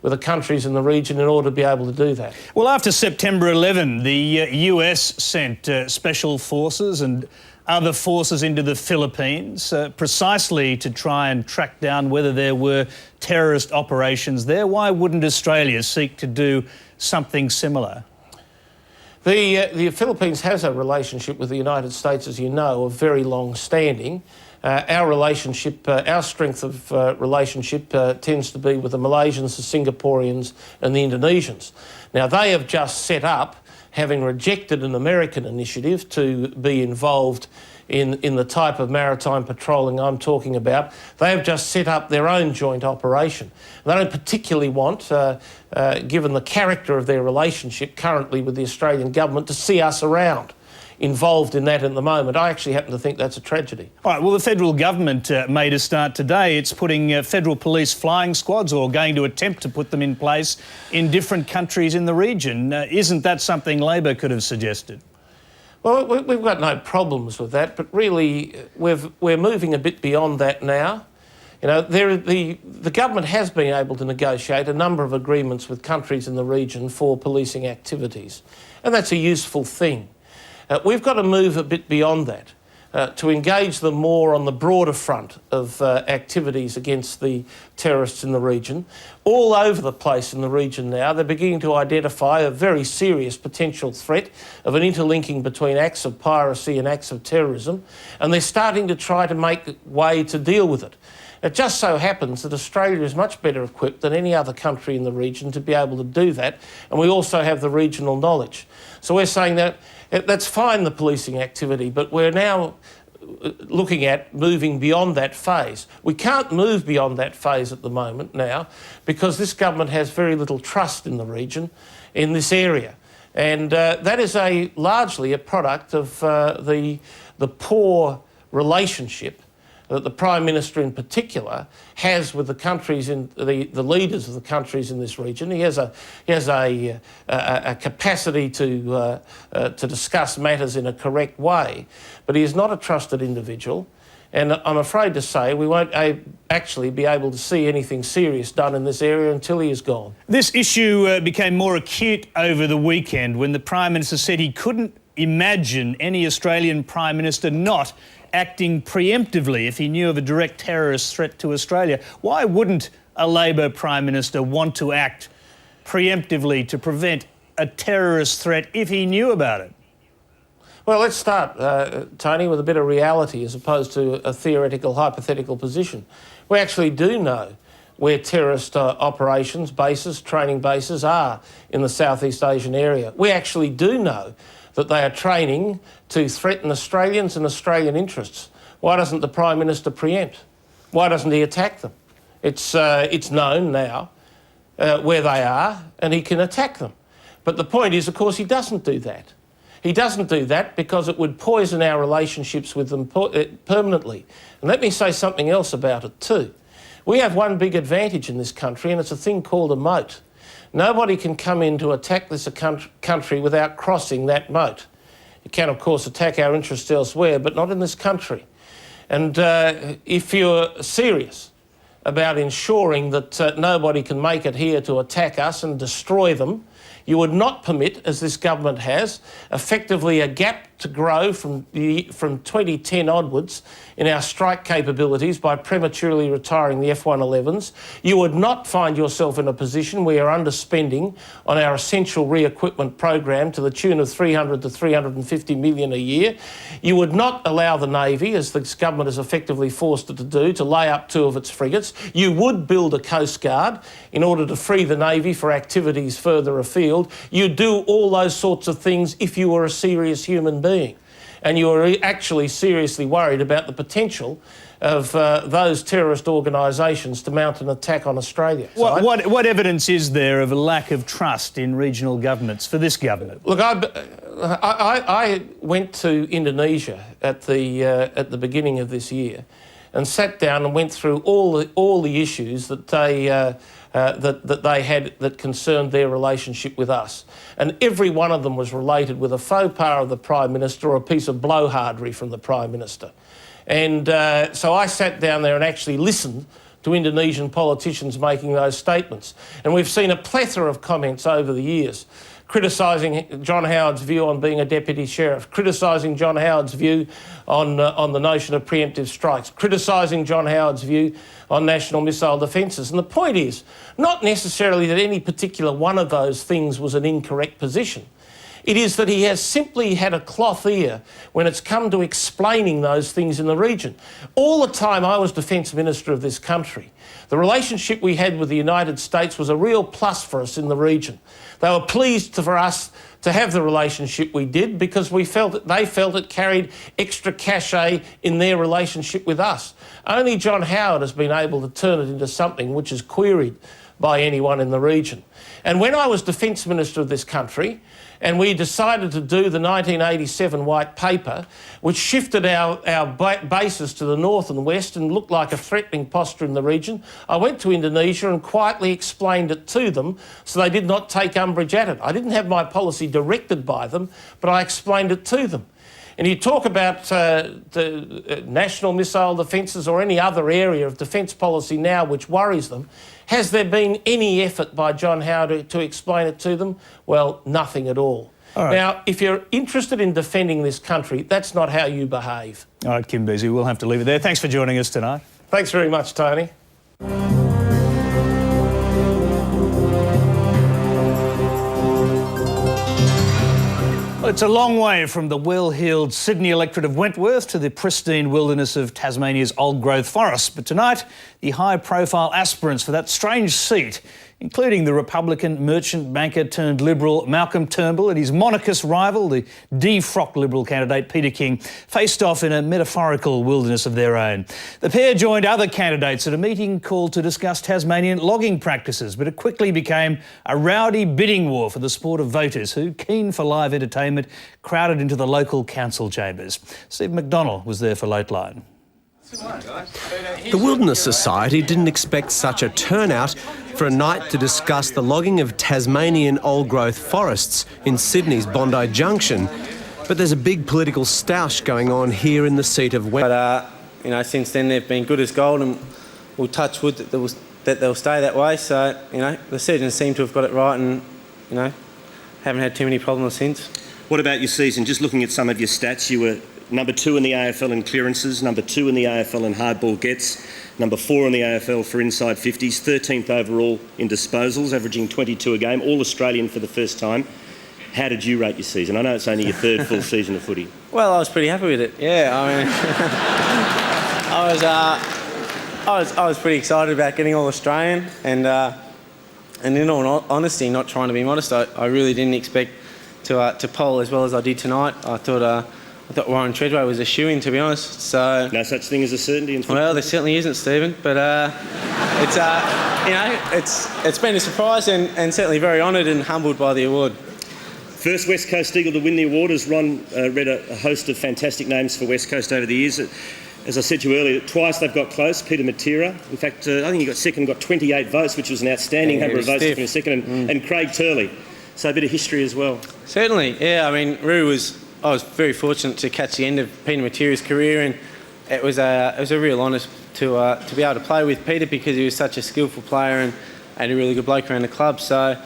the countries in the region in order to be able to do that. Well, after September 11, the US sent special forces and other forces into the Philippines precisely to try and track down whether there were terrorist operations there. Why wouldn't Australia seek to do something similar? The Philippines has a relationship with the United States, as you know, of very long standing. Our relationship, our strength of relationship tends to be with the Malaysians, the Singaporeans and the Indonesians. Now, they have just set up, having rejected an American initiative to be involved in the type of maritime patrolling I'm talking about, they have just set up their own joint operation. They don't particularly want, given the character of their relationship currently with the Australian government, to see us around involved in that at the moment. I actually happen to think that's a tragedy. All right, well, the federal government made a start today. It's putting federal police flying squads, or going to attempt to put them in place in different countries in the region. Isn't that something Labor could have suggested? Well, we've got no problems with that, but really we're moving a bit beyond that now. You know, the government has been able to negotiate a number of agreements with countries in the region for policing activities, and that's a useful thing. We've got to move a bit beyond that to engage them more on the broader front of activities against the terrorists in the region. All over the place in the region now, they're beginning to identify a very serious potential threat of an interlinking between acts of piracy and acts of terrorism, and they're starting to try to make a way to deal with it. It just so happens that Australia is much better equipped than any other country in the region to be able to do that, and we also have the regional knowledge. So we're saying that that's fine, the policing activity, but we're now looking at moving beyond that phase. We can't move beyond that phase at the moment now because this government has very little trust in the region, in this area. And that is largely a product of the poor relationship that the Prime Minister in particular has with the countries in the leaders of the countries in this region. He has a capacity to discuss matters in a correct way, but he is not a trusted individual. And I'm afraid to say we won't actually be able to see anything serious done in this area until he is gone. This issue became more acute over the weekend when the Prime Minister said he couldn't imagine any Australian Prime Minister not acting preemptively if he knew of a direct terrorist threat to Australia. Why wouldn't a Labor Prime Minister want to act preemptively to prevent a terrorist threat if he knew about it? Well, let's start, Tony, with a bit of reality as opposed to a theoretical, hypothetical position. We actually do know where terrorist operations, bases, training bases are in the Southeast Asian area. We actually do know that they are training to threaten Australians and Australian interests. Why doesn't the Prime Minister preempt? Why doesn't he attack them? It's known now where they are, and he can attack them. But the point is, of course, he doesn't do that. He doesn't do that because it would poison our relationships with them permanently. And let me say something else about it too. We have one big advantage in this country, and it's a thing called a moat. Nobody can come in to attack this country without crossing that moat. You can, of course, attack our interests elsewhere, but not in this country. And if you're serious about ensuring that nobody can make it here to attack us and destroy them, you would not permit, as this government has, effectively a gap to grow from 2010 onwards in our strike capabilities by prematurely retiring the F111s. You would not find yourself in a position where you're underspending on our essential re-equipment program to the tune of 300 to 350 million a year. You would not allow the Navy, as this government has effectively forced it to do, to lay up 2 of its frigates. You would build a Coast Guard in order to free the Navy for activities further afield. You do all those sorts of things if you were a serious human being. And you are actually seriously worried about the potential of those terrorist organisations to mount an attack on Australia. What evidence is there of a lack of trust in regional governments for this government? Look, I went to Indonesia at the beginning of this year and sat down and went through all the issues that they had that concerned their relationship with us. And every one of them was related with a faux pas of the Prime Minister or a piece of blowhardery from the Prime Minister. And so I sat down there and actually listened to Indonesian politicians making those statements. And we've seen a plethora of comments over the years criticising John Howard's view on being a deputy sheriff, criticising John Howard's view on the notion of preemptive strikes, criticising John Howard's view on national missile defences. And the point is, not necessarily that any particular one of those things was an incorrect position. It is that he has simply had a cloth ear when it's come to explaining those things in the region. All the time I was Defence Minister of this country, the relationship we had with the United States was a real plus for us in the region. They were pleased for us to have the relationship we did because they felt it carried extra cachet in their relationship with us. Only John Howard has been able to turn it into something which is queried by anyone in the region. And when I was Defence Minister of this country, and we decided to do the 1987 White Paper, which shifted our bases to the north and west and looked like a threatening posture in the region, I went to Indonesia and quietly explained it to them so they did not take umbrage at it. I didn't have my policy directed by them, but I explained it to them. And you talk about the national missile defences or any other area of defence policy now which worries them. Has there been any effort by John Howard to explain it to them? Well, nothing at all. All right. Now, if you're interested in defending this country, that's not how you behave. All right, Kim Beazley, we'll have to leave it there. Thanks for joining us tonight. Thanks very much, Tony. Well, it's a long way from the well-heeled Sydney electorate of Wentworth to the pristine wilderness of Tasmania's old-growth forests. But tonight, the high-profile aspirants for that strange seat, including the Republican merchant banker turned Liberal Malcolm Turnbull and his monarchist rival, the defrocked Liberal candidate Peter King, faced off in a metaphorical wilderness of their own. The pair joined other candidates at a meeting called to discuss Tasmanian logging practices, but it quickly became a rowdy bidding war for the support of voters who, keen for live entertainment, crowded into the local council chambers. Steve McDonnell was there for Lateline. The Wilderness Society didn't expect such a turnout for a night to discuss the logging of Tasmanian old-growth forests in Sydney's Bondi Junction. But there's a big political stoush going on here in the seat of Wentworth. But, since then they've been good as gold, and we'll touch wood that they'll stay that way. So, the seasons seem to have got it right and, haven't had too many problems since. What about your season? Just looking at some of your stats, you were number 2 in the AFL in clearances, number 2 in the AFL in hardball gets, number 4 in the AFL for inside 50s, 13th overall in disposals, averaging 22 a game, all Australian for the first time. How did you rate your season? I know it's only your 3rd full season of footy. Well, I was pretty happy with it. Yeah, I was pretty excited about getting all Australian, and in all honesty, not trying to be modest, I really didn't expect to poll as well as I did tonight. I thought Warren Treadway was a shoo-in, to be honest. So no such thing as a certainty in football. Well, there certainly isn't, Stephen. But it's been a surprise and certainly very honoured and humbled by the award. First West Coast Eagle to win the award. As Ron read a host of fantastic names for West Coast over the years. As I said to you earlier, twice they've got close. Peter Matera, in fact, I think he got second, got 28 votes, which was an outstanding number of votes for second, and Craig Turley. So a bit of history as well. Certainly, yeah. I was very fortunate to catch the end of Peter Matera's career, and it was a real honour to be able to play with Peter because he was such a skillful player and a really good bloke around the club. So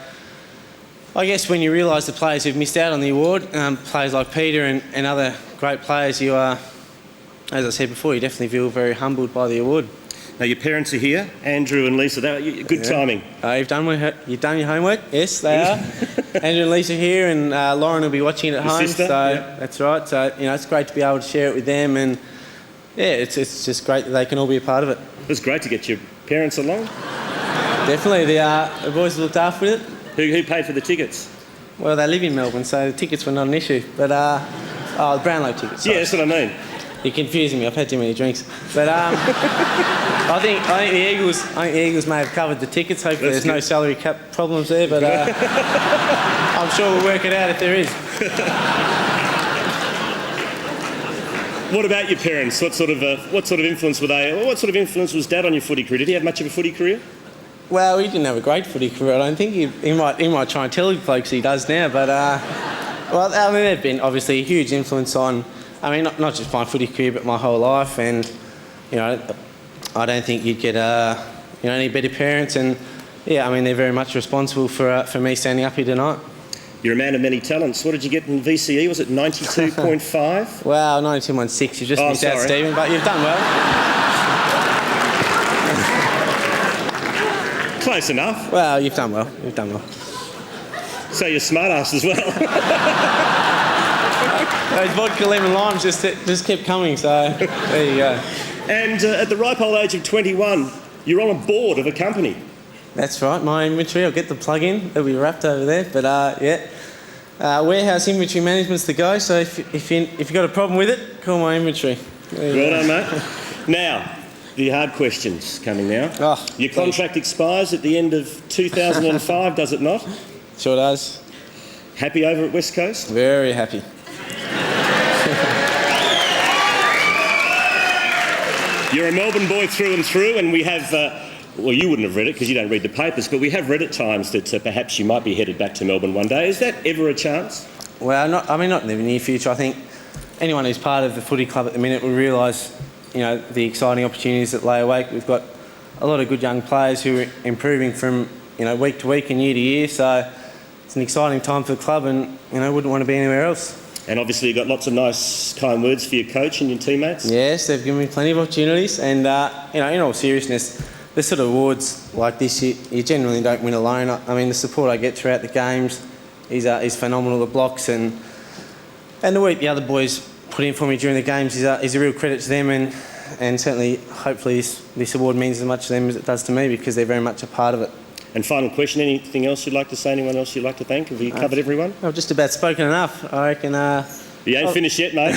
I guess when you realise the players who've missed out on the award, players like Peter and other great players, you are, as I said before, you definitely feel very humbled by the award. Now, your parents are here, Andrew and Lisa. Good timing. You've done your homework? Yes, they are. Andrew and Lisa are here, and Lauren will be watching it at home. Sister, That's right. So, it's great to be able to share it with them, and it's just great that they can all be a part of it. It's great to get your parents along. Definitely. The boys looked after it. Who paid for the tickets? Well, they live in Melbourne, so the tickets were not an issue. But, the Brownlow tickets. Yeah, that's what I mean. You're confusing me. I've had too many drinks. But I think the Eagles may have covered the tickets. Hopefully there's no salary cap problems there, but I'm sure we'll work it out if there is. What about your parents? What sort of influence were they? Or what sort of influence was Dad on your footy career? Did he have much of a footy career? Well, he didn't have a great footy career. I don't think he might try and tell you folks he does now. But they've been obviously a huge influence on. Not just my footy career, but my whole life. And I don't think you'd get any better parents. And they're very much responsible for me standing up here tonight. You're a man of many talents. What did you get in VCE? Was it 92.5? Well, 92.16. You've just missed out, Stephen, but you've done well. Close enough. Well, you've done well. So you're smart ass as well. Those vodka lemon limes just kept coming, so there you go. And at the ripe old age of 21, you're on a board of a company. That's right, my inventory. I'll get the plug in. It'll be wrapped over there. But warehouse inventory management's the go. So if you've got a problem with it, call my inventory. Well done, mate. Now, the hard questions coming now. Your contract expires at the end of 2005, does it not? Sure does. Happy over at West Coast? Very happy. You're a Melbourne boy through and through, and we have, you wouldn't have read it because you don't read the papers, but we have read at times that perhaps you might be headed back to Melbourne one day. Is that ever a chance? Well, not in the near future. I think anyone who's part of the footy club at the minute will realise, the exciting opportunities that lay awake. We've got a lot of good young players who are improving from, week to week and year to year, so it's an exciting time for the club and, wouldn't want to be anywhere else. And obviously you've got lots of nice, kind words for your coach and your teammates. Yes, they've given me plenty of opportunities. And, in all seriousness, the sort of awards like this, you generally don't win alone. The support I get throughout the games is phenomenal. The blocks and the work the other boys put in for me during the games is a real credit to them. And certainly, hopefully, this award means as much to them as it does to me because they're very much a part of it. And final question, anything else you'd like to say? Anyone else you'd like to thank? Have you covered everyone? I've just about spoken enough, I reckon. You ain't finished yet, mate.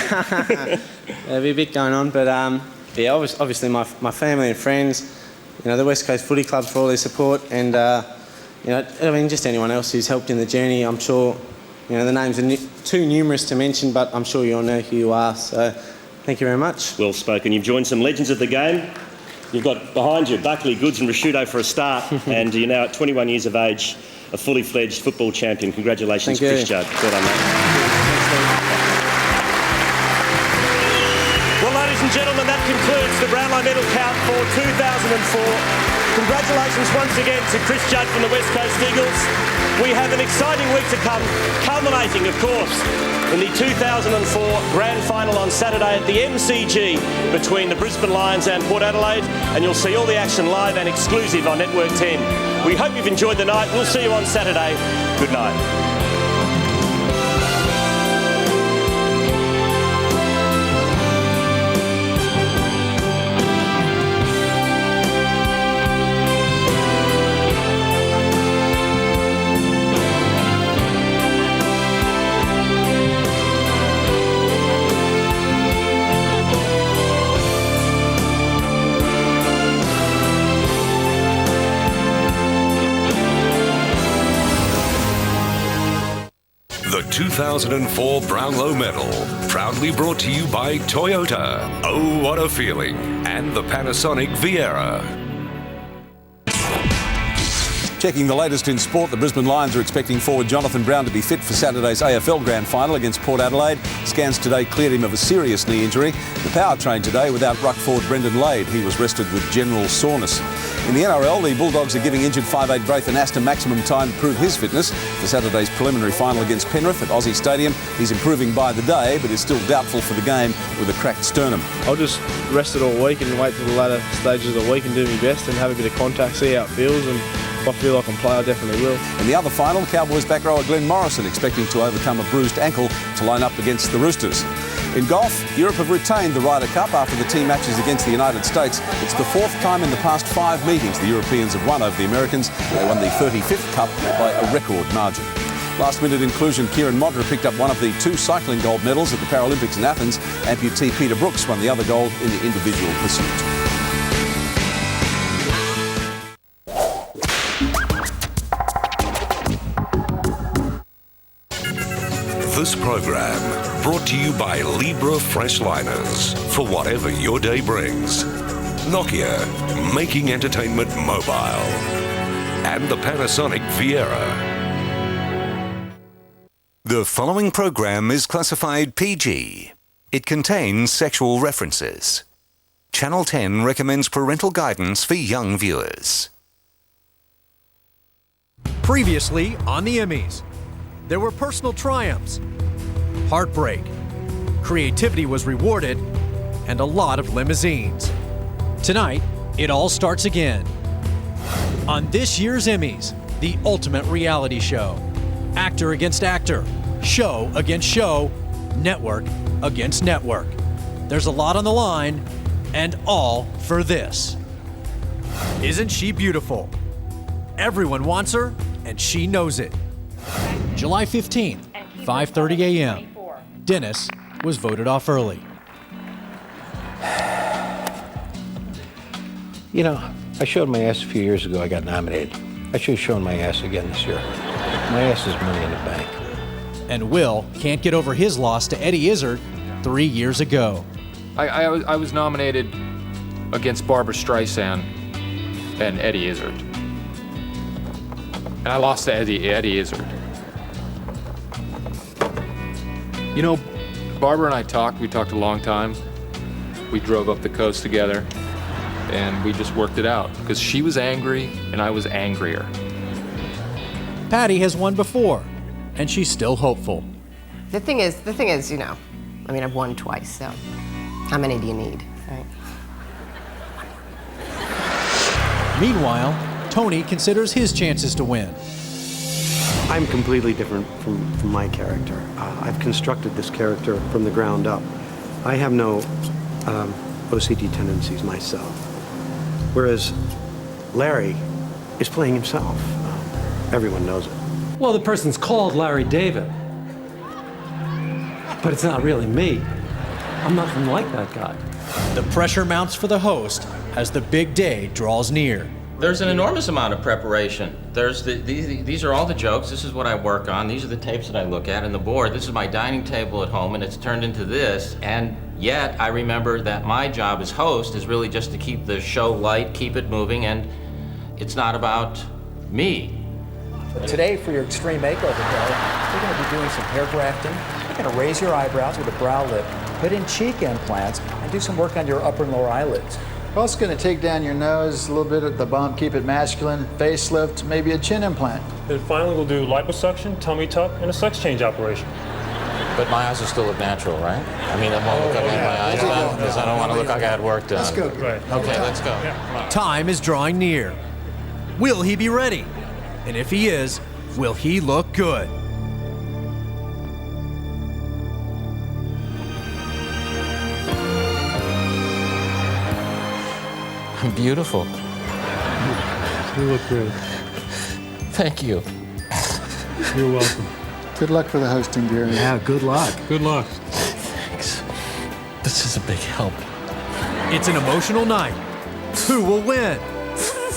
There'll be a bit going on, but obviously my family and friends, the West Coast Footy Club for all their support, and just anyone else who's helped in the journey. I'm sure, the names are too numerous to mention, but I'm sure you all know who you are. So, thank you very much. Well spoken. You've joined some legends of the game. You've got behind you Buckley, Goods and Rashudo for a start, and you're now at 21 years of age, a fully fledged football champion. Congratulations, Chris Judd. Well done, mate. Well, ladies and gentlemen, that concludes the Brownlow medal count for 2004. Congratulations once again to Chris Judd from the West Coast Eagles. We have an exciting week to come, culminating, of course, in the 2004 Grand Final on Saturday at the MCG between the Brisbane Lions and Port Adelaide, and you'll see all the action live and exclusive on Network 10. We hope you've enjoyed the night. We'll see you on Saturday. Good night. The 2004 Brownlow Medal, proudly brought to you by Toyota, Oh What a Feeling, and the Panasonic Viera. Checking the latest in sport, the Brisbane Lions are expecting forward Jonathan Brown to be fit for Saturday's AFL Grand Final against Port Adelaide. Scans today cleared him of a serious knee injury. The power trained today without ruck forward Brendan Lade. He was rested with general soreness. In the NRL, the Bulldogs are giving injured 5'8" Braithen Astor maximum time to prove his fitness for Saturday's preliminary final against Penrith at Aussie Stadium. He's improving by the day, but is still doubtful for the game with a cracked sternum. I'll just rest it all week and wait till the latter stages of the week and do my best and have a bit of contact, see how it feels, and if I feel I can play, I definitely will. In the other final, Cowboys back rower Glenn Morrison expecting to overcome a bruised ankle to line up against the Roosters. In golf, Europe have retained the Ryder Cup after the team matches against the United States. It's the fourth time in the past 5 meetings the Europeans have won over the Americans. They won the 35th Cup by a record margin. Last-minute inclusion, Kieran Modra picked up one of the 2 cycling gold medals at the Paralympics in Athens. Amputee Peter Brooks won the other gold in the individual pursuit. This program brought to you by Libra Fresh Liners. For whatever your day brings. Nokia, making entertainment mobile. And the Panasonic Viera. The following program is classified PG. It contains sexual references. Channel 10 recommends parental guidance for young viewers. Previously on the Emmys, there were personal triumphs, heartbreak, creativity was rewarded, and a lot of limousines. Tonight, it all starts again. On this year's Emmys, the ultimate reality show. Actor against actor, show against show, network against network. There's a lot on the line, and all for this. Isn't she beautiful? Everyone wants her, and she knows it. July 15th, 5:30 a.m. Dennis was voted off early. You know, I showed my ass a few years ago. I got nominated. I should have shown my ass again this year. My ass is money in the bank. And Will can't get over his loss to Eddie Izzard 3 years ago. I was nominated against Barbara Streisand and Eddie Izzard. And I lost to Eddie Izzard. You know, Barbara and I talked. We talked a long time. We drove up the coast together, and we just worked it out because she was angry and I was angrier. Patty has won before, and she's still hopeful. The thing is, you know, I mean, I've won twice, so how many do you need, right? Meanwhile, Tony considers his chances to win. I'm completely different from my character. I've constructed this character from the ground up. I have no OCD tendencies myself, whereas Larry is playing himself. Everyone knows it. Well, the person's called Larry David, but it's not really me. I'm nothing like that guy. The pressure mounts for the host as the big day draws near. There's an enormous amount of preparation. These are all the jokes. This is what I work on. These are the tapes that I look at, and the board. This is my dining table at home, and it's turned into this. And yet, I remember that my job as host is really just to keep the show light, keep it moving, and it's not about me. Today, for your extreme makeover, we're going to be doing some hair grafting. We're going to raise your eyebrows with a brow lift, put in cheek implants, and do some work on your upper and lower eyelids. We're also going to take down your nose, a little bit at the bump, keep it masculine, facelift, maybe a chin implant. Then finally we'll do liposuction, tummy tuck, and a sex change operation. But my eyes will still look natural, right? I mean, I won't look like I had my eyes done because I don't want to look like I had work done. Let's go. Right. Okay, let's go. Yeah. Time is drawing near. Will he be ready? And if he is, will he look good? I'm beautiful. You look great. Thank you. You're welcome. Good luck for the hosting, Garry. Yeah, good luck. Good luck. Thanks. This is a big help. It's an emotional night. Who will win?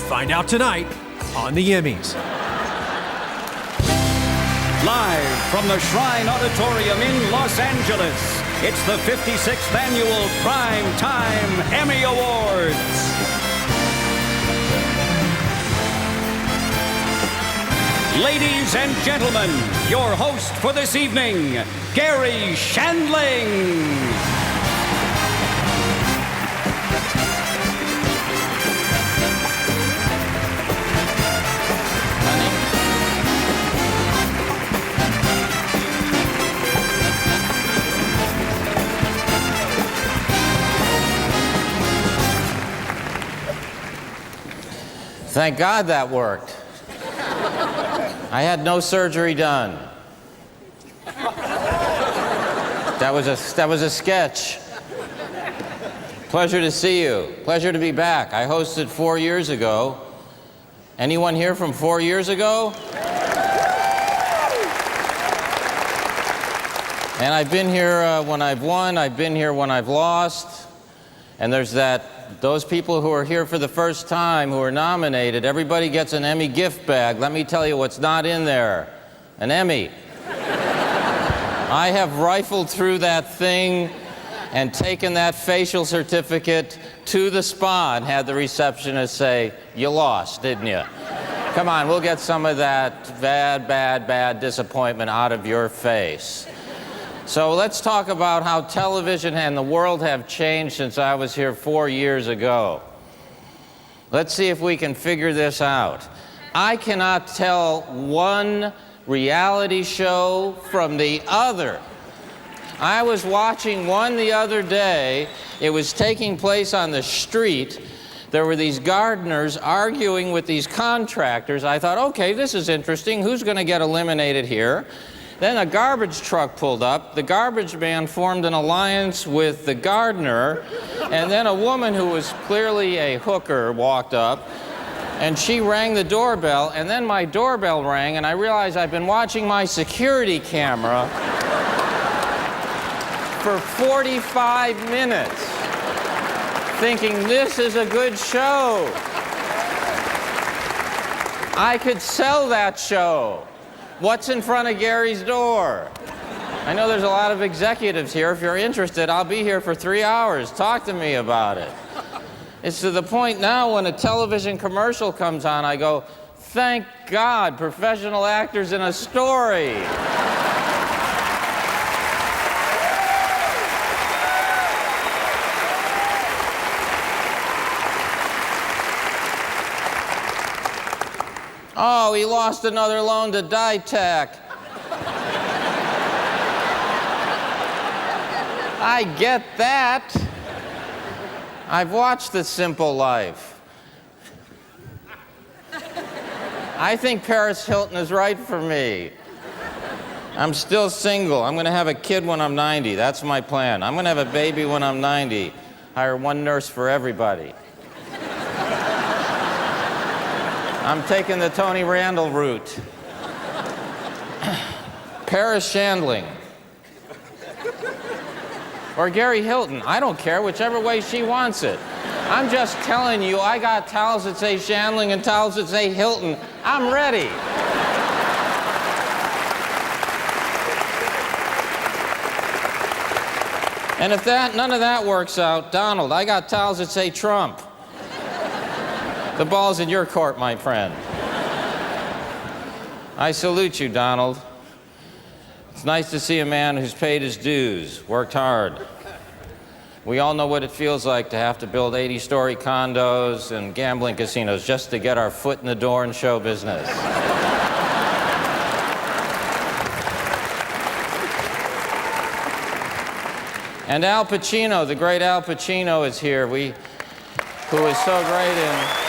Find out tonight on the Emmys. Live from the Shrine Auditorium in Los Angeles, it's the 56th Annual Prime Time Emmy Awards. Ladies and gentlemen, your host for this evening, Garry Shandling. Thank God that worked. I had no surgery done. That was a sketch. Pleasure to see you. Pleasure to be back. I hosted 4 years ago. Anyone here from 4 years ago? And I've been here when I've won. I've been here when I've lost. And there's those people who are here for the first time, who are nominated, everybody gets an Emmy gift bag. Let me tell you what's not in there. An Emmy. I have rifled through that thing and taken that facial certificate to the spa and had the receptionist say, "You lost, didn't you? Come on, we'll get some of that bad disappointment out of your face." So let's talk about how television and the world have changed since I was here 4 years ago. Let's see if we can figure this out. I cannot tell one reality show from the other. I was watching one the other day. It was taking place on the street. There were these gardeners arguing with these contractors. I thought, okay, this is interesting. Who's going to get eliminated here? Then a garbage truck pulled up. The garbage man formed an alliance with the gardener, and then a woman who was clearly a hooker walked up, and she rang the doorbell, and then my doorbell rang, and I realized I've been watching my security camera for 45 minutes, thinking this is a good show. I could sell that show. What's in front of Gary's door? I know there's a lot of executives here. If you're interested, I'll be here for 3 hours. Talk to me about it. It's to the point now when a television commercial comes on, I go, thank God, professional actors in a story. Oh, he lost another loan to Ditech. I get that. I've watched The Simple Life. I think Paris Hilton is right for me. I'm still single. I'm going to have a kid when I'm 90. That's my plan. I'm going to have a baby when I'm 90. Hire one nurse for everybody. I'm taking the Tony Randall route. Paris Shandling. Or Gary Hilton. I don't care, whichever way she wants it. I'm just telling you, I got towels that say Shandling and towels that say Hilton. I'm ready. And if none of that works out, Donald, I got towels that say Trump. The ball's in your court, my friend. I salute you, Donald. It's nice to see a man who's paid his dues, worked hard. We all know what it feels like to have to build 80-story condos and gambling casinos just to get our foot in the door in show business. And Al Pacino, the great Al Pacino is here, who is so great in...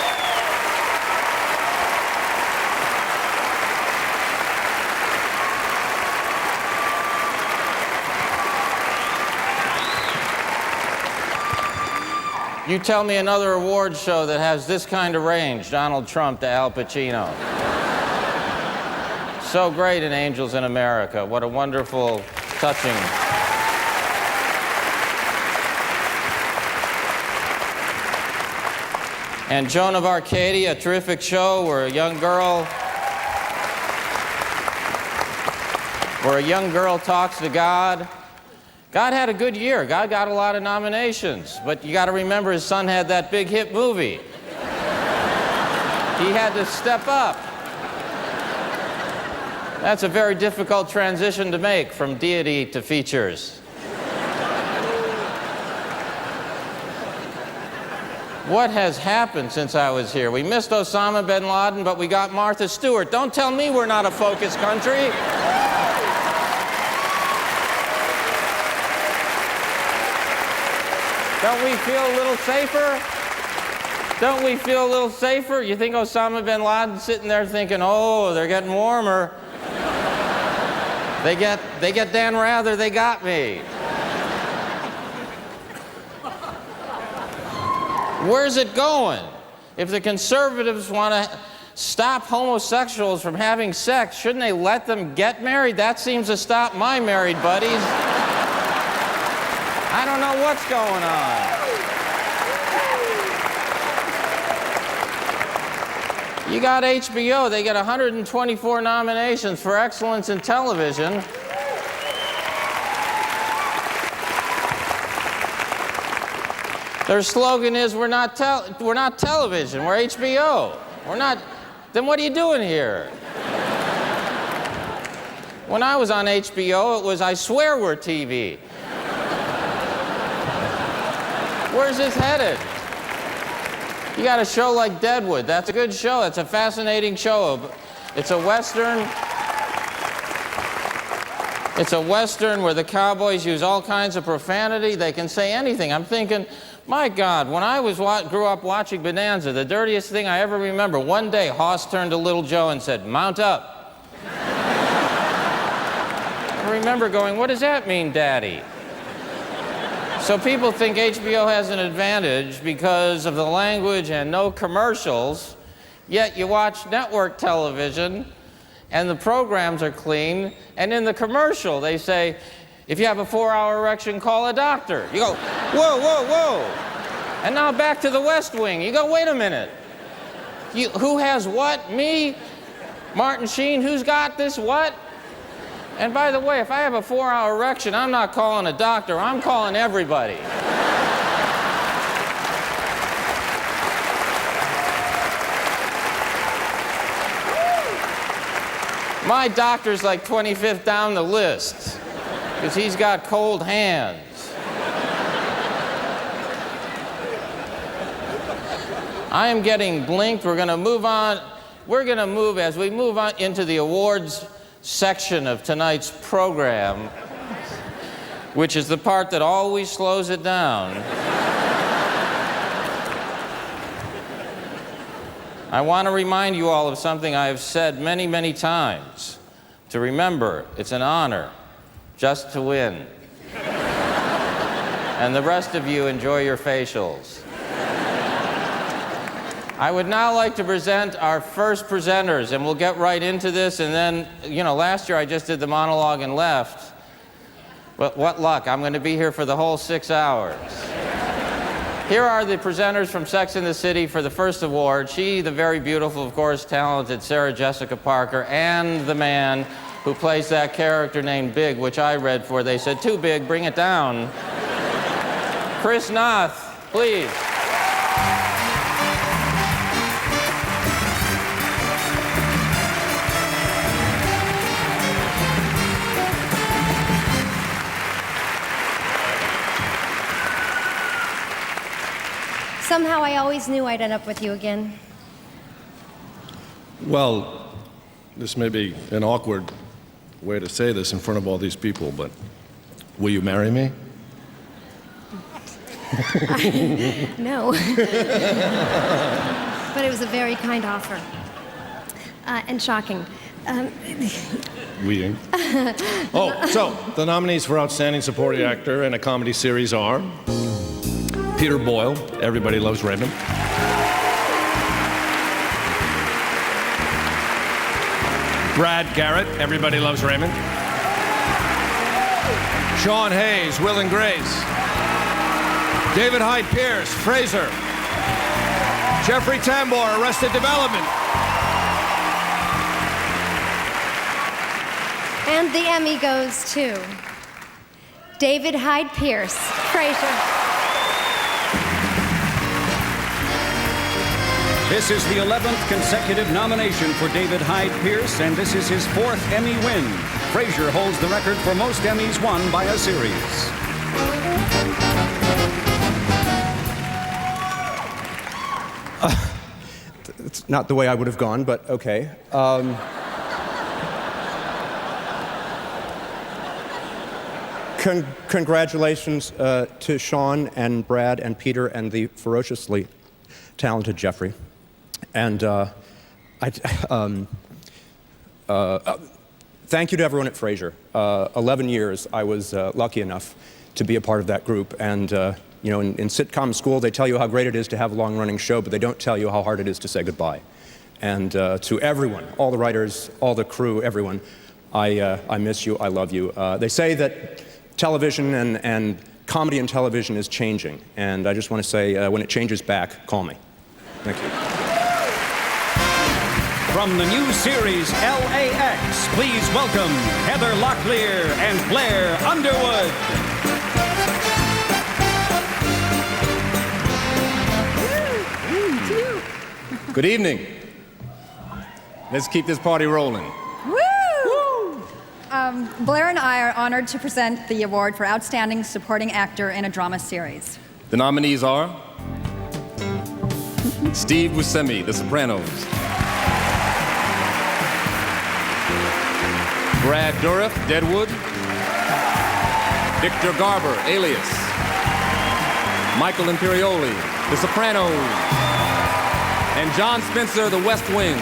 You tell me another award show that has this kind of range, Donald Trump to Al Pacino. So great in Angels in America. What a wonderful, touching... And Joan of Arcadia, a terrific show where a young girl talks to God. God had a good year. God got a lot of nominations. But you got to remember his son had that big hit movie. He had to step up. That's a very difficult transition to make from deity to features. What has happened since I was here? We missed Osama bin Laden, but we got Martha Stewart. Don't tell me we're not a focused country. Don't we feel a little safer? Don't we feel a little safer? You think Osama bin Laden's sitting there thinking, oh, they're getting warmer. They get Dan Rather, they got me. Where's it going? If the conservatives want to stop homosexuals from having sex, shouldn't they let them get married? That seems to stop my married buddies. I don't know what's going on. You got HBO, they get 124 nominations for excellence in television. Their slogan is, we're not television, we're HBO. We're not, then what are you doing here? When I was on HBO, it was, I swear we're TV. Where's this headed? You got a show like Deadwood. That's a good show. That's a fascinating show. It's a Western. It's a Western where the cowboys use all kinds of profanity. They can say anything. I'm thinking, my God, when I grew up watching Bonanza, the dirtiest thing I ever remember, one day Hoss turned to Little Joe and said, "Mount up." I remember going, what does that mean, Daddy? So people think HBO has an advantage because of the language and no commercials, yet you watch network television and the programs are clean, and in the commercial they say, if you have a 4-hour erection, call a doctor. You go, whoa, whoa, whoa. And now back to the West Wing. You go, wait a minute. Who has what? Me? Martin Sheen, who's got this what? And by the way, if I have a 4-hour erection, I'm not calling a doctor, I'm calling everybody. My doctor's like 25th down the list, because he's got cold hands. I am getting blinked. We're going to move on. We're going to move, as we move on into the awards section of tonight's program, which is the part that always slows it down. I want to remind you all of something I have said many, many times. To remember, it's an honor just to win. And the rest of you enjoy your facials. I would now like to present our first presenters, and we'll get right into this, and then, you know, last year I just did the monologue and left. But what luck, I'm going to be here for the whole 6 hours. Here are the presenters from Sex and the City for the first award. She, the very beautiful, of course, talented Sarah Jessica Parker, and the man who plays that character named Big, which I read for. They said, too big, bring it down. Chris Noth, please. Somehow I always knew I'd end up with you again. Well, this may be an awkward way to say this in front of all these people, but will you marry me? No. But it was a very kind offer. And shocking. We. Oh, so the nominees for Outstanding Supporting Actor in a Comedy Series are Peter Boyle, Everybody Loves Raymond. Brad Garrett, Everybody Loves Raymond. Sean Hayes, Will and Grace. David Hyde Pierce, Frasier. Jeffrey Tambor, Arrested Development. And the Emmy goes to David Hyde Pierce, Frasier. This is the 11th consecutive nomination for David Hyde Pierce, and this is his 4th Emmy win. Frasier holds the record for most Emmys won by a series. It's not the way I would have gone, but okay. Congratulations to Sean and Brad and Peter and the ferociously talented Jeffrey. And thank you to everyone at Frasier. 11 years, I was lucky enough to be a part of that group. And you know, in sitcom school, they tell you how great it is to have a long-running show, but they don't tell you how hard it is to say goodbye. And to everyone, all the writers, all the crew, everyone, I miss you, I love you. They say that television and comedy and television is changing, and I just want to say, when it changes back, call me. Thank you. From the new series LAX, please welcome Heather Locklear and Blair Underwood. Good evening. Let's keep this party rolling. Woo! Blair and I are honored to present the award for Outstanding Supporting Actor in a Drama Series. The nominees are Steve Buscemi, The Sopranos; Brad Dourif, Deadwood; Victor Garber, Alias; Michael Imperioli, The Sopranos; and John Spencer, The West Wing.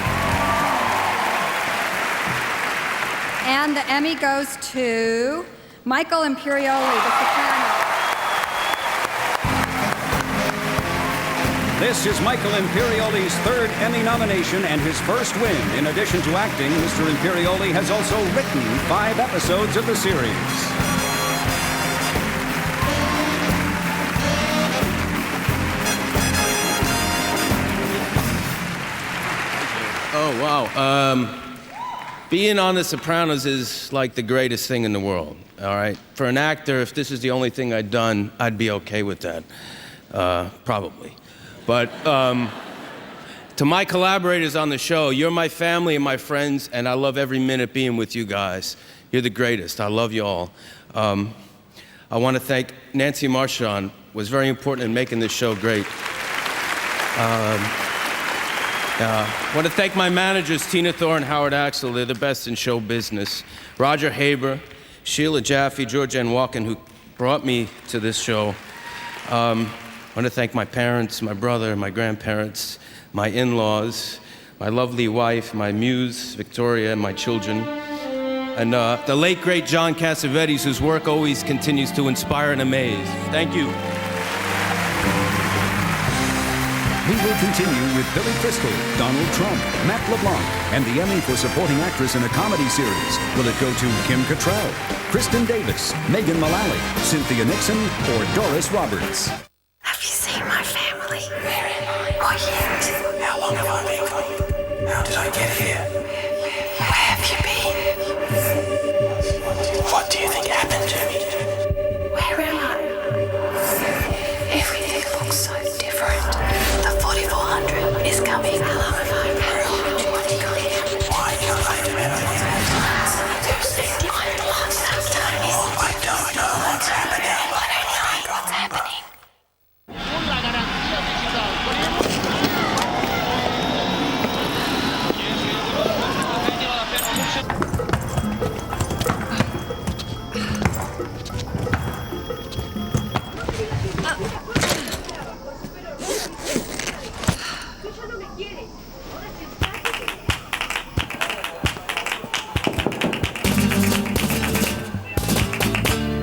And the Emmy goes to Michael Imperioli, The Sopranos. This is Michael Imperioli's 3rd Emmy nomination and his first win. In addition to acting, Mr. Imperioli has also written 5 episodes of the series. Oh, wow. Being on The Sopranos is like the greatest thing in the world, all right? For an actor, if this is the only thing I'd done, I'd be okay with that, probably. But to my collaborators on the show, you're my family and my friends, and I love every minute being with you guys. You're the greatest. I love you all. I want to thank Nancy Marchand, was very important in making this show great. I want to thank my managers, Tina Thor and Howard Axel. They're the best in show business. Roger Haber, Sheila Jaffe, George Ann Walken, who brought me to this show. I want to thank my parents, my brother, my grandparents, my in-laws, my lovely wife, my muse, Victoria, and my children. And the late, great John Cassavetes, whose work always continues to inspire and amaze. Thank you. We will continue with Billy Crystal, Donald Trump, Matt LeBlanc, and the Emmy for Supporting Actress in a Comedy Series. Will it go to Kim Cattrall, Kristen Davis, Megan Mullally, Cynthia Nixon, or Doris Roberts? Have you seen my family? Where am I? Not yet. How long have I been gone? How did I get here? Where have you been? What do you think happened to me? Where am I? Everything looks so different. The 4400 is coming. Why can't I remember? I don't know what's happening.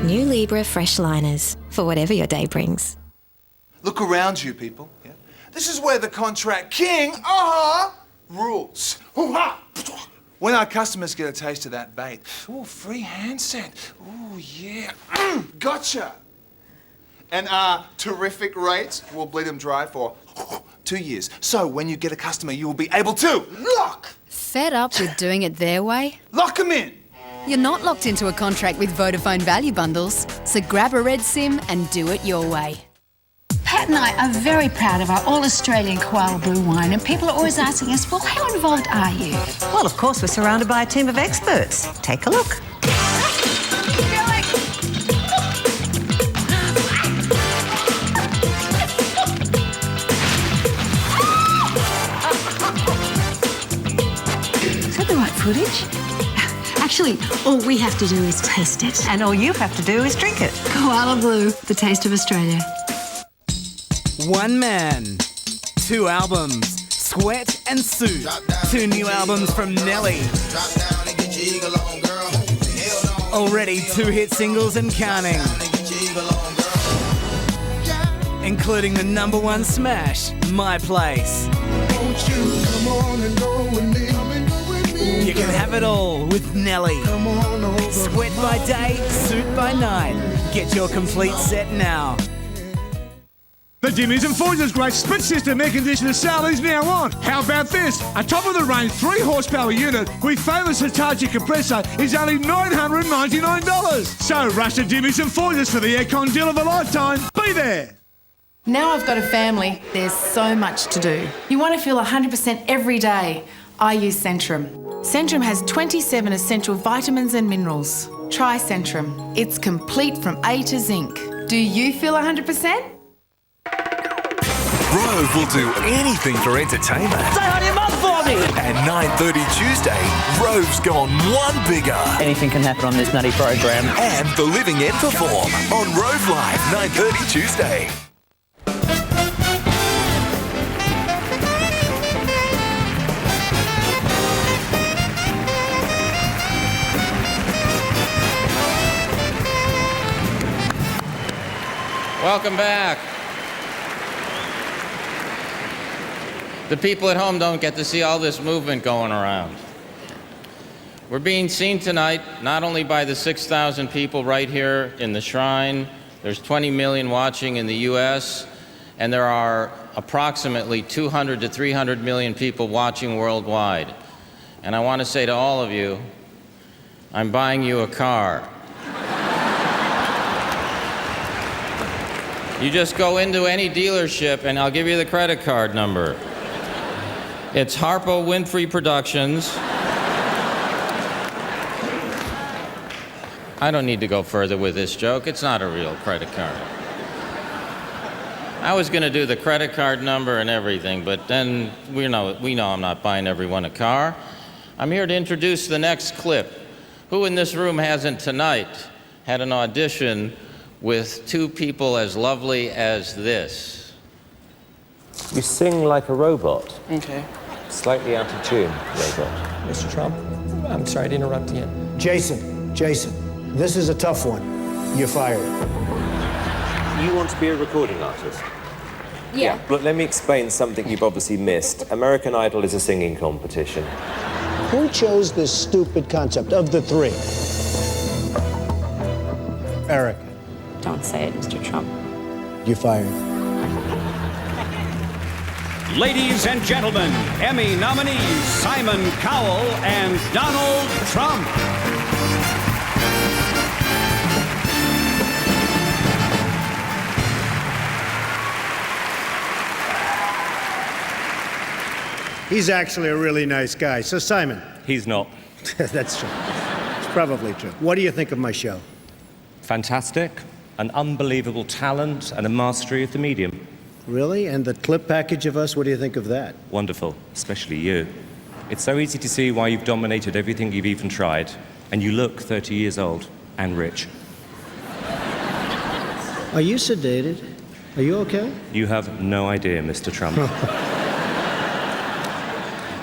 New Libra Fresh Liners, for whatever your day brings. Look around you, people. Yeah? This is where the contract king, rules. When our customers get a taste of that bait, ooh, free handset. Ooh, yeah. Gotcha. And terrific rates will bleed them dry for 2 years. So when you get a customer, you will be able to lock. Fed up with doing it their way? Lock them in. You're not locked into a contract with Vodafone Value Bundles, so grab a red SIM and do it your way. Hey, Matt and I are very proud of our all-Australian koala blue wine, and people are always asking us, well, how involved are you? Well, of course, we're surrounded by a team of experts. Take a look. Is that the right footage? Actually, all we have to do is taste it. And all you have to do is drink it. Koala Blue, the taste of Australia. One man, 2 albums, Sweat and Suit. 2 new albums from Nelly. Already 2 hit singles and counting. Including the #1 smash, My Place. You can have it all with Nelly. Sweat by day, suit by night. Get your complete set now. The Jimmy's and Foyle's great split system air conditioner sale is now on. How about this? A top-of-the-range 3 horsepower unit with famous Hitachi compressor is only $999. So rush to Jimmy's and Foyle's for the aircon deal of a lifetime. Be there. Now I've got a family, there's so much to do. You want to feel 100% every day. I use Centrum. Centrum has 27 essential vitamins and minerals. Try Centrum. It's complete from A to zinc. Do you feel 100%? Rove will do anything for entertainment. Say hi to your mum for me! And 9:30 Tuesday, Rove's gone one bigger. Anything can happen on this nutty program. And The Living End perform on Rove Live, 9:30 Tuesday. Welcome back. The people at home don't get to see all this movement going around. We're being seen tonight not only by the 6,000 people right here in the Shrine, there's 20 million watching in the US, and there are approximately 200 to 300 million people watching worldwide. And I want to say to all of you, I'm buying you a car. You just go into any dealership and I'll give you the credit card number. It's Harpo Winfrey Productions. I don't need to go further with this joke. It's not a real credit card. I was going to do the credit card number and everything, but then we know I'm not buying everyone a car. I'm here to introduce the next clip. Who in this room hasn't tonight had an audition with 2 people as lovely as this? You sing like a robot. Okay. Slightly out of tune, robot. Mr. Trump, I'm sorry to interrupt you. Jason, this is a tough one. You're fired. You want to be a recording artist? Yeah. Look, let me explain something you've obviously missed. American Idol is a singing competition. Who chose this stupid concept of the 3? Eric. Don't say it, Mr. Trump. You're fired. Ladies and gentlemen, Emmy nominees Simon Cowell and Donald Trump. He's actually a really nice guy. So, Simon. He's not. That's true. It's probably true. What do you think of my show? Fantastic. An unbelievable talent and a mastery of the medium. Really? And the clip package of us, what do you think of that? Wonderful, especially you. It's so easy to see why you've dominated everything you've even tried, and you look 30 years old and rich. Are you sedated? Are you okay? You have no idea, Mr. Trump.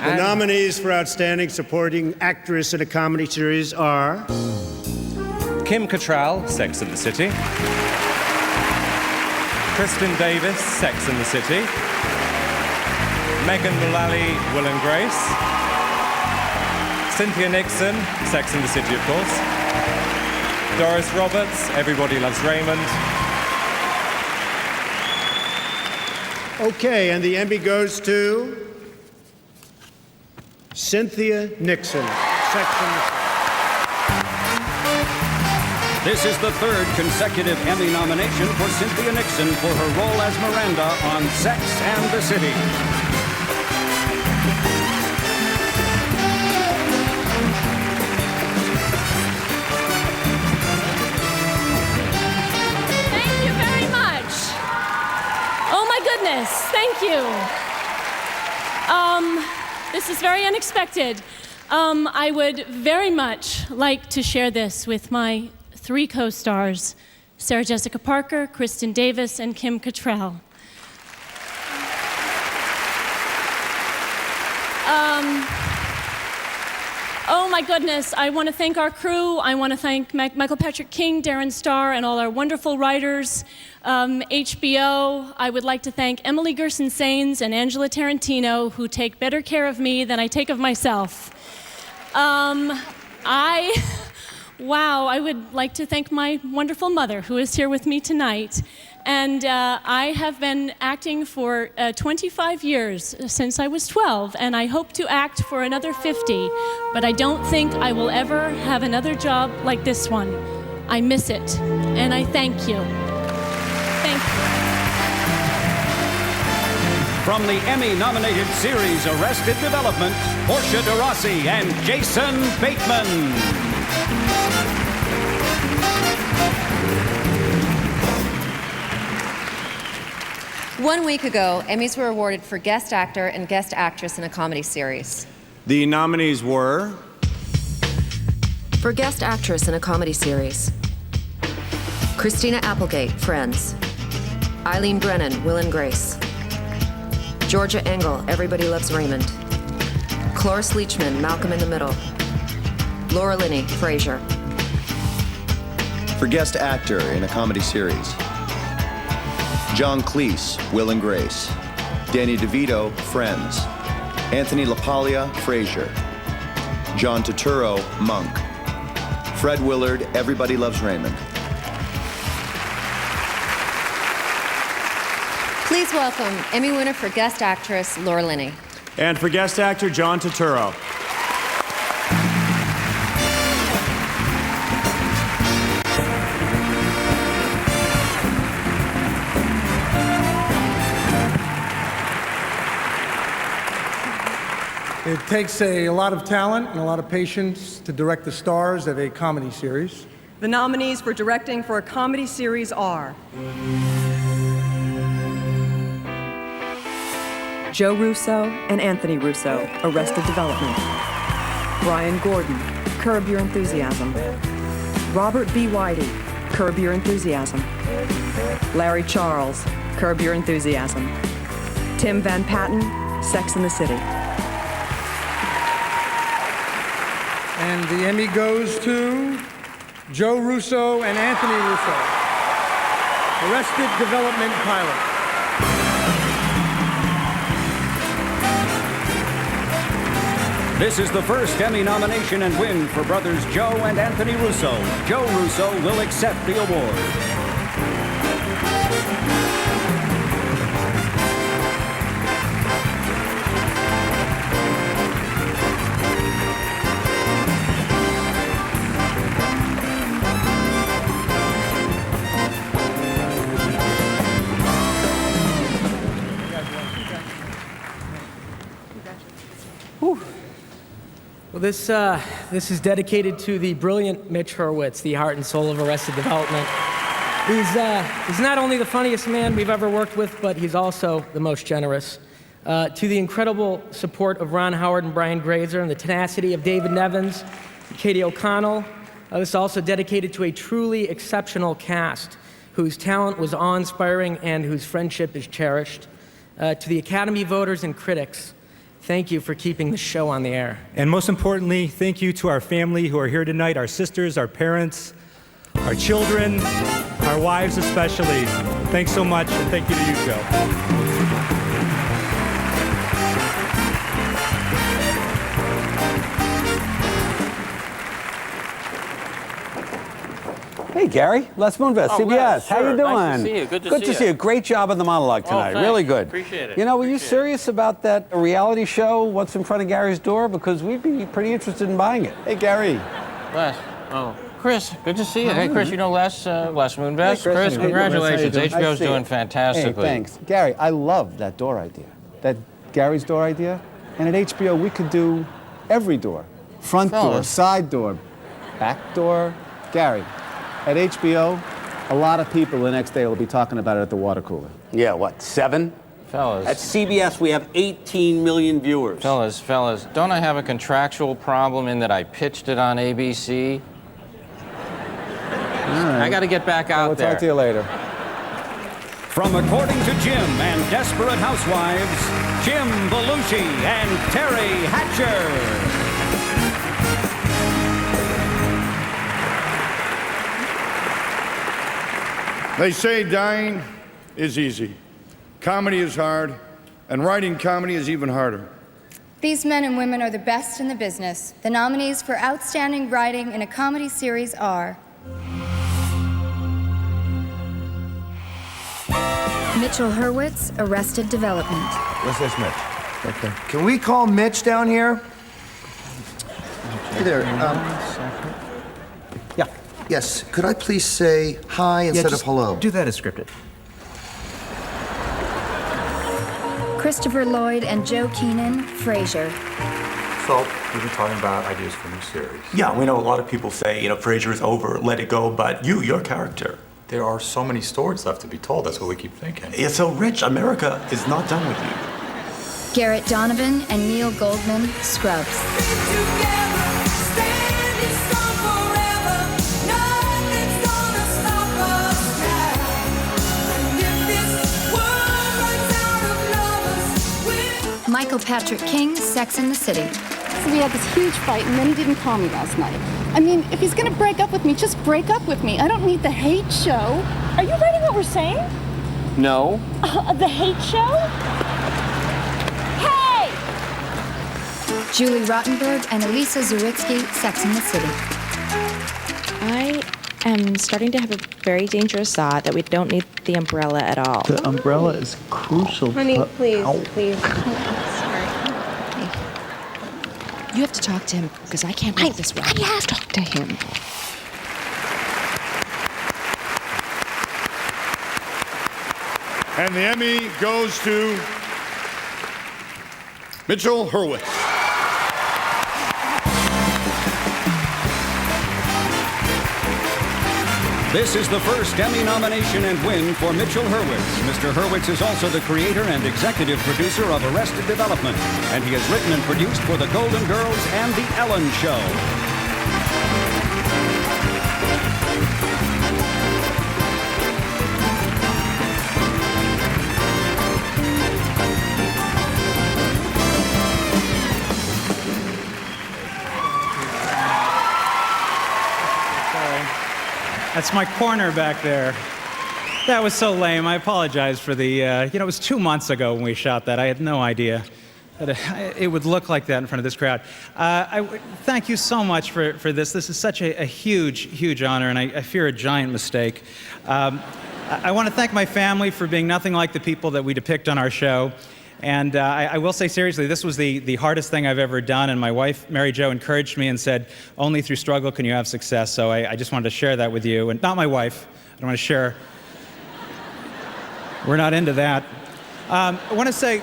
The nominees for Outstanding Supporting Actress in a Comedy Series are... Kim Cattrall, Sex and the City. Kristen Davis, Sex and the City. Megan Mullally, Will and Grace. Cynthia Nixon, Sex and the City, of course. Doris Roberts, Everybody Loves Raymond. Okay, and the Emmy goes to... Cynthia Nixon, Sex and the City. This is the third consecutive Emmy nomination for Cynthia Nixon for her role as Miranda on Sex and the City. Thank you very much. Oh my goodness, thank you. This is very unexpected. I would very much like to share this with my 3 co-stars, Sarah Jessica Parker, Kristen Davis, and Kim Cattrall. Oh my goodness, I want to thank our crew. I want to thank Michael Patrick King, Darren Starr, and all our wonderful writers. HBO, I would like to thank Emily Gerson-Sains and Angela Tarantino, who take better care of me than I take of myself. I would like to thank my wonderful mother, who is here with me tonight. And I have been acting for 25 years, since I was 12, and I hope to act for another 50, but I don't think I will ever have another job like this one. I miss it, and I thank you. Thank you. From the Emmy-nominated series Arrested Development, Portia de Rossi and Jason Bateman. 1 week ago, Emmys were awarded for Guest Actor and Guest Actress in a Comedy Series. The nominees were... For Guest Actress in a Comedy Series, Christina Applegate, Friends. Eileen Brennan, Will and Grace. Georgia Engel, Everybody Loves Raymond. Cloris Leachman, Malcolm in the Middle. Laura Linney, Frasier. For Guest Actor in a Comedy Series, John Cleese, Will and Grace. Danny DeVito, Friends. Anthony LaPaglia, Frasier. John Turturro, Monk. Fred Willard, Everybody Loves Raymond. Please welcome Emmy winner for Guest Actress, Laura Linney. And for Guest Actor, John Turturro. It takes a lot of talent and a lot of patience to direct the stars of a comedy series. The nominees for directing for a comedy series are Joe Russo and Anthony Russo, Arrested Development. Brian Gordon, Curb Your Enthusiasm. Robert B. Whitey, Curb Your Enthusiasm. Larry Charles, Curb Your Enthusiasm. Tim Van Patten, Sex and the City. And the Emmy goes to Joe Russo and Anthony Russo. Arrested Development pilot. This is the first Emmy nomination and win for brothers Joe and Anthony Russo. Joe Russo will accept the award. Well, this is dedicated to the brilliant Mitch Hurwitz, the heart and soul of Arrested Development. He's not only the funniest man we've ever worked with, but he's also the most generous. To the incredible support of Ron Howard and Brian Grazer and the tenacity of David Nevins and Katie O'Connell, this is also dedicated to a truly exceptional cast whose talent was awe-inspiring and whose friendship is cherished. To the Academy voters and critics, thank you for keeping the show on the air. And most importantly, thank you to our family who are here tonight, our sisters, our parents, our children, our wives especially. Thanks so much, and thank you to you, Joe. Hey, Garry. Les Moonves, CBS. Yes, How you sure. doing? Nice to see you. Good to see you. Great job on the monologue tonight. thanks. Really good. Appreciate it. You know, were you serious about that reality show, What's in Front of Gary's Door? Because we'd be pretty interested in buying it. Hey, Garry. Les. Oh. Chris, good to see you. Hey, Chris, you know Les Moonves? Hey, Chris, congratulations. Nice HBO's to see doing you. fantastically. Hey, thanks. Gary, I love that door idea. That Gary's door idea. And at HBO, we could do every door. Front door, side door, back door. Gary, at HBO, a lot of people the next day will be talking about it at the water cooler. Yeah, what, 7? Fellas. At CBS, we have 18 million viewers. Fellas, don't I have a contractual problem in that I pitched it on ABC? Right. I got to get back out there. We'll talk to you later. From According to Jim and Desperate Housewives, Jim Belushi and Terry Hatcher. They say dying is easy. Comedy is hard, and writing comedy is even harder. These men and women are the best in the business. The nominees for Outstanding Writing in a Comedy Series are Mitchell Hurwitz, Arrested Development. What's this, Mitch? Okay. Can we call Mitch down here? Hey there. Yeah. Yes, could I please say hi instead of hello? Do that as scripted. Christopher Lloyd and Joe Keenan, Frasier. So, we've been talking about ideas for a new series. Yeah, we know a lot of people say, Frasier is over, let it go, but your character. There are so many stories left to be told, that's what we keep thinking. It's so rich, America is not done with you. Garrett Donovan and Neil Goldman, Scrubs. Michael Patrick King, Sex and the City. So we had this huge fight, and then he didn't call me last night. I mean, if he's gonna break up with me, just break up with me. I don't need the hate show. Are you writing what we're saying? No. The hate show? Hey! Julie Rottenberg and Elisa Zawitsky, Sex and the City. I am starting to have a very dangerous thought that we don't need the umbrella at all. The umbrella is crucial. Honey, please, Ow. please. You have to talk to him because I can't make this right. I have to talk to him. And the Emmy goes to Mitchell Hurwitz. This is the first Emmy nomination and win for Mitchell Hurwitz. Mr. Hurwitz is also the creator and executive producer of Arrested Development, and he has written and produced for The Golden Girls and The Ellen Show. That's my corner back there. That was so lame. I apologize for the, it was 2 months ago when we shot that. I had no idea that it would look like that in front of this crowd. Thank you so much for this. This is such a huge, huge honor, and I fear a giant mistake. I want to thank my family for being nothing like the people that we depict on our show. And I will say seriously, this was the hardest thing I've ever done, and my wife, Mary Jo, encouraged me and said, only through struggle can you have success, so I just wanted to share that with you. And not my wife, I don't want to share. We're not into that. I want to say,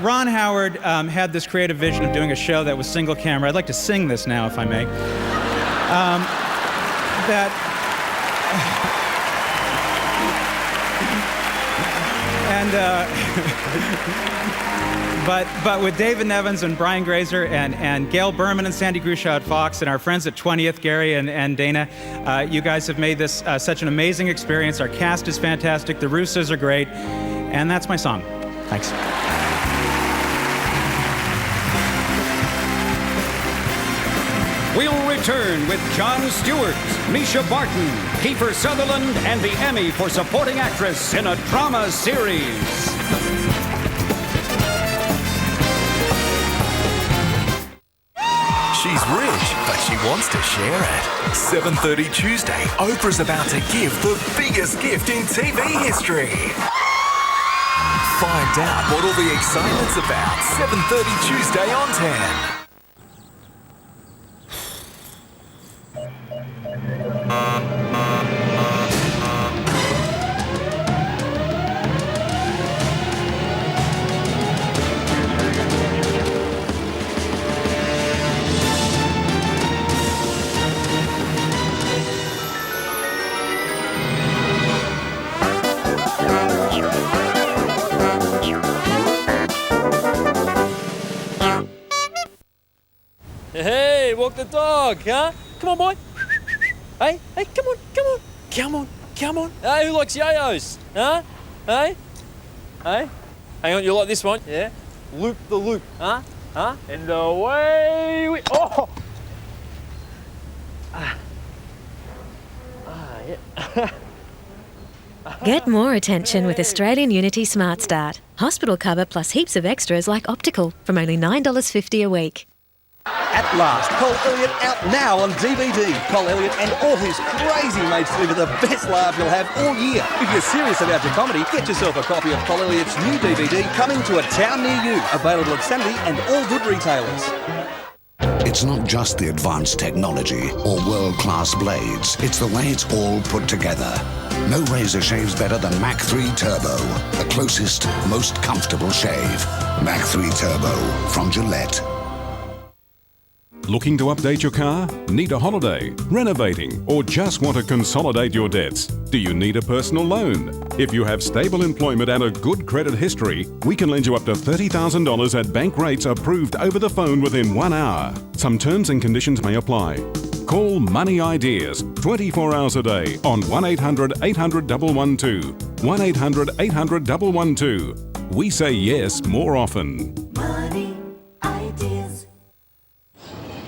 Ron Howard had this creative vision of doing a show that was single camera. I'd like to sing this now, if I may. But with David Nevins and Brian Grazer and Gail Berman and Sandy Grushaw at Fox and our friends at 20th, Garry and Dana, you guys have made this such an amazing experience. Our cast is fantastic. The Russos are great. And that's my song. Thanks. We'll return with Jon Stewart, Misha Barton, Kiefer Sutherland, and the Emmy for Supporting Actress in a Drama Series. She's rich, but she wants to share it. 7:30 Tuesday, Oprah's about to give the biggest gift in TV history. Find out what all the excitement's about. 7:30 Tuesday on 10. walk the dog, huh? Come on, boy. Hey, come on, come on. Come on, come on. Hey, who likes yo-yos? Huh? Hey? Hey? Hang on, you like this one? Yeah? Loop the loop, huh? Huh? And away we... Oh! Yeah. Get more attention with Australian Unity Smart Start. Hospital cover plus heaps of extras like optical from only $9.50 a week. At last, Cole Elliott out now on DVD. Cole Elliott and all his crazy mates deliver the best laugh you'll have all year. If you're serious about your comedy, get yourself a copy of Cole Elliott's new DVD coming to a town near you. Available at Sanity and all good retailers. It's not just the advanced technology or world-class blades. It's the way it's all put together. No razor shaves better than Mach 3 Turbo. The closest, most comfortable shave. Mach 3 Turbo from Gillette. Looking to update your car? Need a holiday? Renovating? Or just want to consolidate your debts? Do you need a personal loan? If you have stable employment and a good credit history, we can lend you up to $30,000 at bank rates approved over the phone within 1 hour. Some terms and conditions may apply. Call Money Ideas 24 hours a day on 1-800-800-112. 1-800-800-112. We say yes more often.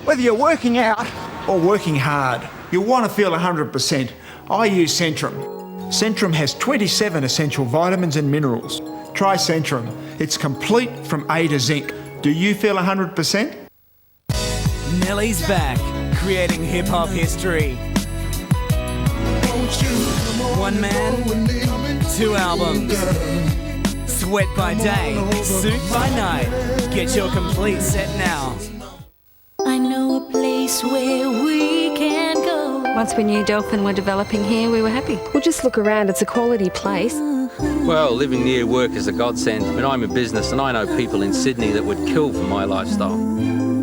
Whether you're working out or working hard, you'll want to feel 100%. I use Centrum. Centrum has 27 essential vitamins and minerals. Try Centrum. It's complete from A to Zinc. Do you feel 100%? Nelly's back, creating hip-hop history. 1 man, 2 albums. Sweat by day, suit by night. Get your complete set now. I know a place where we can go. Once we knew Delphin were developing here, we were happy. We'll just look around, it's a quality place. Well, living near work is a godsend. I mean, I'm in business and I know people in Sydney that would kill for my lifestyle.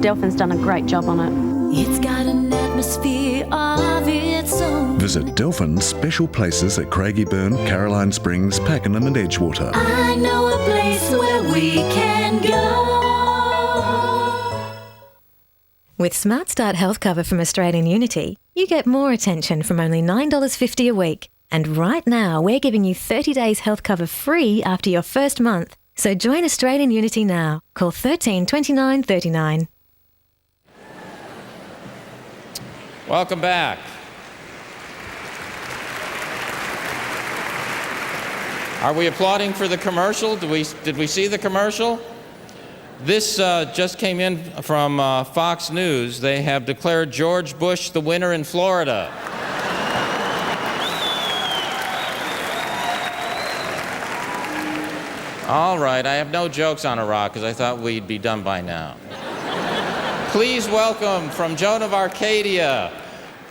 Delphin's done a great job on it. It's got an atmosphere of its own. Visit Delphin's special places at Craigieburn, Caroline Springs, Pakenham and Edgewater. I know a place where we can go. With Smart Start health cover from Australian Unity, you get more attention from only $9.50 a week. And right now, we're giving you 30 days health cover free after your first month. So join Australian Unity now. Call 13 29 39. Welcome back. Are we applauding for the commercial? Did we see the commercial? This just came in from Fox News. They have declared George Bush the winner in Florida. All right, I have no jokes on Iraq because I thought we'd be done by now. Please welcome from Joan of Arcadia,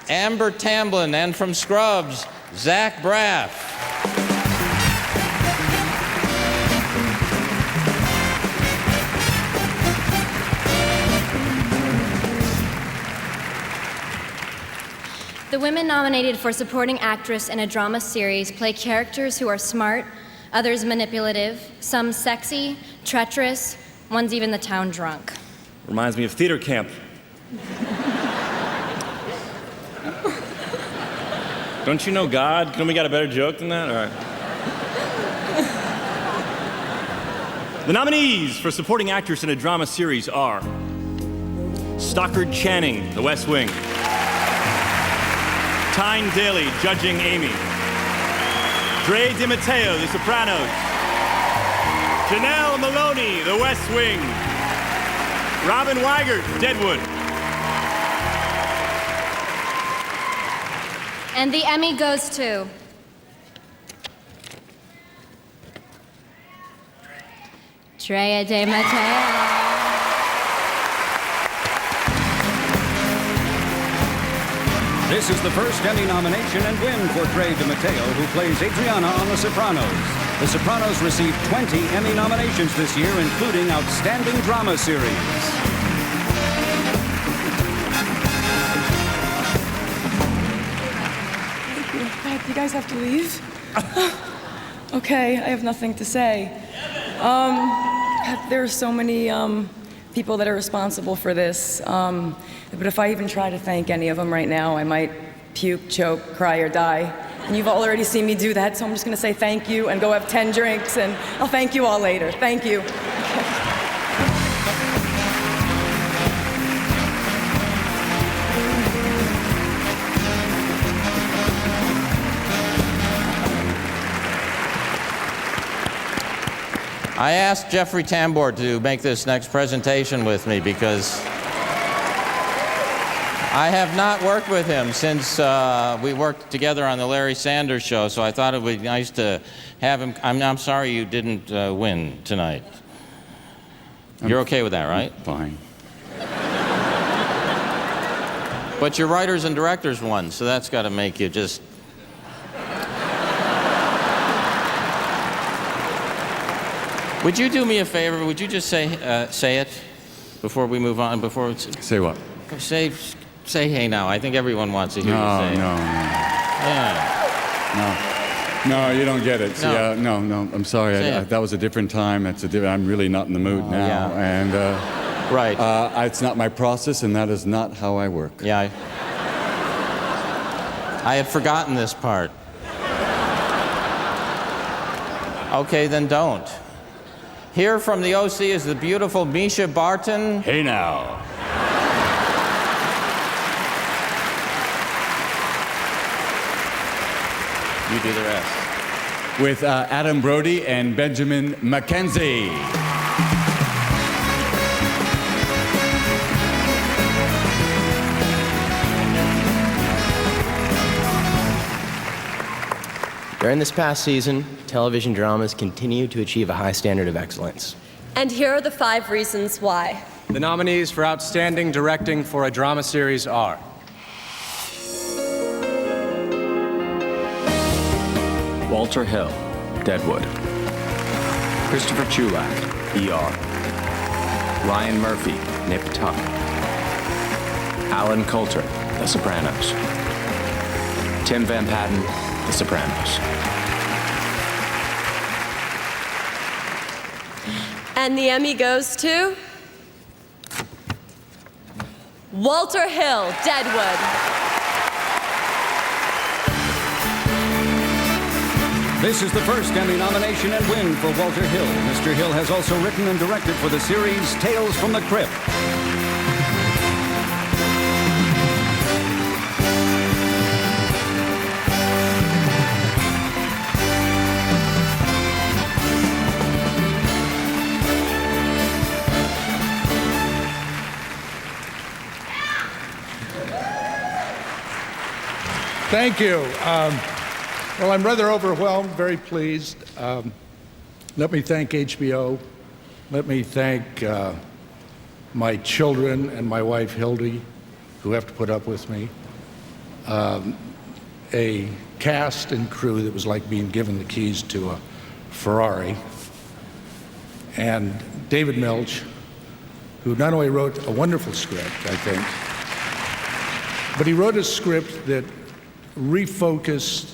Amber Tamblyn, and from Scrubs, Zach Braff. The women nominated for supporting actress in a drama series play characters who are smart, others manipulative, some sexy, treacherous, one's even the town drunk. Reminds me of theater camp. Don't you know God? Can we got a better joke than that? All right. The nominees for supporting actress in a drama series are Stockard Channing, The West Wing. Tyne Daly, Judging Amy. Dre DiMatteo, The Sopranos. Janelle Maloney, The West Wing. Robin Weigert, Deadwood. And the Emmy goes to Dre DiMatteo. This is the first Emmy nomination and win for Dre DiMatteo, who plays Adriana on The Sopranos. The Sopranos received 20 Emmy nominations this year, including Outstanding Drama Series. Do you guys have to leave? Okay, I have nothing to say. There are so many people that are responsible for this. But if I even try to thank any of them right now, I might puke, choke, cry, or die. And you've already seen me do that, so I'm just going to say thank you and go have 10 drinks, and I'll thank you all later. Thank you. I asked Jeffrey Tambor to make this next presentation with me because I have not worked with him since we worked together on the Larry Sanders Show, so I thought it would be nice to have him. I'm sorry you didn't win tonight. You're okay with that, right? Fine. But your writers and directors won, so that's got to make you just... Would you do me a favor? Would you just say it before we move on? Say what? Say hey now. I think everyone wants to hear you say it. No. Yeah. No, you don't get it. No. No. I'm sorry. That was a different time. I'm really not in the mood now. Yeah. And right. It's not my process, and that is not how I work. Yeah. I had forgotten this part. Okay, then don't. Here from the OC is the beautiful Misha Barton. Hey now. You do the rest. With Adam Brody and Benjamin McKenzie. During this past season, television dramas continue to achieve a high standard of excellence. And here are the 5 reasons why. The nominees for Outstanding Directing for a Drama Series are Walter Hill, Deadwood. Christopher Chulak, ER. Ryan Murphy, Nip Tuck. Alan Coulter, The Sopranos. Tim Van Patten, The Sopranos. And the Emmy goes to Walter Hill, Deadwood. This is the first Emmy nomination and win for Walter Hill. Mr. Hill has also written and directed for the series Tales from the Crypt. Thank you. Well, I'm rather overwhelmed, very pleased. Let me thank HBO. Let me thank my children and my wife, Hildy, who have to put up with me. A cast and crew that was like being given the keys to a Ferrari. And David Milch, who not only wrote a wonderful script, I think, but he wrote a script that refocused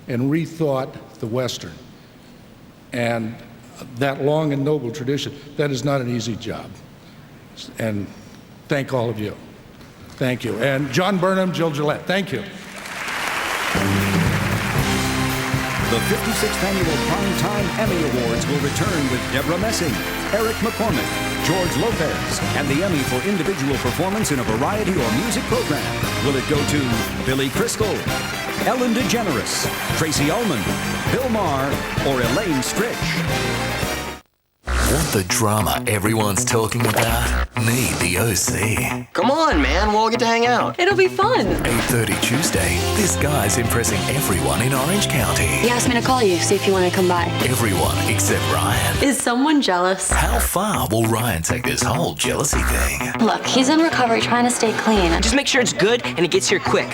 and rethought the Western. And that long and noble tradition, that is not an easy job. And thank all of you. Thank you. And John Burnham, Jill Gillette, thank you. The 56th Annual Primetime Emmy Awards will return with Deborah Messing, Eric McCormick, George Lopez, and the Emmy for individual performance in a variety or music program. Will it go to Billy Crystal, Ellen DeGeneres, Tracy Ullman, Bill Maher, or Elaine Stritch? Want the drama everyone's talking about? Need the OC. Come on, man, we'll all get to hang out. It'll be fun. 8:30 Tuesday. This guy's impressing everyone in Orange County. He asked me to call you, see if you want to come by. Everyone except Ryan. Is someone jealous? How far will Ryan take this whole jealousy thing? Look, he's in recovery trying to stay clean. Just make sure it's good and it gets here quick.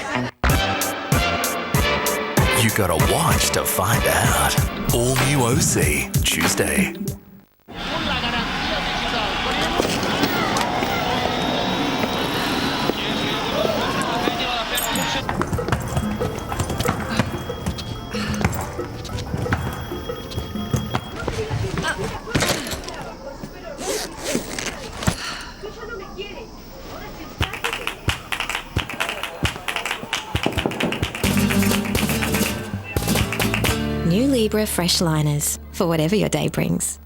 You gotta watch to find out. All new OC, Tuesday. Zebra Fresh Liners for whatever your day brings.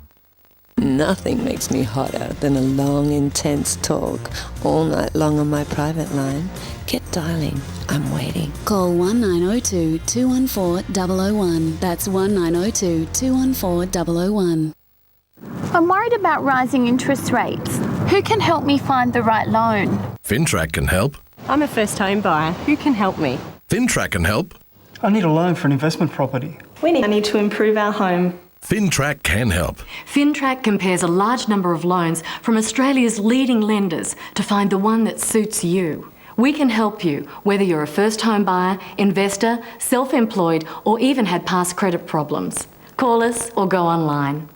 Nothing makes me hotter than a long, intense talk all night long on my private line. Get dialing. I'm waiting. Call 1902 214 001. That's 1902 214 001. I'm worried about rising interest rates. Who can help me find the right loan? Fintrack can help. I'm a first home buyer. Who can help me? Fintrack can help. I need a loan for an investment property. We need to improve our home. Fintrack can help. Fintrack compares a large number of loans from Australia's leading lenders to find the one that suits you. We can help you, whether you're a first home buyer, investor, self-employed, or even had past credit problems. Call us or go online.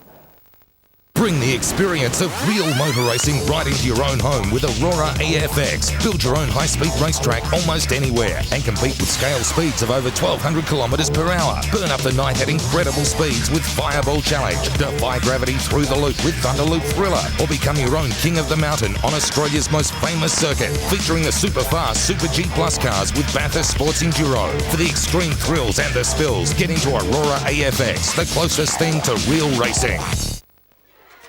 Bring the experience of real motor racing right into your own home with Aurora EFX. Build your own high-speed racetrack almost anywhere and compete with scale speeds of over 1,200 kilometres per hour. Burn up the night at incredible speeds with Fireball Challenge. Defy gravity through the loop with Thunderloop Thriller. Or become your own king of the mountain on Australia's most famous circuit, featuring the super fast Super G Plus cars with Bathurst Sports Enduro. For the extreme thrills and the spills, get into Aurora EFX, the closest thing to real racing.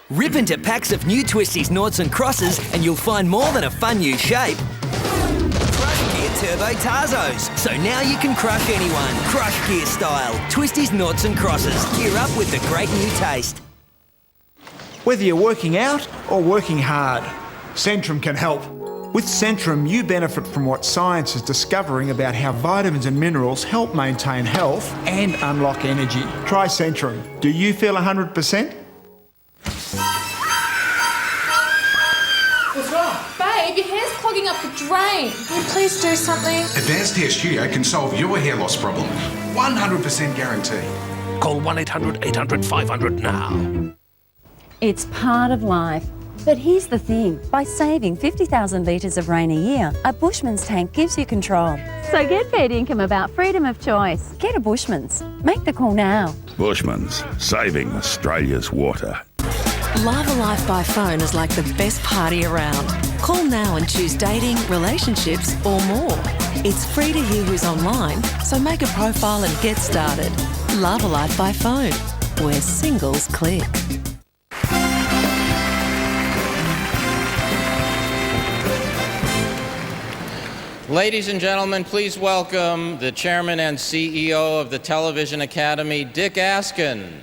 Rip into packs of new Twisties, Noughts and Crosses and you'll find more than a fun new shape. Crush Gear Turbo Tarzos. So now you can crush anyone. Crush Gear style. Twisties, Noughts and Crosses. Gear up with the great new taste. Whether you're working out or working hard, Centrum can help. With Centrum, you benefit from what science is discovering about how vitamins and minerals help maintain health and unlock energy. Try Centrum. Do you feel 100%? What's wrong? Babe, your hair's clogging up the drain. Can you please do something? Advanced Hair Studio can solve your hair loss problem. 100% guarantee. Call 1-800-800-500 now. It's part of life. But here's the thing, by saving 50,000 litres of rain a year, a Bushman's tank gives you control. So get fair income about freedom of choice. Get a Bushman's. Make the call now. Bushman's, saving Australia's water. Lava Life by phone is like the best party around. Call now and choose dating, relationships or more. It's free to hear who's online, so make a profile and get started. Lava Life by phone, where singles click. Ladies and gentlemen, please welcome the Chairman and CEO of the Television Academy, Dick Askin.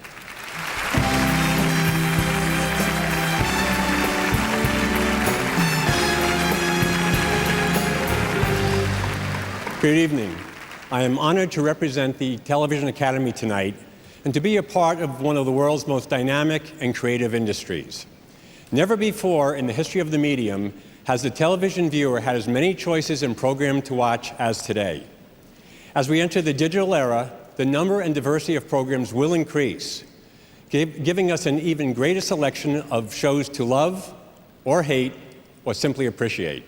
Good evening. I am honored to represent the Television Academy tonight and to be a part of one of the world's most dynamic and creative industries. Never before in the history of the medium has the television viewer had as many choices and programs to watch as today. As we enter the digital era, the number and diversity of programs will increase, giving us an even greater selection of shows to love or hate or simply appreciate.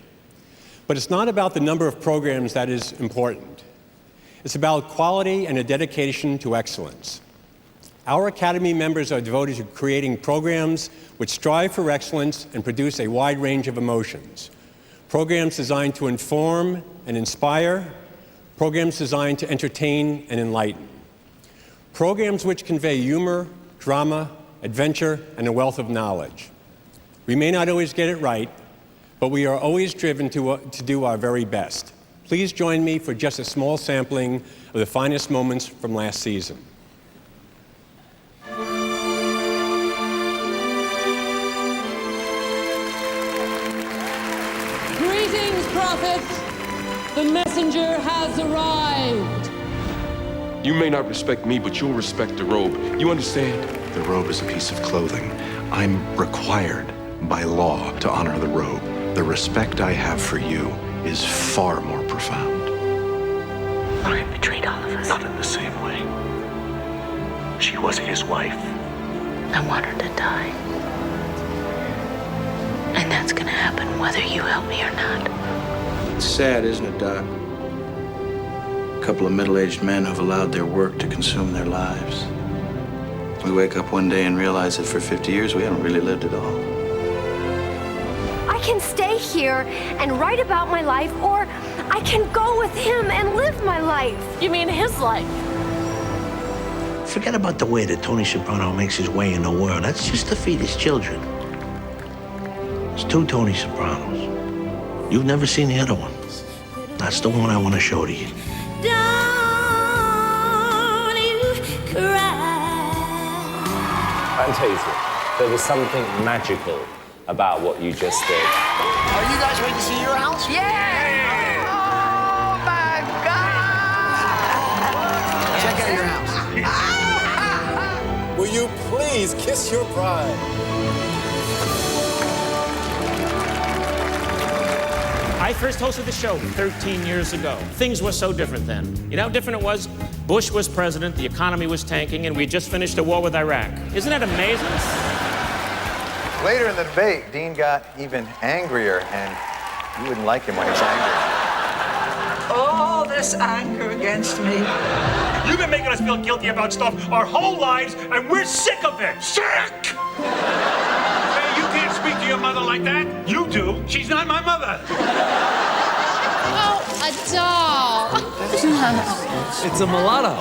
But it's not about the number of programs that is important. It's about quality and a dedication to excellence. Our Academy members are devoted to creating programs which strive for excellence and produce a wide range of emotions. Programs designed to inform and inspire, programs designed to entertain and enlighten. Programs which convey humor, drama, adventure, and a wealth of knowledge. We may not always get it right, but we are always driven to do our very best. Please join me for just a small sampling of the finest moments from last season. Greetings, prophets! The messenger has arrived! You may not respect me, but you'll respect the robe. You understand? The robe is a piece of clothing. I'm required by law to honor the robe. The respect I have for you is far more profound. Ryan betrayed all of us. Not in the same way. She was his wife. I want her to die. And that's gonna happen whether you help me or not. It's sad, isn't it, Doc? A couple of middle-aged men who've allowed their work to consume their lives. We wake up one day and realize that for 50 years we haven't really lived at all. I can stay here and write about my life, or I can go with him and live my life. You mean his life? Forget about the way that Tony Soprano makes his way in the world. That's just to feed his children. There's two Tony Sopranos. You've never seen the other one. That's the one I want to show to you. Fantasia. There was something magical about what you just did. Are you guys ready to see your house? Yeah! Oh my God! Check out your house. Will you please kiss your bride? I first hosted the show 13 years ago. Things were so different then. You know how different it was? Bush was president, the economy was tanking, and we just finished a war with Iraq. Isn't that amazing? Later in the debate, Dean got even angrier, and you wouldn't like him when he's angry. All this anger against me. You've been making us feel guilty about stuff our whole lives, and we're sick of it. Sick! Hey, you can't speak to your mother like that. You do. She's not my mother. Oh, a doll. It's a mulatto.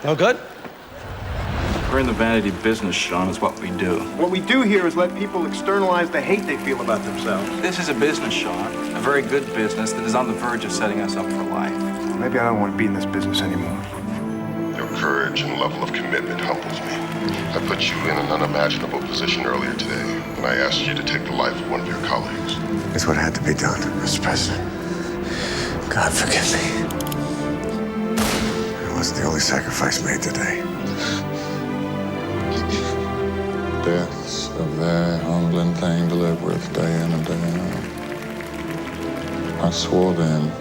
No good? We're in the vanity business, Sean, is what we do. What we do here is let people externalize the hate they feel about themselves. This is a business, Sean, a very good business that is on the verge of setting us up for life. Maybe I don't want to be in this business anymore. Your courage and level of commitment humbles me. I put you in an unimaginable position earlier today when I asked you to take the life of one of your colleagues. It's what had to be done, Mr. President. God forgive me. It wasn't the only sacrifice made today. Death's a very humbling thing to live with day in and day out. I swore then,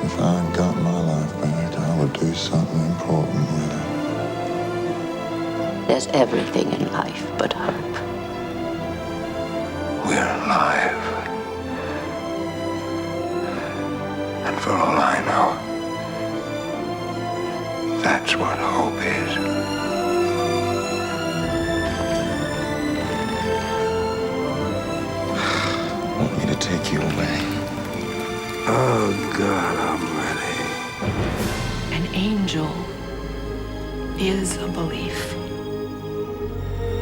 if I got my life back, I would do something important with it. There's everything in life but hope. We're alive. And for all I know, that's what hope is. Want me to take you away? Oh, God, I'm ready. An angel is a belief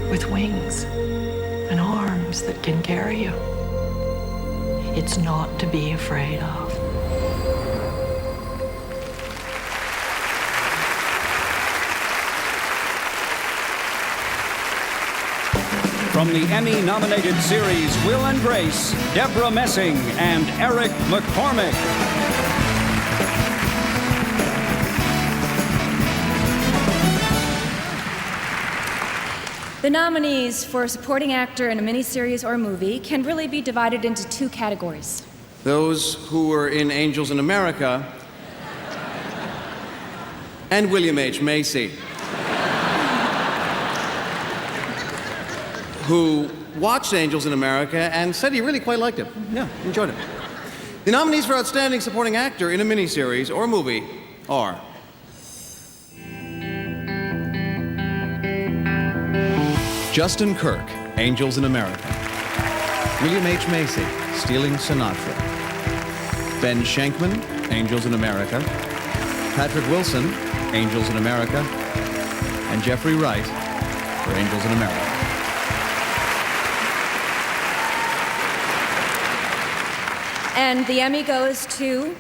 with wings and arms that can carry you. It's not to be afraid of. From the Emmy-nominated series Will and Grace, Deborah Messing and Eric McCormick. The nominees for supporting actor in a miniseries or movie can really be divided into two categories. Those who were in Angels in America and William H. Macy, who watched Angels in America and said he really quite liked it. Yeah, enjoyed it. The nominees for Outstanding Supporting Actor in a Miniseries or Movie are Justin Kirk, Angels in America. William H. Macy, Stealing Sinatra. Ben Shankman, Angels in America. Patrick Wilson, Angels in America. And Jeffrey Wright for Angels in America. And the Emmy goes to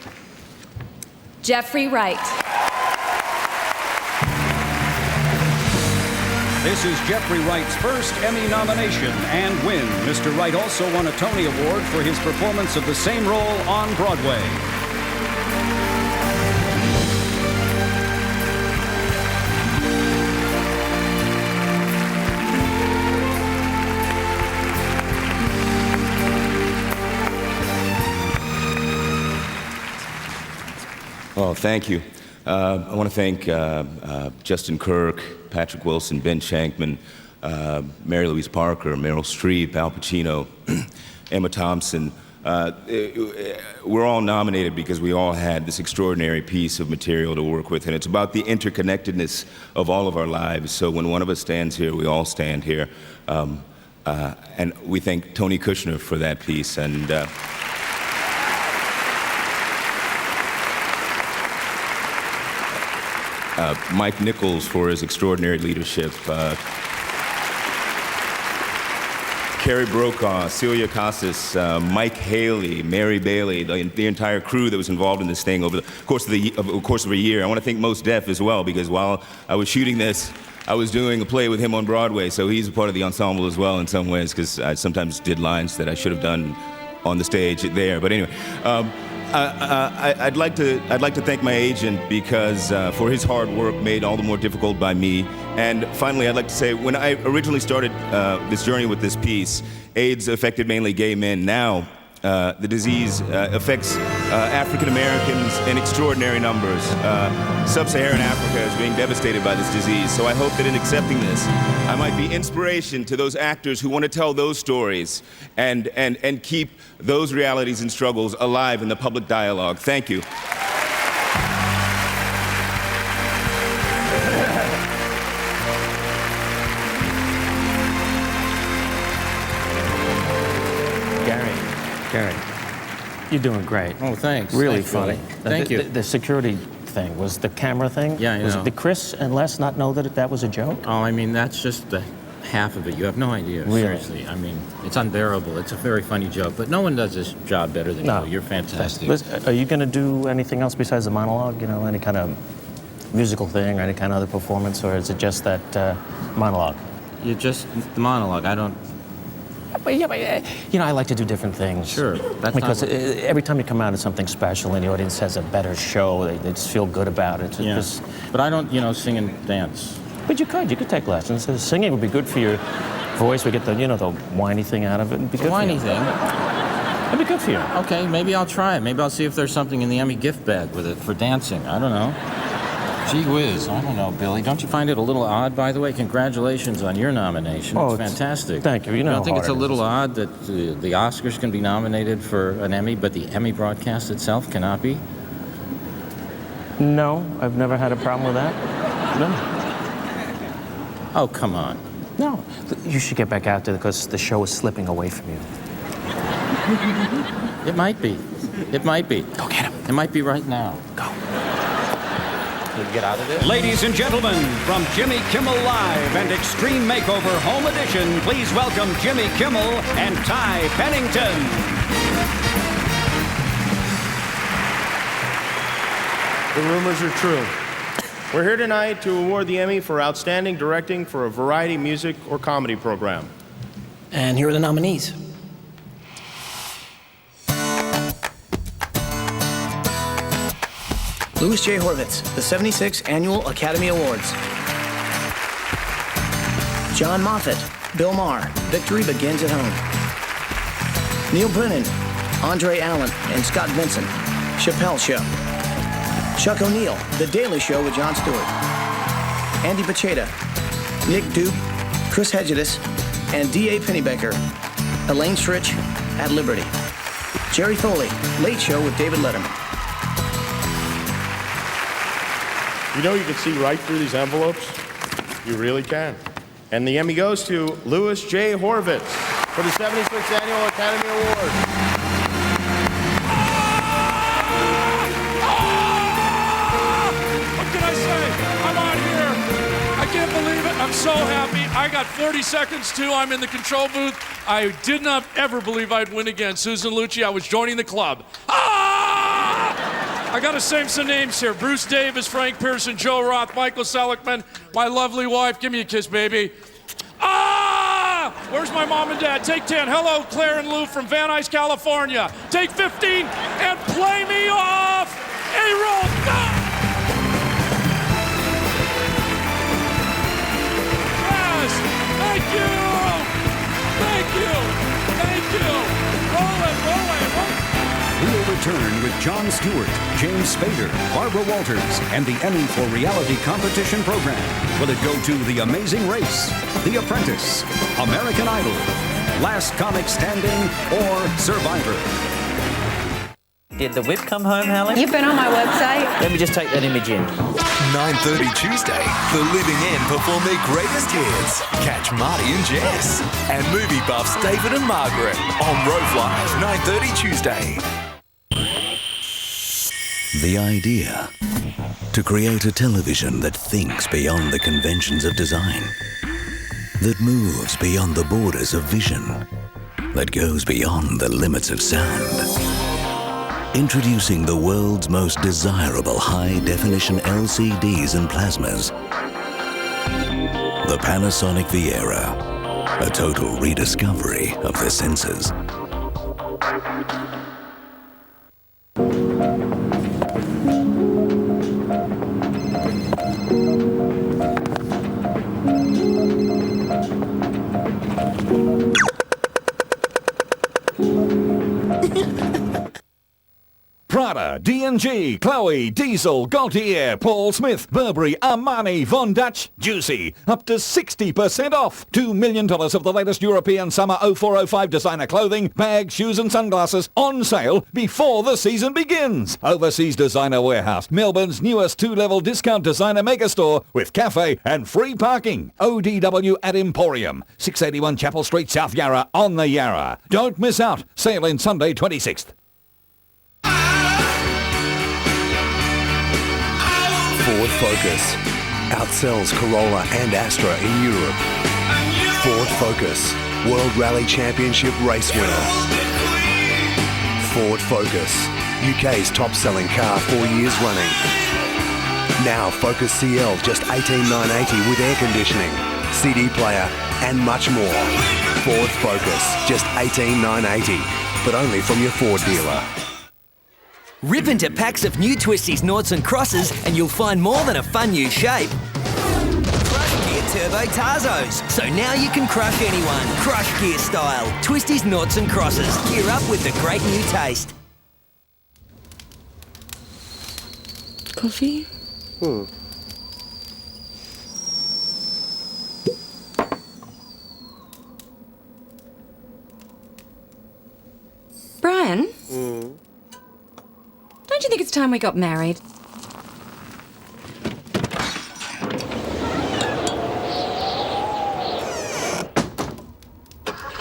Jeffrey Wright. This is Jeffrey Wright's first Emmy nomination and win. Mr. Wright also won a Tony Award for his performance of the same role on Broadway. Oh, thank you. I want to thank Justin Kirk, Patrick Wilson, Ben Shankman, Mary Louise Parker, Meryl Streep, Al Pacino, Emma Thompson. We're all nominated because we all had this extraordinary piece of material to work with, and it's about the interconnectedness of all of our lives. So when one of us stands here, we all stand here. And we thank Tony Kushner for that piece. And Mike Nichols for his extraordinary leadership, Carrie Brokaw, Celia Casas, Mike Haley, Mary Bailey, the entire crew that was involved in this thing over the course of a year. I want to thank Mos Def as well, because while I was shooting this, I was doing a play with him on Broadway, so he's a part of the ensemble as well in some ways, because I sometimes did lines that I should have done on the stage there. But anyway, I'd like to thank my agent because for his hard work made all the more difficult by me. And finally, I'd like to say, when I originally started this journey with this piece, AIDS affected mainly gay men. Now, the disease affects African Americans in extraordinary numbers. Sub-Saharan Africa is being devastated by this disease, so I hope that in accepting this, I might be inspiration to those actors who want to tell those stories and keep those realities and struggles alive in the public dialogue. Thank you. Garry, you're doing great. Oh, thanks. Really Thanks, funny. Billy. Thank you. The security thing was the camera thing. Yeah, I know. Did Chris and Les not know that that was a joke? Oh, I mean, that's just the half of it. You have no idea. Really? Seriously. I mean, it's unbearable. It's a very funny joke, but no one does this job better than you. You're fantastic. Liz, are you going to do anything else besides the monologue? You know, any kind of musical thing or any kind of other performance, or is it just that monologue? You just the monologue. I don't. But you know, I like to do different things. Sure. That's because not what... every time you come out, it's something special, and the audience has a better show. They just feel good about it. Yeah. But I don't, sing and dance. But you could take lessons. Singing would be good for your voice. We get the, the whiny thing out of it. It'd be good Whiny for you. thing? It'd be good for you. Okay, maybe I'll try it. Maybe I'll see if there's something in the Emmy gift bag with it for dancing. I don't know. Gee whiz, I don't know, Billy. Don't you find it a little odd, by the way? Congratulations on your nomination. Oh, it's fantastic. Thank you. You know, don't think it's a hard it little odd that the Oscars can be nominated for an Emmy, but the Emmy broadcast itself cannot be? No, I've never had a problem with that. No. Oh, come on. No, you should get back out there because the show is slipping away from you. It might be. It might be. Go get him. It might be right now. Go. Get out of this. Ladies and gentlemen, from Jimmy Kimmel Live and Extreme Makeover Home Edition, please welcome Jimmy Kimmel and Ty Pennington. The rumors are true. We're here tonight to award the Emmy for Outstanding Directing for a variety music or comedy program. And here are the nominees. Louis J. Horvitz, the 76th Annual Academy Awards. John Moffat, Bill Maher, Victory Begins at Home. Neil Brennan, Andre Allen, and Scott Vincent, Chappelle Show. Chuck O'Neill, The Daily Show with Jon Stewart. Andy Pacheta, Nick Duke, Chris Hedges, and D.A. Pennybaker, Elaine Stritch, At Liberty. Jerry Foley, Late Show with David Letterman. You know you can see right through these envelopes? You really can. And the Emmy goes to Louis J. Horvitz for the 76th Annual Academy Award. What can I say? I'm out here. I can't believe it. I'm so happy. I got 40 seconds too. I'm in the control booth. I did not ever believe I'd win again. Susan Lucci, I was joining the club. I gotta save some names here. Bruce Davis, Frank Pearson, Joe Roth, Michael Seligman, my lovely wife. Give me a kiss, baby. Where's my mom and dad? Take 10. Hello, Claire and Lou from Van Nuys, California. Take 15 and play me off. A-roll, go! Yes, thank you. Thank you. Thank you. Roll it, roll it, roll it. We'll return with Jon Stewart, James Spader, Barbara Walters, and the Emmy for Reality Competition program. Will it go to The Amazing Race, The Apprentice, American Idol, Last Comic Standing, or Survivor? Did the whip come home, Helen? You've been on my website. Let me just take that image in. 9:30 Tuesday, The Living End perform their greatest hits. Catch Marty and Jess and movie buffs David and Margaret on Rove Live, 9:30 Tuesday. The idea to create a television that thinks beyond the conventions of design, that moves beyond the borders of vision, that goes beyond the limits of sound. Introducing the world's most desirable high-definition LCDs and plasmas. The Panasonic Viera, a total rediscovery of the senses. Prada, D&G, Chloe, Diesel, Gaultier, Paul Smith, Burberry, Armani, Von Dutch, Juicy. Up to 60% off. $2 million of the latest European summer 0405 designer clothing, bags, shoes and sunglasses on sale before the season begins. Overseas Designer Warehouse, Melbourne's newest 2-level discount designer megastore with cafe and free parking. ODW at Emporium, 681 Chapel Street, South Yarra on the Yarra. Don't miss out. Sale in Sunday 26th. Ford Focus outsells Corolla and Astra in Europe. Ford Focus, World Rally Championship race winner. Ford Focus, UK's top-selling car 4 years running. Now Focus CL just $18,980 with air conditioning, CD player and much more. Ford Focus, just $18,980, but only from your Ford dealer. Rip into packs of new Twisties, Noughts and Crosses and you'll find more than a fun new shape. Crush Gear Turbo Tarzos. So now you can crush anyone. Crush Gear style. Twisties, Noughts and Crosses. Gear up with the great new taste. Coffee? Brian? Don't you think it's time we got married?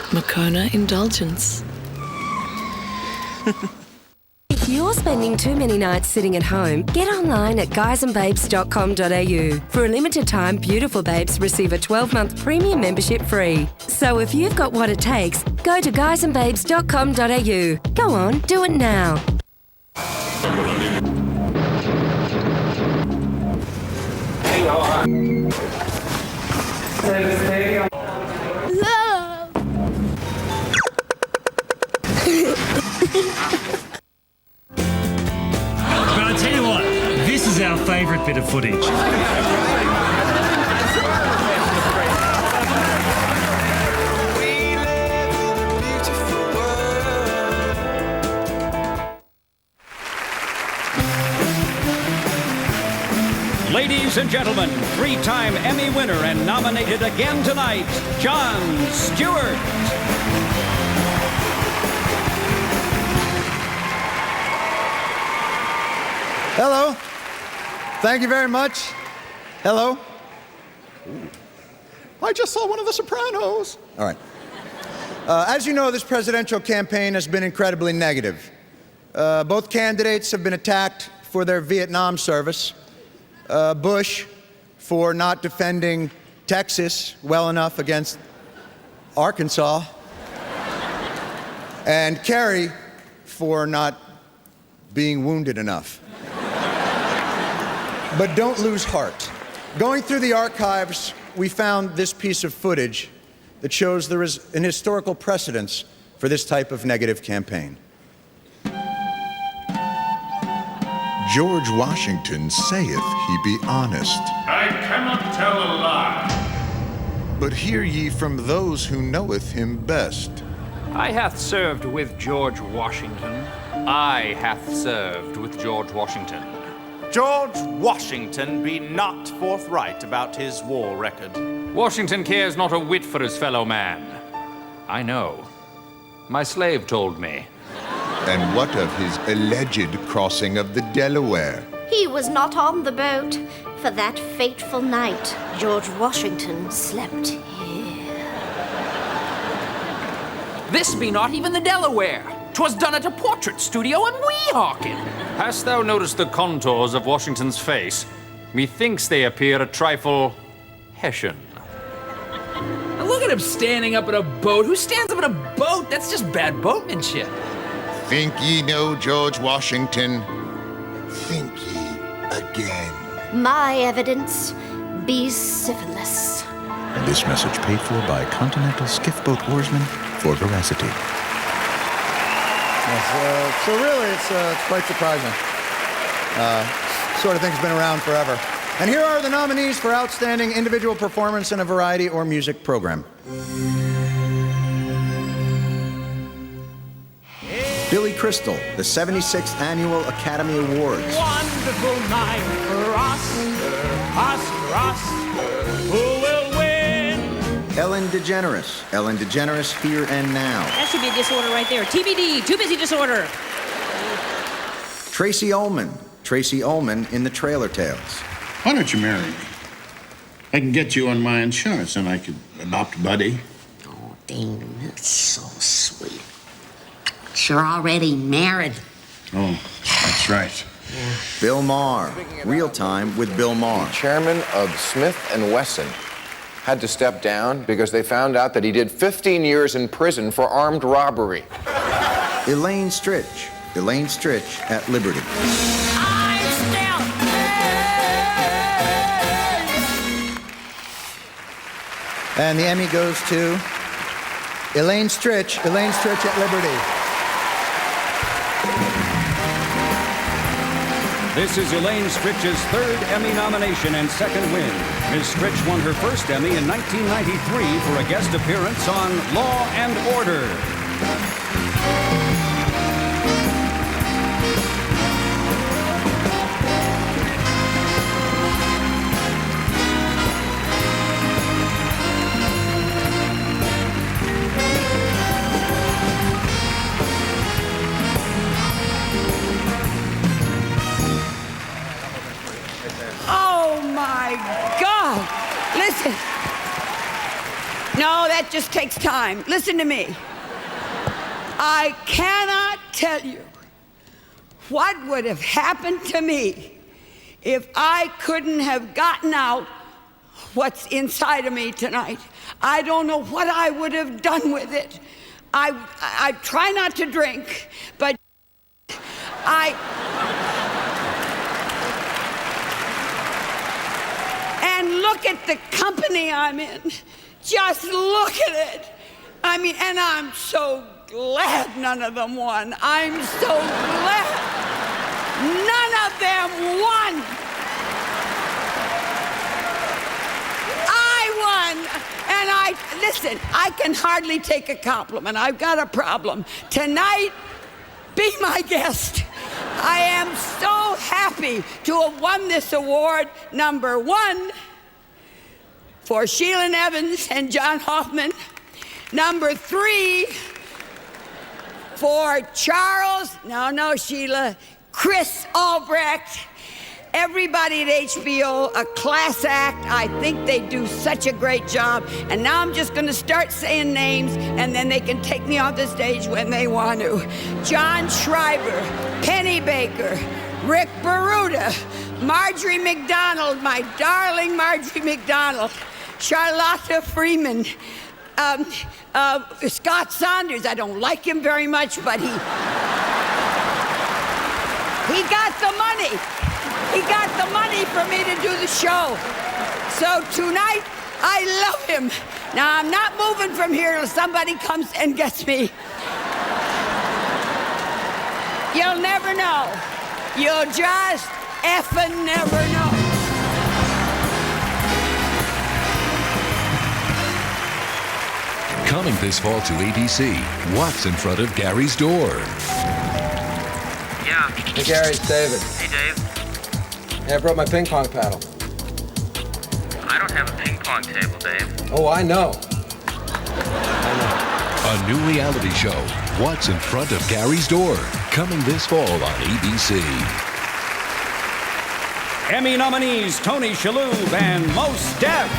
Makona Indulgence. If you're spending too many nights sitting at home, get online at guysandbabes.com.au. For a limited time, beautiful babes receive a 12-month premium membership free. So if you've got what it takes, go to guysandbabes.com.au. Go on, do it now. But I tell you what, this is our favourite bit of footage. Ladies and gentlemen, 3-time Emmy winner and nominated again tonight, Jon Stewart. Hello. Thank you very much. Hello. I just saw one of The Sopranos. All right. As you know, this presidential campaign has been incredibly negative. Both candidates have been attacked for their Vietnam service. Bush for not defending Texas well enough against Arkansas. And Garry for not being wounded enough. But don't lose heart. Going through the archives, we found this piece of footage that shows there is an historical precedence for this type of negative campaign. George Washington saith he be honest. I cannot tell a lie. But hear ye from those who knoweth him best. I hath served with George Washington. I hath served with George Washington. George Washington be not forthright about his war record. Washington cares not a whit for his fellow man. I know. My slave told me. And what of his alleged crossing of the Delaware? He was not on the boat. For that fateful night, George Washington slept here. This be not even the Delaware. 'Twas done at a portrait studio in Weehawken. Hast thou noticed the contours of Washington's face? Methinks they appear a trifle Hessian. Now look at him standing up in a boat. Who stands up in a boat? That's just bad boatmanship. Think ye know George Washington? Think ye again. My evidence be syphilis. And this message paid for by Continental Skiff Boat Oarsmen for veracity. Yes, so really, it's quite surprising. Sort of thing's been around forever. And here are the nominees for Outstanding Individual Performance in a Variety or Music Program. Billy Crystal, the 76th Annual Academy Awards. Wonderful night for us. Who will win? Ellen DeGeneres, Here and Now. That should be a disorder right there. TBD, too busy disorder. Tracy Ullman in The Trailer Tales. Why don't you marry me? I can get you on my insurance and I could adopt Buddy. Oh, Dean, that's so sweet. You're already married. Oh, that's right. Bill Maher, Real Time with Bill Maher. The chairman of Smith & Wesson had to step down because they found out that he did 15 years in prison for armed robbery. Elaine Stritch at Liberty. And the Emmy goes to Elaine Stritch at Liberty. This is Elaine Stritch's third Emmy nomination and second win. Ms. Stritch won her first Emmy in 1993 for a guest appearance on Law and Order. Listen. No, that just takes time. Listen to me. I cannot tell you what would have happened to me if I couldn't have gotten out what's inside of me tonight. I don't know what I would have done with it. I try not to drink, but And look at the company I'm in. Just look at it. I mean, and I'm so glad none of them won. I'm so glad none of them won. I won. And listen, I can hardly take a compliment. I've got a problem. Tonight, be my guest. I am so happy to have won this award. Number 1, for Sheila Evans and John Hoffman. Number 3, for Chris Albrecht. Everybody at HBO, a class act. I think they do such a great job. And now I'm just going to start saying names, and then they can take me off the stage when they want to. John Schreiber, Penny Baker, Rick Baruta, Marjorie McDonald, my darling Marjorie McDonald, Charlotta Freeman, Scott Saunders. I don't like him very much, but he got the money. He got the money for me to do the show. So tonight, I love him. Now, I'm not moving from here till somebody comes and gets me. You'll never know. You'll just effing never know. Coming this fall to ABC, what's in front of Garry's door? Yeah. Hey, Garry, it's David. Hey, Dave. Hey, I brought my ping pong paddle. I don't have a ping pong table, Dave. Oh, I know. A new reality show, What's in Front of Garry's Door, coming this fall on ABC. Emmy nominees Tony Shalhoub and Mos Def.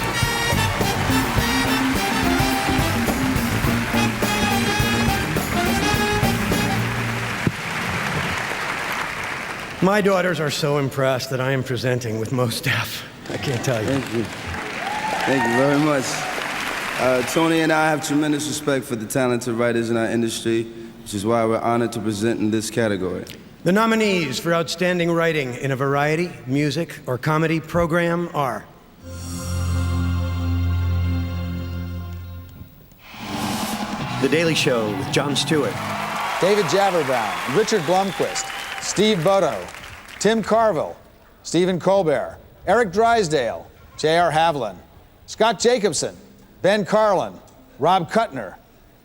My daughters are so impressed that I am presenting with most deaf. I can't tell you. Thank you. Thank you very much. Tony and I have tremendous respect for the talented writers in our industry, which is why we're honored to present in this category. The nominees for Outstanding Writing in a Variety, Music, or Comedy Program are The Daily Show with Jon Stewart, David Javerbaum, Richard Blumquist, Steve Bodo, Tim Carville, Stephen Colbert, Eric Drysdale, J.R. Havlin, Scott Jacobson, Ben Carlin, Rob Kuttner,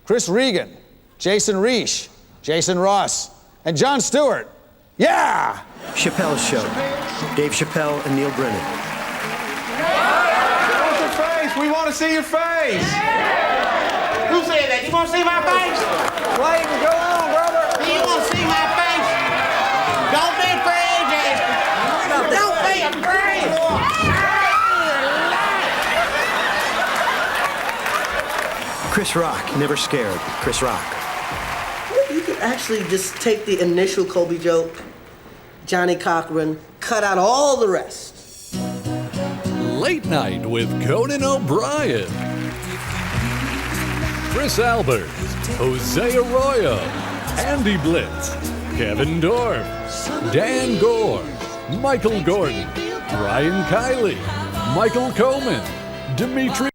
Chris Regan, Jason Reish, Jason Ross, and Jon Stewart. Yeah! Chappelle's Show, Dave Chappelle and Neil Brennan. Show us your face. We want to see your face. Who said that? You want to see my face? Clayton, go on, brother. You want to see my face? Don't be afraid, Jason. Don't be afraid. Chris Rock, Never Scared, Chris Rock. You could actually just take the initial Kobe joke, Johnny Cochran, cut out all the rest. Late Night with Conan O'Brien. Chris Albert, Jose Arroyo, Andy Blitz, Kevin Dorff, Dan Gore, Michael Gordon, Brian Kiley, Michael Coleman, Dimitri